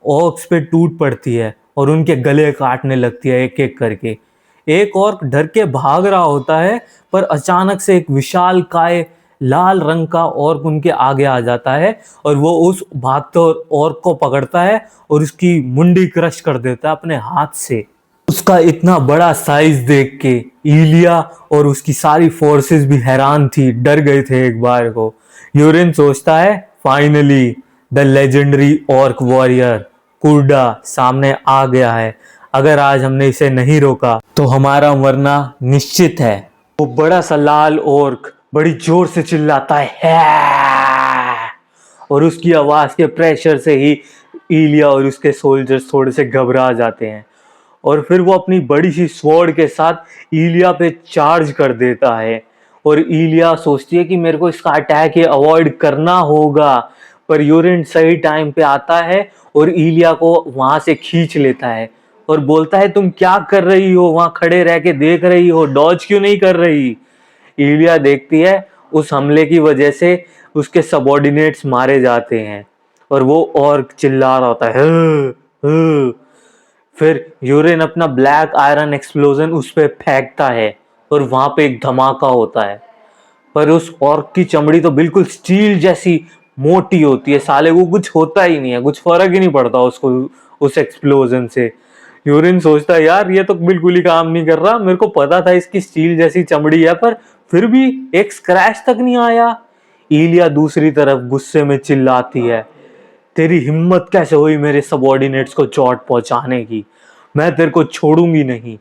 ऑक्स पे टूट पड़ती है और उनके गले काटने लगती है एक एक करके। एक और डर के भाग रहा होता है पर अचानक से एक विशाल काय लाल रंग का ऑर्क उनके आगे आ जाता है और वो उस भागते ऑर्क को पकड़ता है और उसकी मुंडी क्रश कर देता है अपने हाथ से। उसका इतना बड़ा साइज देख के इलिया और उसकी सारी फोर्सेस भी हैरान थी, डर गए थे एक बार को। यूरिन सोचता है finally the legendary orc warrior Kurda सामने आ गया है, अगर आज हमने इसे नहीं रोका तो हमारा मरना निश्चित है। वो बड़ा सा लाल ऑर्क बड़ी जोर से चिल्लाता है और उसकी आवाज के प्रेशर से ही इलिया और उसके सोल्जर्स थोड़े से घबरा जाते हैं और फिर वो अपनी बड़ी सी स्वॉर्ड के साथ इलिया पे चार्ज कर देता है। और इलिया सोचती है कि मेरे को इसका अटैक ये अवॉइड करना होगा, पर यूरिन सही टाइम पे आता है और इलिया को वहां से खींच लेता है और बोलता है तुम क्या कर रही हो, वहां खड़े रह के देख रही हो, डॉज क्यों नहीं कर रही? इलिया देखती है उस हमले की वजह से उसके सबऑर्डिनेट्स मारे जाते हैं और वो और चिल्ला रहा होता है "ह, ह।" फिर यूरिन अपना ब्लैक आयरन एक्सप्लोजन उस पे फेंकता है और वहां पे एक धमाका होता है, पर उस ऑर्क की चमड़ी तो बिल्कुल स्टील जैसी मोटी होती है, साले को कुछ होता ही नहीं है, कुछ फर्क ही नहीं पड़ता उसको उस एक्सप्लोजन से। यूरिन सोचता है यार ये तो बिल्कुल ही काम नहीं कर रहा, मेरे को पता था इसकी स्टील जैसी चमड़ी है पर फिर भी एक स्क्रैच तक नहीं आया। इलिया दूसरी तरफ गुस्से में चिल्लाती है तेरी हिम्मत कैसे हुई मेरे सबऑर्डिनेट्स को चोट पहुंचाने की, मैं तेरे को छोड़ूंगी नहीं।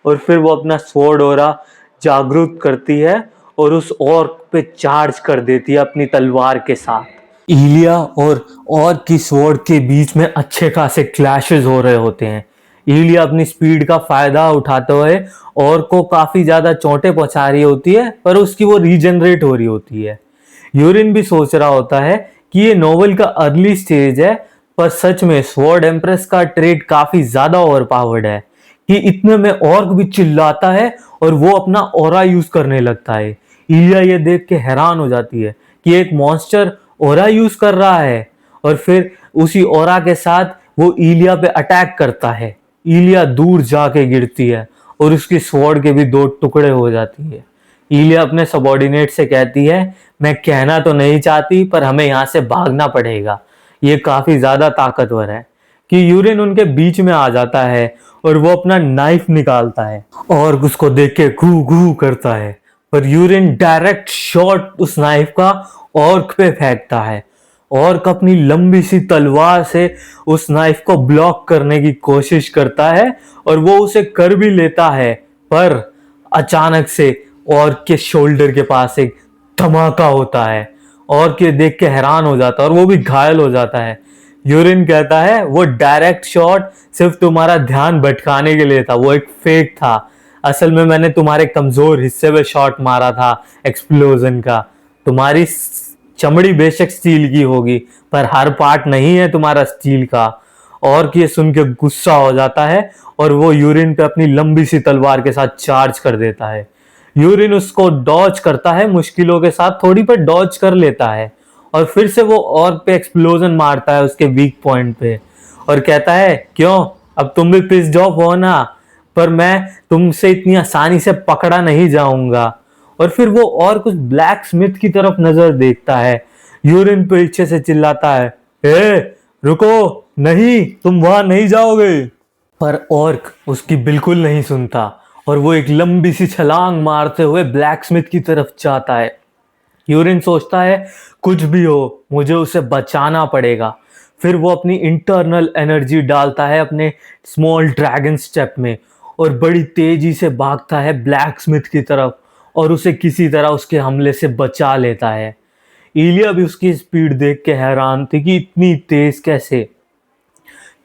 और फिर वो अपना स्वॉर्ड ओरा जागरूक करती है और उस ऑर्क पे चार्ज कर देती है अपनी तलवार के साथ। इलिया और ऑर्क की स्वॉर्ड के बीच में अच्छे खासे क्लैशेस हो रहे होते हैं। इलिया अपनी स्पीड का फायदा उठाते हुए ऑर्क को काफी ज्यादा चोटें पहुंचा रही होती है, पर उसकी वो रीजनरेट हो रही होती है। यूरिन भी सोच रहा होता है कि ये नोवेल का अर्ली स्टेज है, पर सच में स्वॉर्ड एम्प्रेस का ट्रेड काफी ज्यादा ओवरपावर्ड है कि इतने में ऑर्क भी चिल्लाता है और वो अपना ऑरा यूज करने लगता है। इलिया ये देख के हैरान हो जाती है कि एक मॉन्स्टर ऑरा यूज कर रहा है, और फिर उसी ऑरा के साथ वो इलिया पे अटैक करता है। इलिया दूर जाके गिरती है और उसकी स्वॉर्ड के भी 2 टुकड़े हो जाती है। इलिया अपने सबॉर्डिनेट से कहती है, मैं कहना तो नहीं चाहती पर हमें यहाँ से भागना पड़ेगा, ये काफी ज्यादा ताकतवर है। कि यूरिन उनके बीच में आ जाता है और वो अपना नाइफ निकालता है और उसको देख के घू घू करता है, पर यूरिन डायरेक्ट शॉट उस नाइफ का ऑर्क पे फेंकता है। ऑर्क अपनी लंबी सी तलवार से उस नाइफ को ब्लॉक करने की कोशिश करता है और वो उसे कर भी लेता है, पर अचानक से ऑर्क के शोल्डर के पास एक धमाका होता है। ऑर्क ये देख के हैरान हो जाता है और वो भी घायल हो जाता है। यूरिन कहता है वो डायरेक्ट शॉट सिर्फ तुम्हारा ध्यान भटकाने के लिए था, वो एक फेक था। असल में मैंने तुम्हारे कमजोर हिस्से पे शॉट मारा था एक्सप्लोजन का। तुम्हारी चमड़ी बेशक स्टील की होगी, पर हर पार्ट नहीं है तुम्हारा स्टील का। और ये सुन के गुस्सा हो जाता है और वो यूरिन पे अपनी लंबी सी तलवार के साथ चार्ज कर देता है। यूरिन उसको डॉज करता है, मुश्किलों के साथ थोड़ी पर डॉज कर लेता है, और फिर से वो ऑर्क पे एक्सप्लोजन मारता है उसके वीक पॉइंट पे और कहता है, क्यों अब तुम भी पिस्ड ऑफ हो ना, पर मैं तुमसे इतनी आसानी से पकड़ा नहीं जाऊंगा। और फिर वो और कुछ ब्लैक स्मिथ की तरफ नजर देखता है। यूरिन पीछे से चिल्लाता है, ए रुको, नहीं तुम वहां नहीं जाओगे। पर ऑर्क उसकी बिल्कुल नहीं सुनता और वो एक लंबी सी छलांग मारते हुए ब्लैक स्मिथ की तरफ जाता है। यूरिन सोचता है कुछ भी हो मुझे उसे बचाना पड़ेगा। फिर वो अपनी इंटरनल एनर्जी डालता है अपने स्मॉल ड्रैगन स्टेप में और बड़ी तेजी से भागता है ब्लैक स्मिथ की तरफ और उसे किसी तरह उसके हमले से बचा लेता है। इलिया भी उसकी स्पीड देख के हैरान थी कि इतनी तेज कैसे।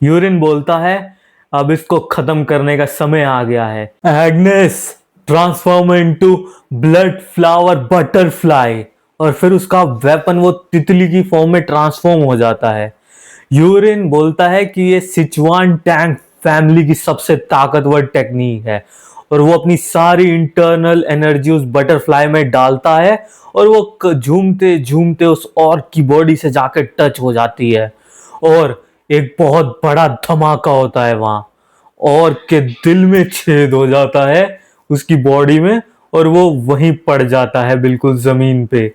यूरिन बोलता है, अब इसको खत्म करने का समय आ गया है। Agnes transform into blood flower butterfly, और फिर उसका वेपन वो तितली की फॉर्म में ट्रांसफॉर्म हो जाता है। यूरिन बोलता है कि ये सिचुआन टैंक फैमिली की सबसे ताकतवर टेक्निक है, और वो अपनी सारी इंटरनल एनर्जी उस बटरफ्लाई में डालता है और वो झूमते झूमते उस ऑर्क की बॉडी से जाकर टच हो जाती है और एक बहुत बड़ा धमाका होता है वहां। ऑर्क के दिल में छेद हो जाता है उसकी बॉडी में और वो वहीं पड़ जाता है बिल्कुल जमीन पे।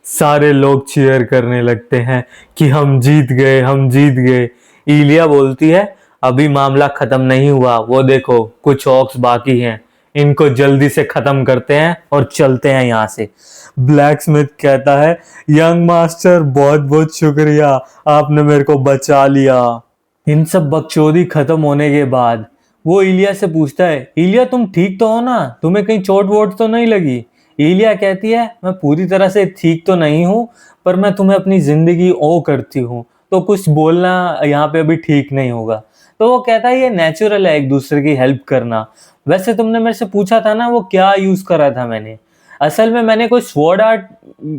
सारे लोग चीयर करने लगते हैं कि हम जीत गए, हम जीत गए। इलिया बोलती है, अभी मामला खत्म नहीं हुआ, वो देखो कुछ ऑक्स बाकी हैं, इनको जल्दी से खत्म करते हैं और चलते हैं यहाँ से। ब्लैक स्मिथ कहता है, यंग मास्टर बहुत बहुत शुक्रिया, आपने मेरे को बचा लिया। इन सब बकचोदी खत्म होने के बाद वो इलिया से पूछता है, इलिया तुम ठीक तो हो ना, तुम्हें कहीं चोट वोट तो नहीं लगी। इलिया कहती है, मैं पूरी तरह से ठीक तो नहीं हूँ, पर मैं तुम्हें अपनी जिंदगी ओ करती हूँ, तो कुछ बोलना यहाँ पे अभी ठीक नहीं होगा। तो वो कहता है, ये नेचुरल है एक दूसरे की हेल्प करना। वैसे तुमने मेरे से पूछा था ना वो क्या यूज करा था मैंने, असल में मैंने कोई स्वॉर्ड आर्ट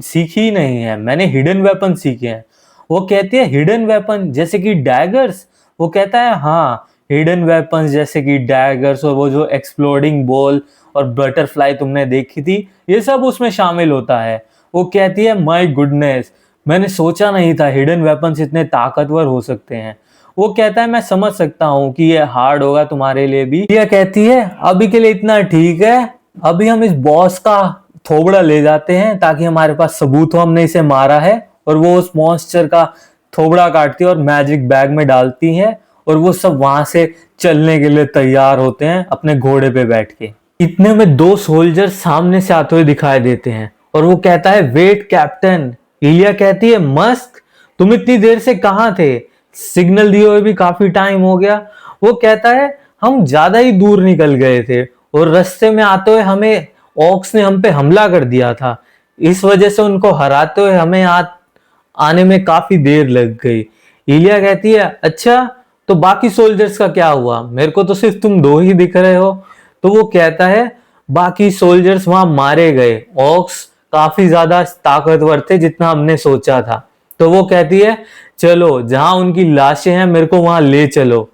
सीखी ही नहीं है, मैंने हिडन वेपन सीखे हैं। वो कहती है, हिडन वेपन जैसे कि डैगर्स। वो कहता है, हाँ हिडन वेपन्स जैसे कि डैगर्स और वो जो एक्सप्लोडिंग बॉल और बटरफ्लाई तुमने देखी थी, ये सब उसमें शामिल होता है। वो कहती है, माय गुडनेस, मैंने सोचा नहीं था हिडन वेपन्स इतने ताकतवर हो सकते हैं। वो कहता है, मैं समझ सकता हूँ कि ये हार्ड होगा तुम्हारे लिए भी। यह कहती है, अभी के लिए इतना ठीक है, अभी हम इस बॉस का थोबड़ा ले जाते हैं ताकि हमारे पास सबूत हो हमने इसे मारा है। और वो उस मॉन्स्टर का थोबड़ा काटती है और मैजिक बैग में डालती है और वो सब वहां से चलने के लिए तैयार होते हैं अपने घोड़े पे बैठ के। इतने में 2 सोल्जर सामने से आते हुए दिखाई देते हैं और वो कहता है, वेट कैप्टन। इलिया कहती है, मस्क तुम इतनी देर से कहाँ थे, सिग्नल दिए हुए भी काफी टाइम हो गया। वो कहता है, हम ज्यादा ही दूर निकल गए थे और रास्ते में आते हुए हमें ऑक्स ने हम पे हमला कर दिया था, इस वजह से उनको हराते हुए हमें आने में काफी देर लग गई। इलिया कहती है अच्छा, तो बाकी सोल्जर्स का क्या हुआ, मेरे को तो सिर्फ तुम दो ही दिख रहे हो। तो वो कहता है बाकी सोल्जर्स वहां मारे गए, ऑक्स काफी ज्यादा ताकतवर थे जितना हमने सोचा था। तो वो कहती है चलो जहां उनकी लाशें हैं मेरे को वहां ले चलो।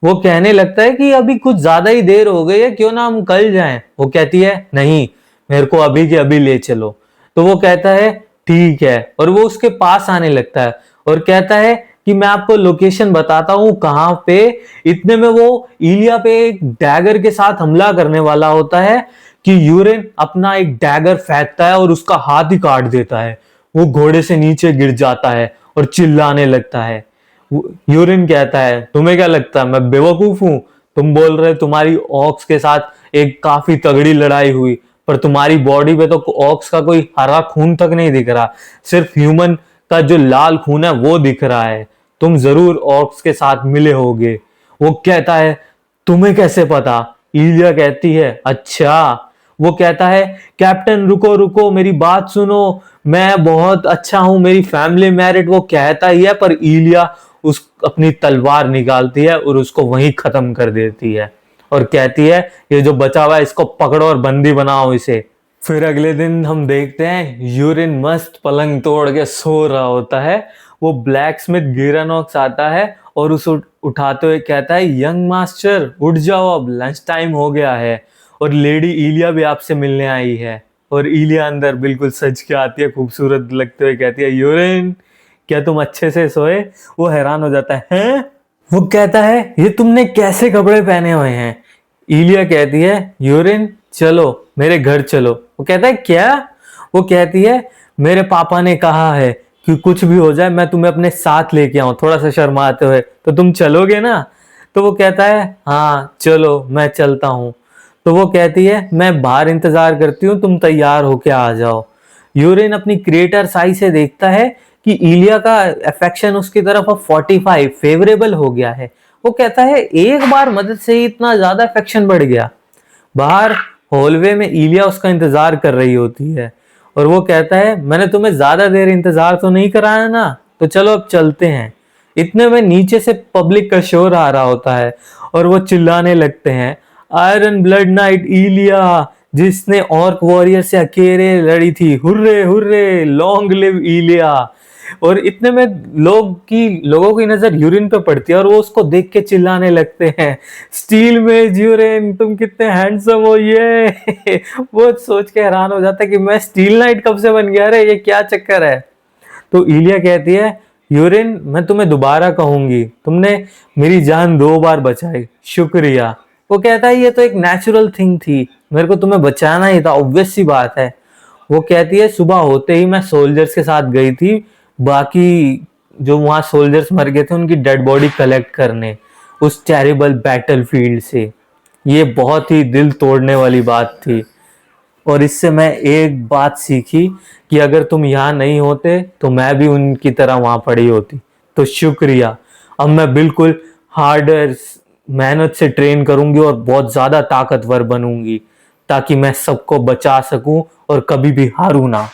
वो कहने लगता है कि अभी कुछ ज्यादा ही देर हो गई है, क्यों ना हम कल जाएं। वो कहती है नहीं, मेरे को अभी के अभी ले चलो। तो वो कहता है ठीक है, और वो उसके पास आने लगता है और कहता है कि मैं आपको लोकेशन बताता हूं कहां पे। इतने में वो इलिया पे एक डैगर के साथ हमला करने वाला होता है कि यूरेन अपना एक डैगर फेंकता है और उसका हाथ ही काट देता है। वो घोड़े से नीचे गिर जाता है और चिल्लाने लगता है। यूरिन कहता है तुम्हें क्या लगता है मैं बेवकूफ हूं, तुम बोल रहे तुम्हारी ऑक्स के साथ एक काफी तगड़ी लड़ाई हुई, पर तुम्हारी बॉडी पे तो ऑक्स का कोई हरा खून तक नहीं दिख रहा, सिर्फ ह्यूमन का जो लाल खून है वो दिख रहा है, तुम जरूर ऑक्स के साथ मिले होगे। वो कहता है तुम्हें कैसे पता। इलिया कहती है अच्छा। वो कहता है कैप्टन रुको रुको मेरी बात सुनो, मैं बहुत अच्छा हूं, मेरी फैमिली मैरिड। वो कहता ही है पर इलिया उस अपनी तलवार निकालती है और उसको वहीं खत्म कर देती है और कहती है ये जो बचा हुआ है इसको पकड़ो और बंदी बनाओ इसे। फिर अगले दिन हम देखते हैं यूरिन मस्त पलंग तोड़ के सो रहा होता है। वो ब्लैक स्मिथ गिरानॉक्स आता है और उसे उठाते हुए कहता है यंग मास्टर उठ जाओ, अब लंच टाइम हो गया है और लेडी इलिया भी आपसे मिलने आई है। और इलिया अंदर बिल्कुल सज के आती है, खूबसूरत लगते हुए कहती है यूरिन क्या तुम अच्छे से सोए। वो हैरान हो जाता है हैं? वो कहता है ये तुमने कैसे कपड़े पहने हुए हैं। इलिया कहती है यूरिन चलो मेरे घर चलो। वो कहता है क्या। वो कहती है मेरे पापा ने कहा है कि कुछ भी हो जाए मैं तुम्हें अपने साथ लेके आऊं, थोड़ा सा शर्माते हुए, तो तुम चलोगे ना। तो वो कहता है हाँ चलो मैं चलता हूँ। तो वो कहती है मैं बाहर इंतजार करती हूँ, तुम तैयार होके आ जाओ। यूरेन अपनी क्रिएटर साई से देखता है कि इलिया का अफेक्शन उसकी तरफ अब 45 फेवरेबल हो गया है। वो कहता है एक बार मदद से ही इतना ज्यादा अफेक्शन बढ़ गया। बाहर हॉलवे में इलिया उसका इंतजार कर रही होती है और वो कहता है मैंने तुम्हें ज्यादा देर इंतजार तो नहीं कराया ना, तो चलो अब चलते हैं। इतने में नीचे से पब्लिक का शोर आ रहा होता है और वो चिल्लाने लगते हैं आयरन ब्लड नाइट इलिया जिसने ऑर्क वॉरियर से अकेले लड़ी थी, हुर्रे हुर्रे लॉन्ग लिव इलिया। और इतने में लोगों की नजर यूरिन पे पड़ती है और वो उसको देख के चिल्लाने लगते हैं स्टील में यूरिन तुम कितने हैंडसम हो ये। वो सोच के हैरान हो जाता है कि मैं स्टील नाइट कब से बन गया रे, ये क्या चक्कर है। तो इलिया कहती है यूरिन मैं तुम्हें दोबारा कहूंगी, तुमने मेरी जान 2 बार बचाई, शुक्रिया। वो कहता है ये तो एक नेचुरल थिंग थी, मेरे को तुम्हें बचाना ही था, ऑब्वियस सी बात है। वो कहती है सुबह होते ही मैं सोल्जर्स के साथ गई थी बाकी जो वहां सोल्जर्स मर गए थे उनकी डेड बॉडी कलेक्ट करने उस टेरिबल बैटलफील्ड से। ये बहुत ही दिल तोड़ने वाली बात थी और इससे मैं एक बात सीखी कि अगर तुम यहाँ नहीं होते तो मैं भी उनकी तरह वहां पड़ी होती। तो शुक्रिया, अब मैं बिल्कुल हार्डर मेहनत से ट्रेन करूंगी और बहुत ज्यादा ताकतवर बनूंगी ताकि मैं सबको बचा सकूं और कभी भी हारू ना।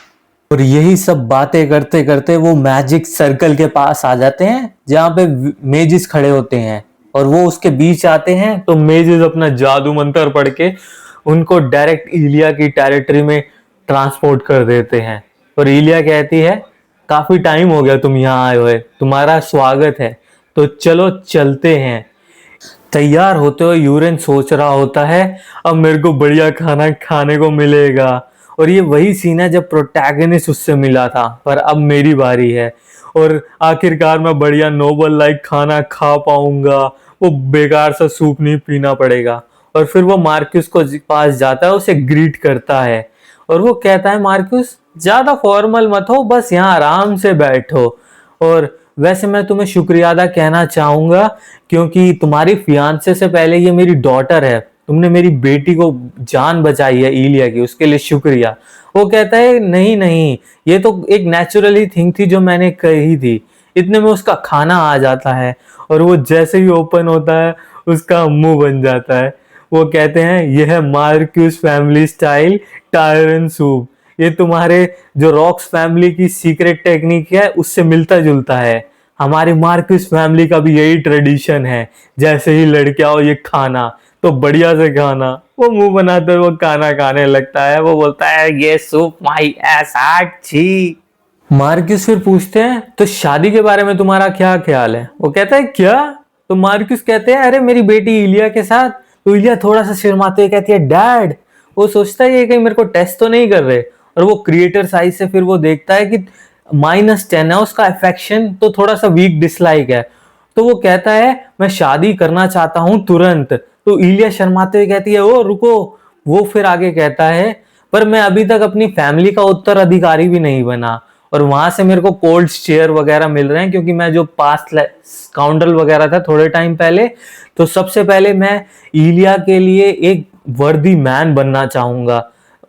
और यही सब बातें करते करते वो मैजिक सर्कल के पास आ जाते हैं जहाँ पे मेजिस खड़े होते हैं और वो उसके बीच आते हैं। तो मेजिस अपना जादू मंत्र पढ़ के उनको डायरेक्ट इलिया की टेरिटरी में ट्रांसपोर्ट कर देते हैं। और इलिया कहती है काफी टाइम हो गया तुम यहाँ आए हुए, तुम्हारा स्वागत है, तो चलो चलते हैं। तैयार होते हुए यूरेन सोच रहा होता है अब मेरे को बढ़िया खाना खाने को मिलेगा। और ये वही सीन है जब प्रोटैगनिस्ट उससे मिला था, पर अब मेरी बारी है और आखिरकार मैं बढ़िया नोबल लाइक खाना खा पाऊंगा, वो बेकार सा सूप नहीं पीना पड़ेगा। और फिर वो मार्क्यूस को पास जाता है, उसे ग्रीट करता है और वो कहता है मार्क्यूस ज्यादा फॉर्मल मत हो, बस यहाँ आराम से बैठो। और वैसे मैं तुम्हें शुक्रिया अदा कहना चाहूंगा क्योंकि तुम्हारी फियांसे से पहले ये मेरी डॉटर है, तुमने मेरी बेटी को जान बचाई है इलिया की, उसके लिए शुक्रिया। वो कहता है नहीं नहीं, ये तो एक नेचुरली थिंग थी जो मैंने कही थी। इतने में उसका खाना आ जाता है और वो जैसे ही ओपन होता है उसका मुंह बन जाता है। वो कहते हैं ये है Marcus family style tyrant soup. ये तुम्हारे जो रॉक्स फैमिली की सीक्रेट टेक्निक है उससे मिलता जुलता है। हमारी मार्क्यूस फैमिली का भी यही ट्रेडिशन है, जैसे ही लड़के आओ ये खाना, तो बढ़िया से खाना। वो मुंह बनाते हुए वो खाना खाने लगता है, वो बोलता है ये सूप माई एस हार्ट छी। मार्क्यूस फिर पूछते हैं तो शादी के बारे में तुम्हारा क्या ख्याल है? वो कहता है क्या? तो मार्क्यूस कहते हैं अरे मेरी बेटी इलिया के साथ। तो इलिया थोड़ा सा शर्माते हुए कहती है डैड। वो सोचता है ये कहीं मेरे को टेस्ट तो नहीं कर रहे, और वो क्रिएटर साइज से फिर वो देखता है कि -10 है उसका अफेक्शन, तो थोड़ा सा वीक डिसलाइक है। तो वो कहता है मैं शादी करना चाहता हूं तुरंत। तो इलिया शर्माते हुए कहती है ओ रुको। वो फिर आगे कहता है पर मैं अभी तक अपनी फैमिली का उत्तराधिकारी भी नहीं बना, और वहां से मेरे को कोल्ड चेयर वगैरह मिल रहे हैं, क्योंकि मैं जो पास्ट स्काउंडल वगैरह था थोड़े टाइम पहले, तो सबसे पहले मैं इलिया के लिए एक वर्दी मैन बनना चाहूंगा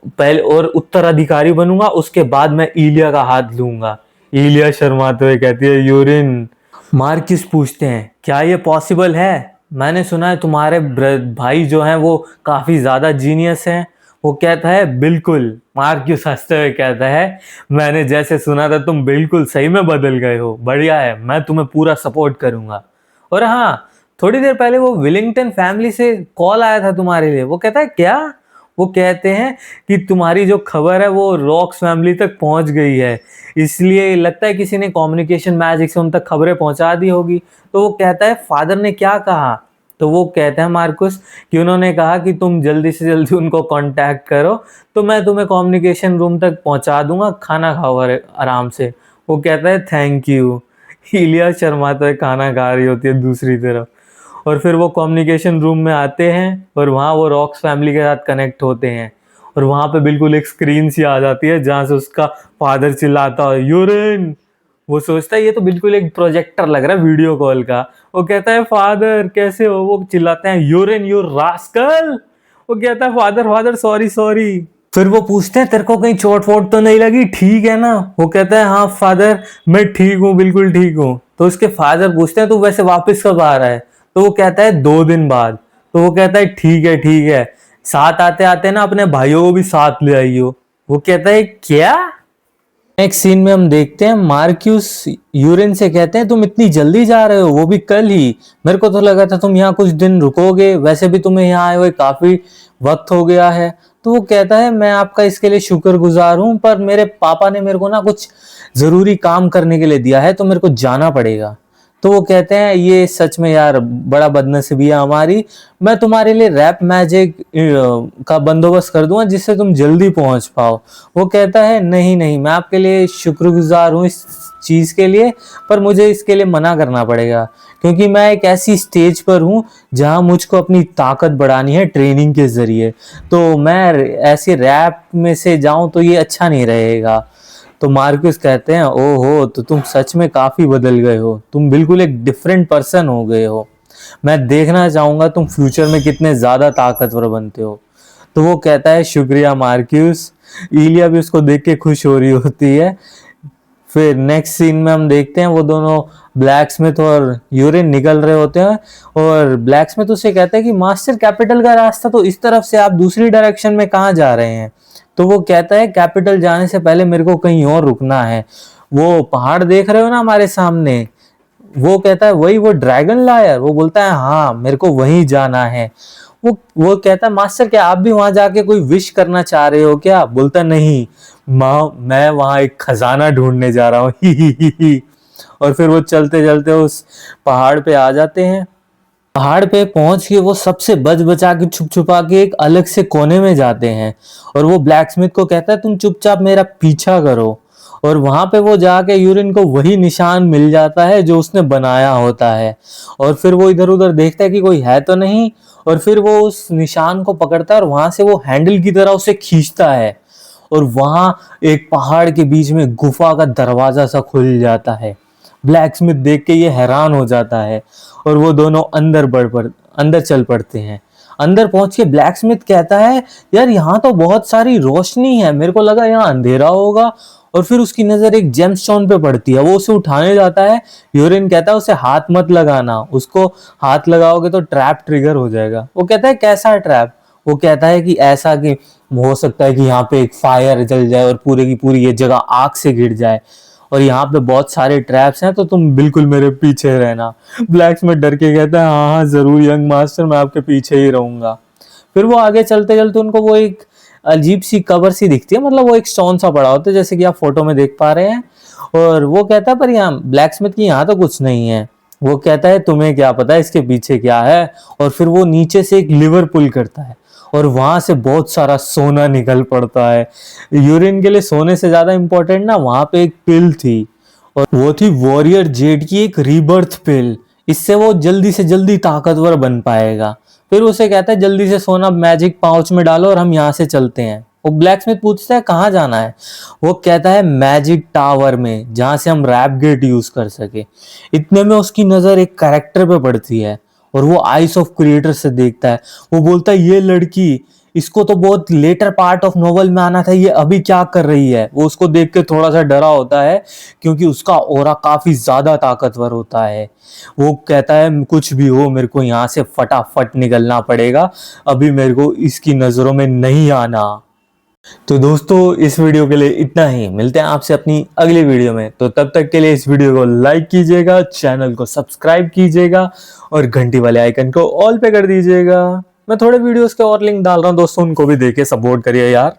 पहले, और उत्तराधिकारी बनूंगा, उसके बाद मैं इलिया का हाथ लूंगा। इलिया शर्माते हुए कहती है यूरिन। मार्किस पूछते हैं क्या ये पॉसिबल है? मैंने सुना है तुम्हारे भाई जो हैं वो काफी ज्यादा जीनियस हैं। वो कहता है बिल्कुल। मार्क्यूस हंसते हुए कहता है मैंने जैसे सुना था तुम बिल्कुल सही में बदल गए हो, बढ़िया है, मैं तुम्हें पूरा सपोर्ट करूंगा। और हाँ, थोड़ी देर पहले वो विलिंगटन फैमिली से कॉल आया था तुम्हारे लिए। वो कहता है क्या? वो कहते हैं कि तुम्हारी जो खबर है वो रॉक्स फैमिली तक पहुंच गई है, इसलिए लगता है किसी ने कम्युनिकेशन मैजिक से उन तक खबरें पहुंचा दी होगी। तो वो कहता है फादर ने क्या कहा? तो वो कहता है मार्कुस कि उन्होंने कहा कि तुम जल्दी से जल्दी उनको कांटेक्ट करो, तो मैं तुम्हें कम्युनिकेशन रूम तक पहुंचा दूंगा, खाना खाओ आराम से। वो कहता है थैंक यू। इलिया शर्माता है, खाना खा रही होती है दूसरी तरफ। और फिर वो कम्युनिकेशन रूम में आते हैं और वहाँ वो रॉक्स फैमिली के साथ कनेक्ट होते हैं, और वहाँ पे बिल्कुल एक स्क्रीन सी आ जाती है जहाँ से उसका फादर चिल्लाता है यूरिन। वो सोचता है ये तो बिल्कुल एक प्रोजेक्टर लग रहा है वीडियो कॉल का। वो कहता है फादर कैसे हो? वो चिल्लाते हैं यूरिन यू रास्कल। वो कहता है फादर फादर सॉरी सॉरी। फिर वो पूछते हैं तेरे को कहीं चोट वोट तो नहीं लगी, ठीक है ना? वो कहता है हाँ फादर मैं ठीक हूँ, बिल्कुल ठीक हूँ। तो उसके फादर पूछते हैं तू वैसे वापस कब आ रहा है? तो वो कहता है 2 दिन बाद। तो वो कहता है ठीक है, साथ आते आते ना अपने भाइयों को भी साथ ले आइयो। वो कहता है क्या? नेक्स्ट सीन में हम देखते हैं मार्क्यूस यूरिन से कहते हैं तुम इतनी जल्दी जा रहे हो, वो भी कल ही? मेरे को तो लगा था तुम यहाँ कुछ दिन रुकोगे, वैसे भी तुम्हें यहाँ आए हुए काफी वक्त हो गया है। तो वो कहता है मैं आपका इसके लिए शुक्रगुजार हूँ, पर मेरे पापा ने मेरे को ना कुछ जरूरी काम करने के लिए दिया है, तो मेरे को जाना पड़ेगा। तो वो कहते हैं ये सच में यार बड़ा बदनसीबी है हमारी, मैं तुम्हारे लिए रैप मैजिक का बंदोबस्त कर दूंगा जिससे तुम जल्दी पहुंच पाओ। वो कहता है नहीं नहीं, मैं आपके लिए शुक्रगुजार हूँ इस चीज के लिए, पर मुझे इसके लिए मना करना पड़ेगा, क्योंकि मैं एक ऐसी स्टेज पर हूँ जहाँ मुझको अपनी ताकत बढ़ानी है ट्रेनिंग के जरिए, तो मैं ऐसे रैप में से जाऊं तो ये अच्छा नहीं रहेगा। तो मार्क्यूस कहते हैं ओहो, तो तुम सच में काफी बदल गए हो, तुम बिल्कुल एक डिफरेंट पर्सन हो गए हो, मैं देखना चाहूंगा तुम फ्यूचर में कितने ज्यादा ताकतवर बनते हो। तो वो कहता है शुक्रिया मार्क्यूस। इलिया भी उसको देख के खुश हो रही होती है। फिर नेक्स्ट सीन में हम देखते हैं वो दोनों ब्लैक स्मिथ और यूरिन निकल रहे होते हैं, और ब्लैक स्मिथ उसे कहता है कि मास्टर कैपिटल का रास्ता तो इस तरफ से, आप दूसरी डायरेक्शन में कहाँ जा रहे हैं? तो वो कहता है कैपिटल जाने से पहले मेरे को कहीं और रुकना है। वो पहाड़ देख रहे हो ना हमारे सामने? वो कहता है वही वो ड्रैगन लायर? वो बोलता है हाँ मेरे को वहीं जाना है। वो कहता है मास्टर क्या आप भी वहां जाके कोई विश करना चाह रहे हो क्या? बोलता नहीं मैं वहां एक खजाना ढूंढने जा रहा हूँ ही। और फिर वो चलते चलते उस पहाड़ पे आ जाते हैं। पहाड़ पे पहुंच के वो सबसे बच बचा के छुप छुपा के एक अलग से कोने में जाते हैं, और वो ब्लैक स्मिथ को कहता है तुम चुपचाप मेरा पीछा करो। और वहां पे वो जाके यूरिन को वही निशान मिल जाता है जो उसने बनाया होता है, और फिर वो इधर उधर देखता है कि कोई है तो नहीं, और फिर वो उस निशान को पकड़ता है और वहां से वो हैंडल की तरह उसे खींचता है, और वहां एक पहाड़ के बीच में गुफा का दरवाजा सा खुल जाता है। ब्लैक स्मिथ देख के ये हैरान हो जाता है, और वो दोनों अंदर चल पड़ते हैं। अंदर पहुंच के ब्लैक स्मिथ कहता है यार यहाँ तो बहुत सारी रोशनी है, मेरे को लगा यहाँ अंधेरा होगा, और फिर उसकी नजर एक जेमस्टोन पे पड़ती है, वो उसे उठाने जाता है। यूरिन कहता है उसे हाथ मत लगाना, उसको हाथ लगाओगे तो ट्रैप ट्रिगर हो जाएगा। वो कहता है कैसा ट्रैप? वो कहता है कि ऐसा कि हो सकता है कि यहाँ पे एक फायर जल जाए और पूरे की पूरी ये जगह आग से घिर जाए, और यहाँ पे बहुत सारे ट्रैप्स हैं, तो तुम बिल्कुल मेरे पीछे रहना। ब्लैक्समिथ डर के कहता है हाँ हाँ जरूर यंग मास्टर, मैं आपके पीछे ही रहूंगा। फिर वो आगे चलते चलते उनको वो एक अजीब सी कवर सी दिखती है, मतलब वो एक स्टोन सा पड़ा होता है जैसे कि आप फोटो में देख पा रहे हैं। और वो कहता है पर यहाँ ब्लैकस्मिथ की यहाँ तो कुछ नहीं है। वो कहता है तुम्हें क्या पता है इसके पीछे क्या है। और फिर वो नीचे से एक लिवर पुल करता है और वहां से बहुत सारा सोना निकल पड़ता है। यूरिन के लिए सोने से ज्यादा इंपॉर्टेंट ना वहां पे एक पिल थी, और वो थी वॉरियर जेड की एक रीबर्थ पिल। इससे वो जल्दी से जल्दी ताकतवर बन पाएगा। फिर उसे कहता है जल्दी से सोना मैजिक पाउच में डालो और हम यहाँ से चलते हैं। वो ब्लैकस्मिथ पूछता है कहाँ जाना है? वो कहता है मैजिक टावर में, जहां से हम रैप गेट यूज कर सके। इतने में उसकी नजर एक कैरेक्टर पे पड़ती है और वो आइस ऑफ क्रिएटर से देखता है। वो बोलता है ये लड़की, इसको तो बहुत लेटर पार्ट ऑफ नोवेल में आना था, ये अभी क्या कर रही है? वो उसको देख के थोड़ा सा डरा होता है क्योंकि उसका ऑरा काफी ज्यादा ताकतवर होता है। वो कहता है कुछ भी हो मेरे को यहाँ से फटाफट निकलना पड़ेगा, अभी मेरे को इसकी नजरों में नहीं आना। तो दोस्तों इस वीडियो के लिए इतना ही, मिलते हैं आपसे अपनी अगली वीडियो में। तो तब तक के लिए इस वीडियो को लाइक कीजिएगा, चैनल को सब्सक्राइब कीजिएगा और घंटी वाले आइकन को ऑल पे कर दीजिएगा। मैं थोड़े वीडियोस के और लिंक डाल रहा हूँ दोस्तों, उनको भी देखे सपोर्ट करिए यार।